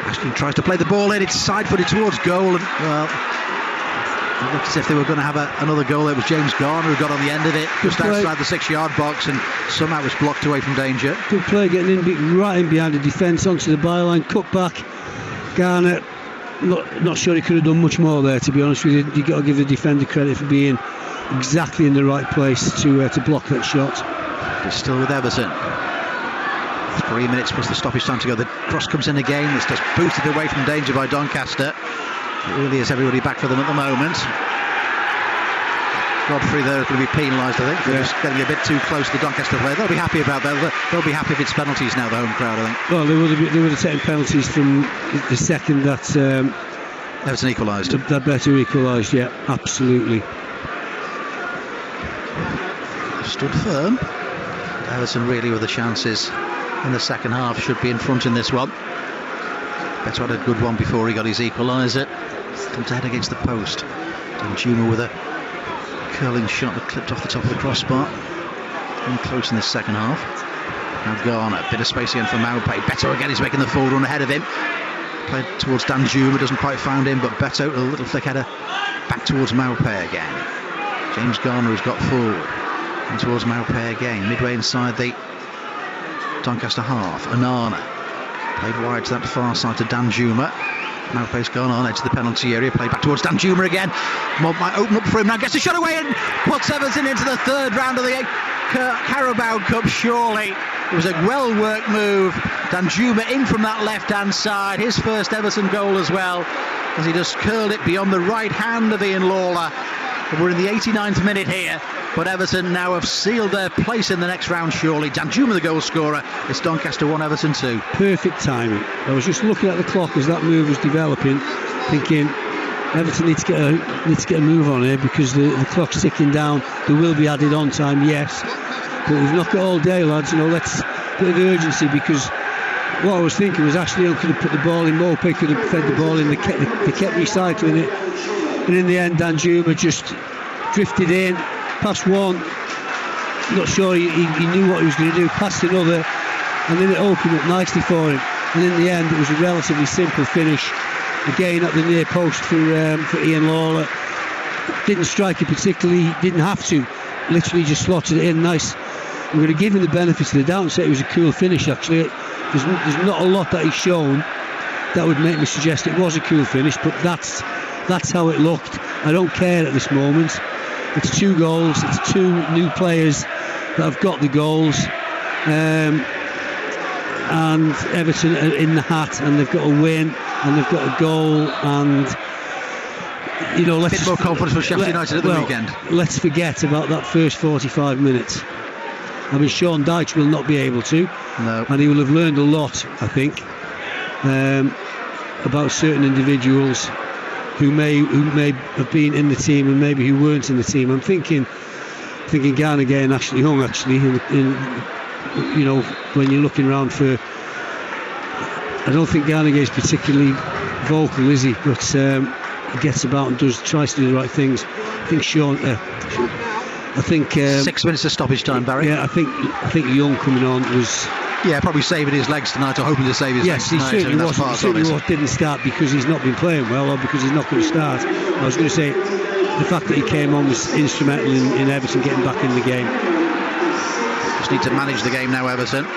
Ashley tries to play the ball in. It's side-footed towards goal, and well, it looked as if they were going to have another goal. It was James Garner who got on the end of it, just outside the 6-yard box, and somehow it was blocked away from danger. Good play, getting right in behind the defence onto the byline, cut back. Garner, not sure he could have done much more there, to be honest with you. You've got to give the defender credit for being exactly in the right place to block that shot. He's still with Everton. 3 minutes plus the stoppage time to go. The cross comes in again. It's just boosted away from danger by Doncaster. It really is everybody back for them at the moment. Godfrey there is going to be penalised, I think, for just getting a bit too close to the Doncaster player. They'll be happy about that. They'll be happy if it's penalties now, the home crowd, I think. Well, they would have taken penalties from the second that Everton equalised. That better equalised, yeah, absolutely. Stood firm. Everton really with the chances in the second half, should be in front in this one. Better had a good one before he got his equaliser. Still to head against the post. Danjuma with a curling shot that clipped off the top of the crossbar. And close in this second half. Now Garner, bit of space again for Maupay. Beto again is making the forward run ahead of him. Played towards Danjuma, doesn't quite find him, but Beto, a little flick header back towards Maupay again. James Garner has got forward and towards Maupay again, midway inside the Doncaster half. Onana played wide to that far side to Danjuma. Maupay's gone on edge of the penalty area, played back towards Danjuma again. Mob might open up for him now, gets a shot away and puts Everton into the third round of the Carabao Cup. Surely it was a well-worked move. Danjuma in from that left-hand side, his first Everton goal as well, as he just curled it beyond the right hand of Ian Lawler. We're in the 89th minute here, but Everton now have sealed their place in the next round, surely. Danjuma the goal scorer. It's Doncaster 1, Everton 2. Perfect timing. I was just looking at the clock as that move was developing, thinking Everton need to get a move on here, because the clock's ticking down. There will be added on time, yes, but we've not got all day, lads. Let's put the urgency, because what I was thinking was Ashley Young could have put the ball in, Maupay could have fed the ball in, they kept recycling it, and in the end Danjuma just drifted in, past one, not sure he knew what he was going to do, past another, and then it opened up nicely for him, and in the end it was a relatively simple finish, again at the near post for Ian Lawler. Didn't strike it particularly, didn't have to, literally just slotted it in nice. I'm going to give him the benefit of the doubt and say it was a cool finish. Actually, there's not a lot that he's shown that would make me suggest it was a cool finish, but that's how it looked. I don't care at this moment. It's 2 goals, it's 2 new players that have got the goals, and Everton are in the hat, and they've got a win, and they've got a goal, and let's, a bit more confidence for Sheffield United at the weekend. Let's forget about that first 45 minutes. I mean, Sean Dyche will not be able to, no, and he will have learned a lot, I think, about certain individuals who may have been in the team and maybe who weren't in the team. I'm thinking Garnagay and Ashley Young, actually, when you're looking around for. I don't think Garnagay is particularly vocal, is he? But he gets about and tries to do the right things. I think Sean. 6 minutes of stoppage time, Barry. Yeah, I think Young coming on was. Yeah, probably saving his legs tonight, or hoping to save his legs tonight. Yes, he certainly didn't start because he's not been playing well, or because he's not going to start. I was going to say the fact that he came on was instrumental in Everton getting back in the game. Just need to manage the game now, Everton.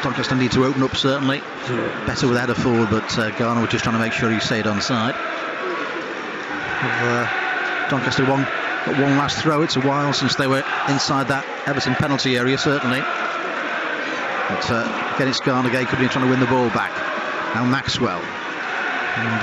Doncaster need to open up, certainly. Better with a header forward, but Garner was just trying to make sure he stayed on side. Doncaster got one last throw. It's a while since they were inside that Everton penalty area, certainly. But again, it's Garnagay could be trying to win the ball back. Now Maxwell. And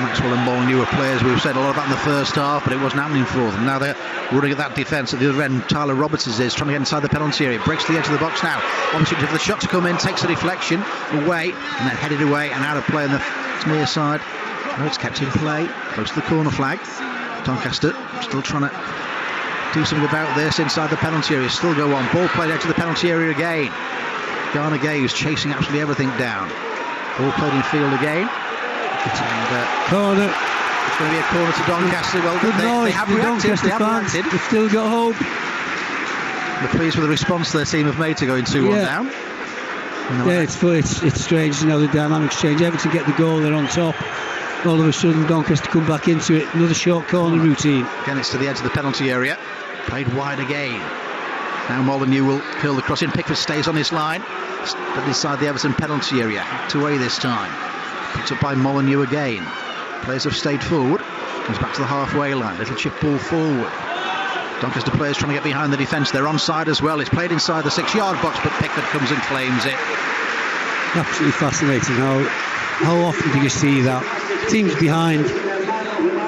Maxwell and Molyneux are players we've said a lot about in the first half, but it wasn't happening for them. Now they're running at that defence at the other end. Tyler Roberts is trying to get inside the penalty area. Breaks to the edge of the box now. Opportunity for the shot to come in. Takes a deflection away and then headed away and out of play on the near side. No, it's kept in play. Close to the corner flag. Doncaster still trying to do something about this inside the penalty area. Still go on. Ball played out to the penalty area again. Garnagay who's chasing absolutely everything down. Ball played in field again. And, corner. It's going to be a corner to Doncaster. Well, they have reacted. They've still got hope. They're pleased with the response their team have made to going 2-1 down. Yeah, it's strange. The dynamics change. Everton get the goal. They're on top. All of a sudden, Doncaster come back into it. Another short corner routine. Again, it's to the edge of the penalty area. Played wide again. Now Molyneux will curl the cross in. Pickford stays on his line. But inside the Everton penalty area. Hacked away this time. Picked up by Molyneux again. Players have stayed forward. Comes back to the halfway line. Little chip ball forward. Doncaster players trying to get behind the defence. They're onside as well. It's played inside the 6-yard box, but Pickford comes and claims it. Absolutely fascinating how often do you see that? Teams behind,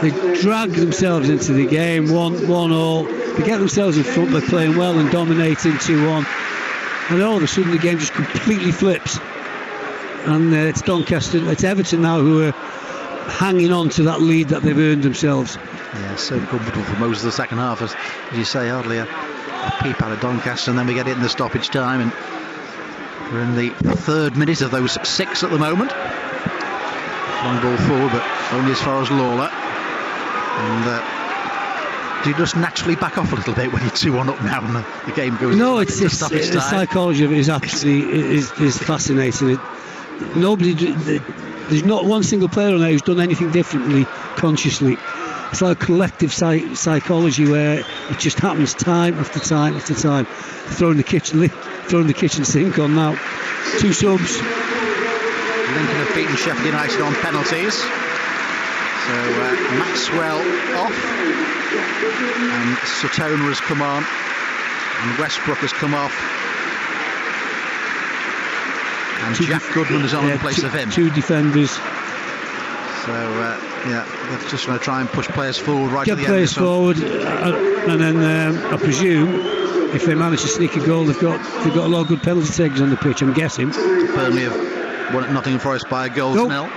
they drag themselves into the game, 1-1, they get themselves in front by playing well and dominating 2-1, and all of a sudden the game just completely flips. And it's Doncaster, it's Everton now who are hanging on to that lead that they've earned themselves. Yeah, so comfortable for most of the second half, as you say, hardly a peep out of Doncaster, and then we get it in the stoppage time, and we're in the third minute of those 6 at the moment. Long ball forward, but only as far as Lawler. And do you just naturally back off a little bit when you're 2-1 up now and the game goes? No, it's the psychology of it is absolutely is fascinating. There's not one single player on there who's done anything differently consciously. It's like a collective psychology where it just happens time after time after time. Throwing the kitchen sink on now. 2 subs. Lincoln have beaten Sheffield United on penalties. So Maxwell off, and Satona has come on, and Westbrook has come off, and Jack Goodman is on in place of him. 2 defenders. So they're just going to try and push players forward right Get to the players end. Forward, and then I presume if they manage to sneak a goal, they've got a lot of good penalty takers on the pitch. I'm guessing. Burnley have won at Nottingham Forest by a goal to nil.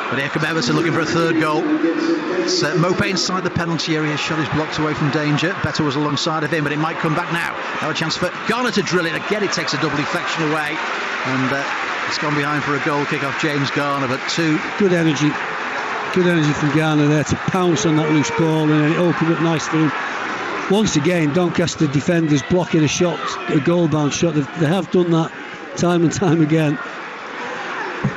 But here come Everton looking for a third goal. It's Mopé inside the penalty area. His shot is blocked away from danger. Better was alongside of him, but it might come back now. Now a chance for Garner to drill it. Again, it takes a double deflection away. And it's gone behind for a goal kick off James Garner, but 2. Good energy from Garner there to pounce on that loose ball, and then it opened up nice for him. Once again, Doncaster defenders blocking a goal-bound shot. They have done that time and time again.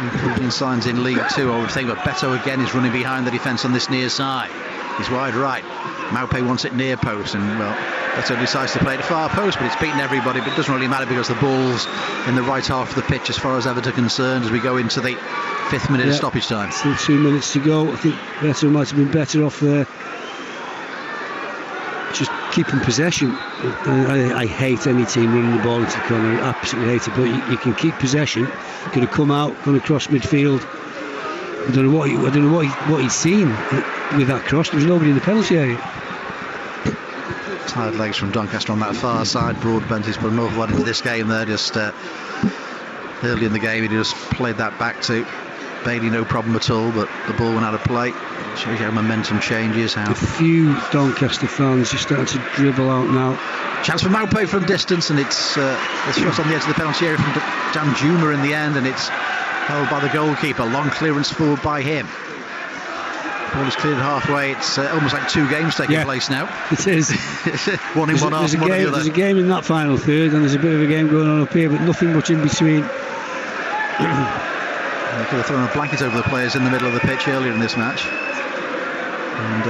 Improving signs in League 2, I would think, but Beto again is running behind the defence on this near side. He's wide right. Maupay wants it near post, and Beto decides to play it far post, but it's beaten everybody. But it doesn't really matter because the ball's in the right half of the pitch as far as Everton are concerned as we go into the 5th minute of stoppage time. Still 2 minutes to go. I think Beto might have been better off there just keeping possession. I hate any team running the ball into the corner. I absolutely hate it, but you can keep possession. Going to come out, going to cross midfield. I don't know what he'd seen with that cross. There was nobody in the penalty area. Tired legs from Doncaster on that far side. Broadbent has put an awful lot into this game there. Just early in the game, he just played that back to Bailey, no problem at all, but the ball went out of play. Shows you how momentum changes. A few Doncaster fans just starting to dribble out now. Chance for Maupay from distance, and it's a shot on the edge of the penalty area from Dan Juma in the end, and it's held by the goalkeeper. Long clearance forward by him. Ball is cleared halfway. It's almost like 2 games taking place now. It is. One in one half, one in the other. There's a game in that final third, and there's a bit of a game going on up here, but nothing much in between. They could have thrown a blanket over the players in the middle of the pitch earlier in this match. And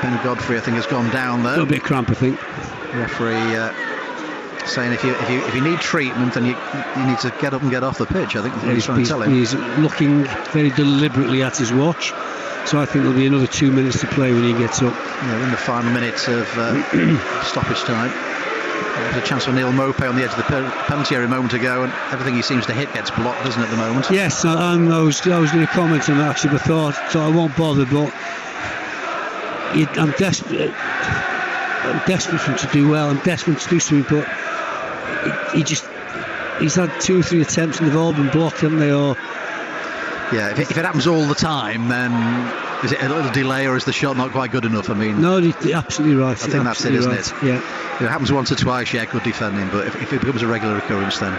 Ben Godfrey, I think, has gone down there. A little bit of cramp, I think. Referee saying if you need treatment, then you need to get up and get off the pitch. I think that's what he's trying to tell him. He's looking very deliberately at his watch, so I think there'll be another 2 minutes to play when he gets up. Yeah, in the final minutes of stoppage time. There's a chance for Neil Mopé on the edge of the penalty area a moment ago, and everything he seems to hit gets blocked, doesn't it, at the moment? Yes, I was going to comment on that actually, but thought so I won't bother. But I'm desperate for him to do well. I'm desperate to do something, but he's had 2 or 3 attempts and they've all been blocked, haven't they? Or yeah, if it happens all the time, then is it a little delay or is the shot not quite good enough? I mean, no, you're absolutely right. I think that's it, isn't it? Yeah. If it happens once or twice, yeah, good defending, but if it becomes a regular occurrence, then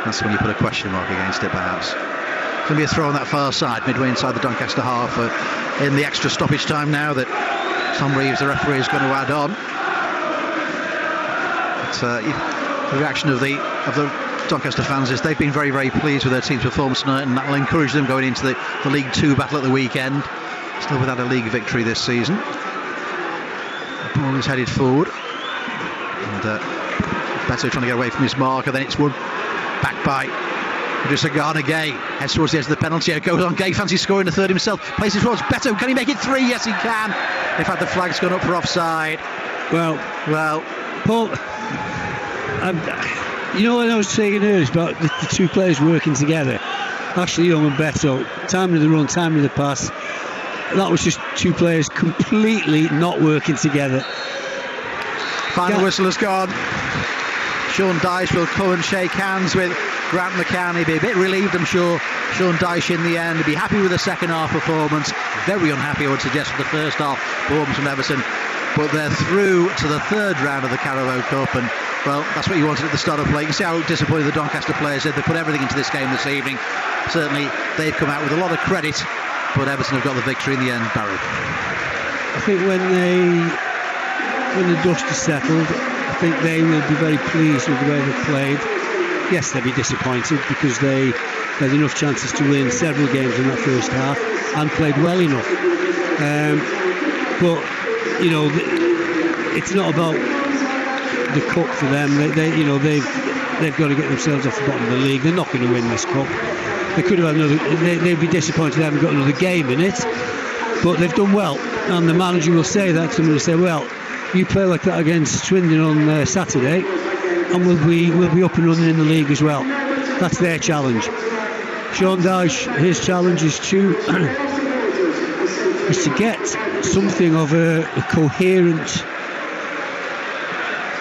that's when you put a question mark against it, perhaps. It's going to be a throw on that far side, midway inside the Doncaster half, in the extra stoppage time now that Tom Reeves, the referee, is going to add on. But, the reaction of the Doncaster fans is they've been very, very pleased with their team's performance tonight, and that will encourage them going into the League 2 battle at the weekend. Still without a league victory this season. The ball is headed forward, and Beto trying to get away from his marker. Then it's won back by Garner. Gay heads towards the edge of the penalty area, goes on. Gay fancies scoring the third himself, places towards Beto. Can he make it 3? Yes, he can. In fact, the flag's gone up for offside. Well, Paul, you know what I was saying earlier about the two players working together, Ashley Young and Beto, time of the run, time of the pass. That was just two players completely not working together. Final whistle has gone. Sean Dyche will come and shake hands with Grant McCann. He'll be a bit relieved, I'm sure. Sean Dyche in the end. He'll be happy with the second half performance. Very unhappy, I would suggest, with the first half performance from Everton. But they're through to the third round of the Carabao Cup, and well, that's what you wanted at the start of play. You can see how disappointed the Doncaster players did. They put everything into this game this evening. Certainly they've come out with a lot of credit, but Everton have got the victory in the end, Barry. I think when the dust is settled, I think they will be very pleased with the way they've played. Yes, they'll be disappointed because they had enough chances to win several games in that first half and played well enough. But you know, it's not about the cup for them. They've got to get themselves off the bottom of the league. They're not going to win this cup. They could have had another. They'd be disappointed they haven't got another game in it. But they've done well, and the manager will say that to them. Will say, "Well, you play like that against Swindon on Saturday, and we'll be up and running in the league as well." That's their challenge. Sean Dyche, his challenge is to get something of a coherent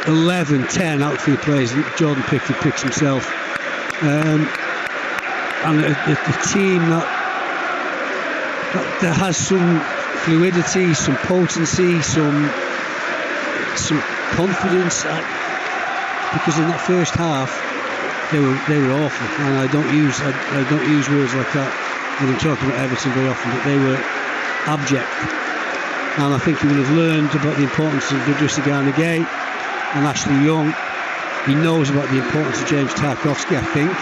11-10 outfield players. Jordan Pickford picks himself, and a team that has some fluidity, some potency, some confidence. Because in that first half they were awful, and I don't use words like that when I'm talking about Everton very often, but they were abject. And I think he will have learned about the importance of Idrissa Gana Gueye and Ashley Young. He knows about the importance of James Tarkowski, I think.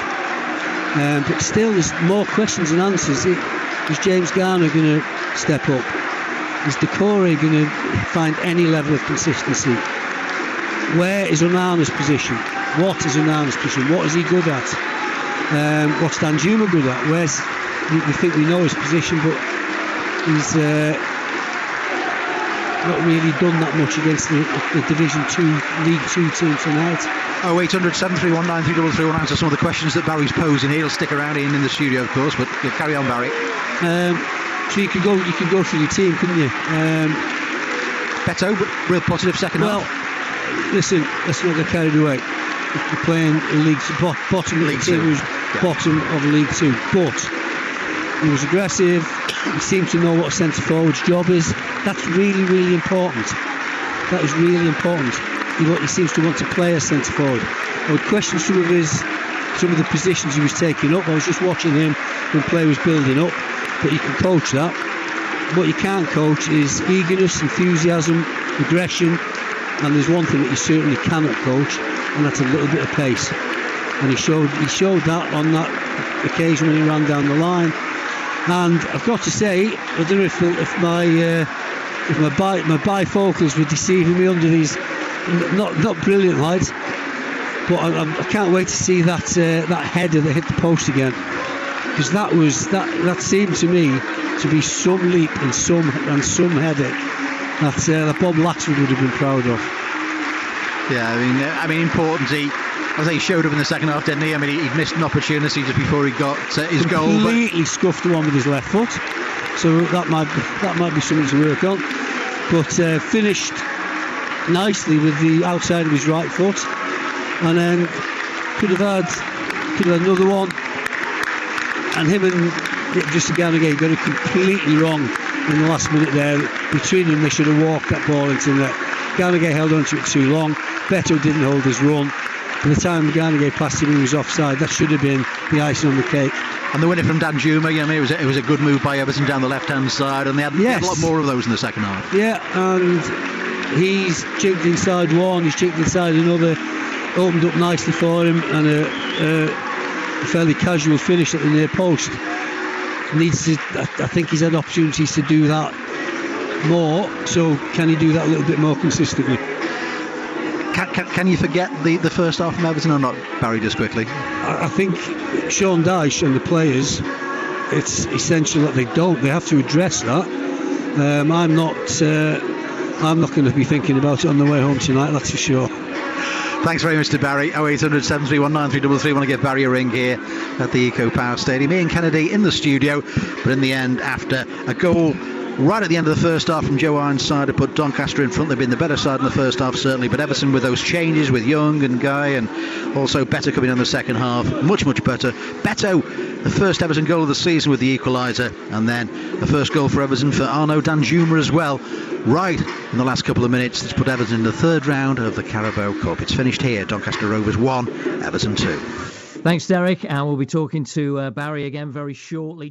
But still, there's more questions than answers. Is James Garner going to step up? Is Decore going to find any level of consistency? Where is Onana's position? What is Onana's position? What is he good at? What's Danjuma good at? We think we know his position, but he's not really done that much against the Division 2, League 2 team tonight. 0800 731 9333 will answer some of the questions that Barry's posing here. He'll stick around in the studio, of course, but you'll carry on, Barry. So you could go through your team, couldn't you? Beto, but real positive second half. Well, listen, let's not get carried away. You're playing in League 2, bottom of League 2, bottom of League 2, but he was aggressive. He seemed to know what a centre forward's job is. That's really, really important. That is really important. He seems to want to play as centre forward. I would question some of the positions he was taking up. I was just watching him when play was building up. But you can coach that. What you can't coach is eagerness, enthusiasm, aggression. And there's one thing that you certainly cannot coach, and that's a little bit of pace. And he showed that on that occasion when he ran down the line. And I've got to say, I don't know if my bifocals were deceiving me under these not brilliant lights, but I can't wait to see that header that hit the post again, because that seemed to me to be some leap and some header that Bob Laxford would have been proud of. Yeah, I mean, important. I think he showed up in the second half, didn't he? I mean, he'd missed an opportunity just before he got his goal. Completely scuffed the one with his left foot, so that might be something to work on. But finished nicely with the outside of his right foot, and then could have had another one. And him and Idrissa Gana Gueye got it completely wrong in the last minute there. Between them, they should have walked that ball into the net. Gana Gueye held on to it too long. Beto didn't hold his run. By the time Gana Gueye passed him, he was offside. That should have been the icing on the cake. And the winner from Danjuma, I mean, it was a good move by Everton down the left-hand side, and they had a lot more of those in the second half. Yeah, and he's chipped inside one, he's chipped inside another, opened up nicely for him, and a fairly casual finish at the near post. I think he's had opportunities to do that more, so can he do that a little bit more consistently? Can you forget the first half from Everton or not, Barry, just quickly? I think Sean Dyche and the players, it's essential that they don't. They have to address that. I'm not I'm not going to be thinking about it on the way home tonight, that's for sure. Thanks very much to Barry. 0800 731 9333. Want to give Barry a ring here at the Eco Power Stadium. Ian Kennedy in the studio, but in the end, after a goal right at the end of the first half from Joe Ironside, to put Doncaster in front. They've been the better side in the first half, certainly, but Everton with those changes with Young and Guy, and also Beto coming in the second half, much better. Beto, the first Everton goal of the season with the equaliser, and then the first goal for Everton for Arnaud Danjuma as well, right in the last couple of minutes. That's put Everton in the third round of the Carabao Cup. It's finished here. Doncaster Rovers 1, Everton 2. Thanks, Derek, and we'll be talking to Barry again very shortly.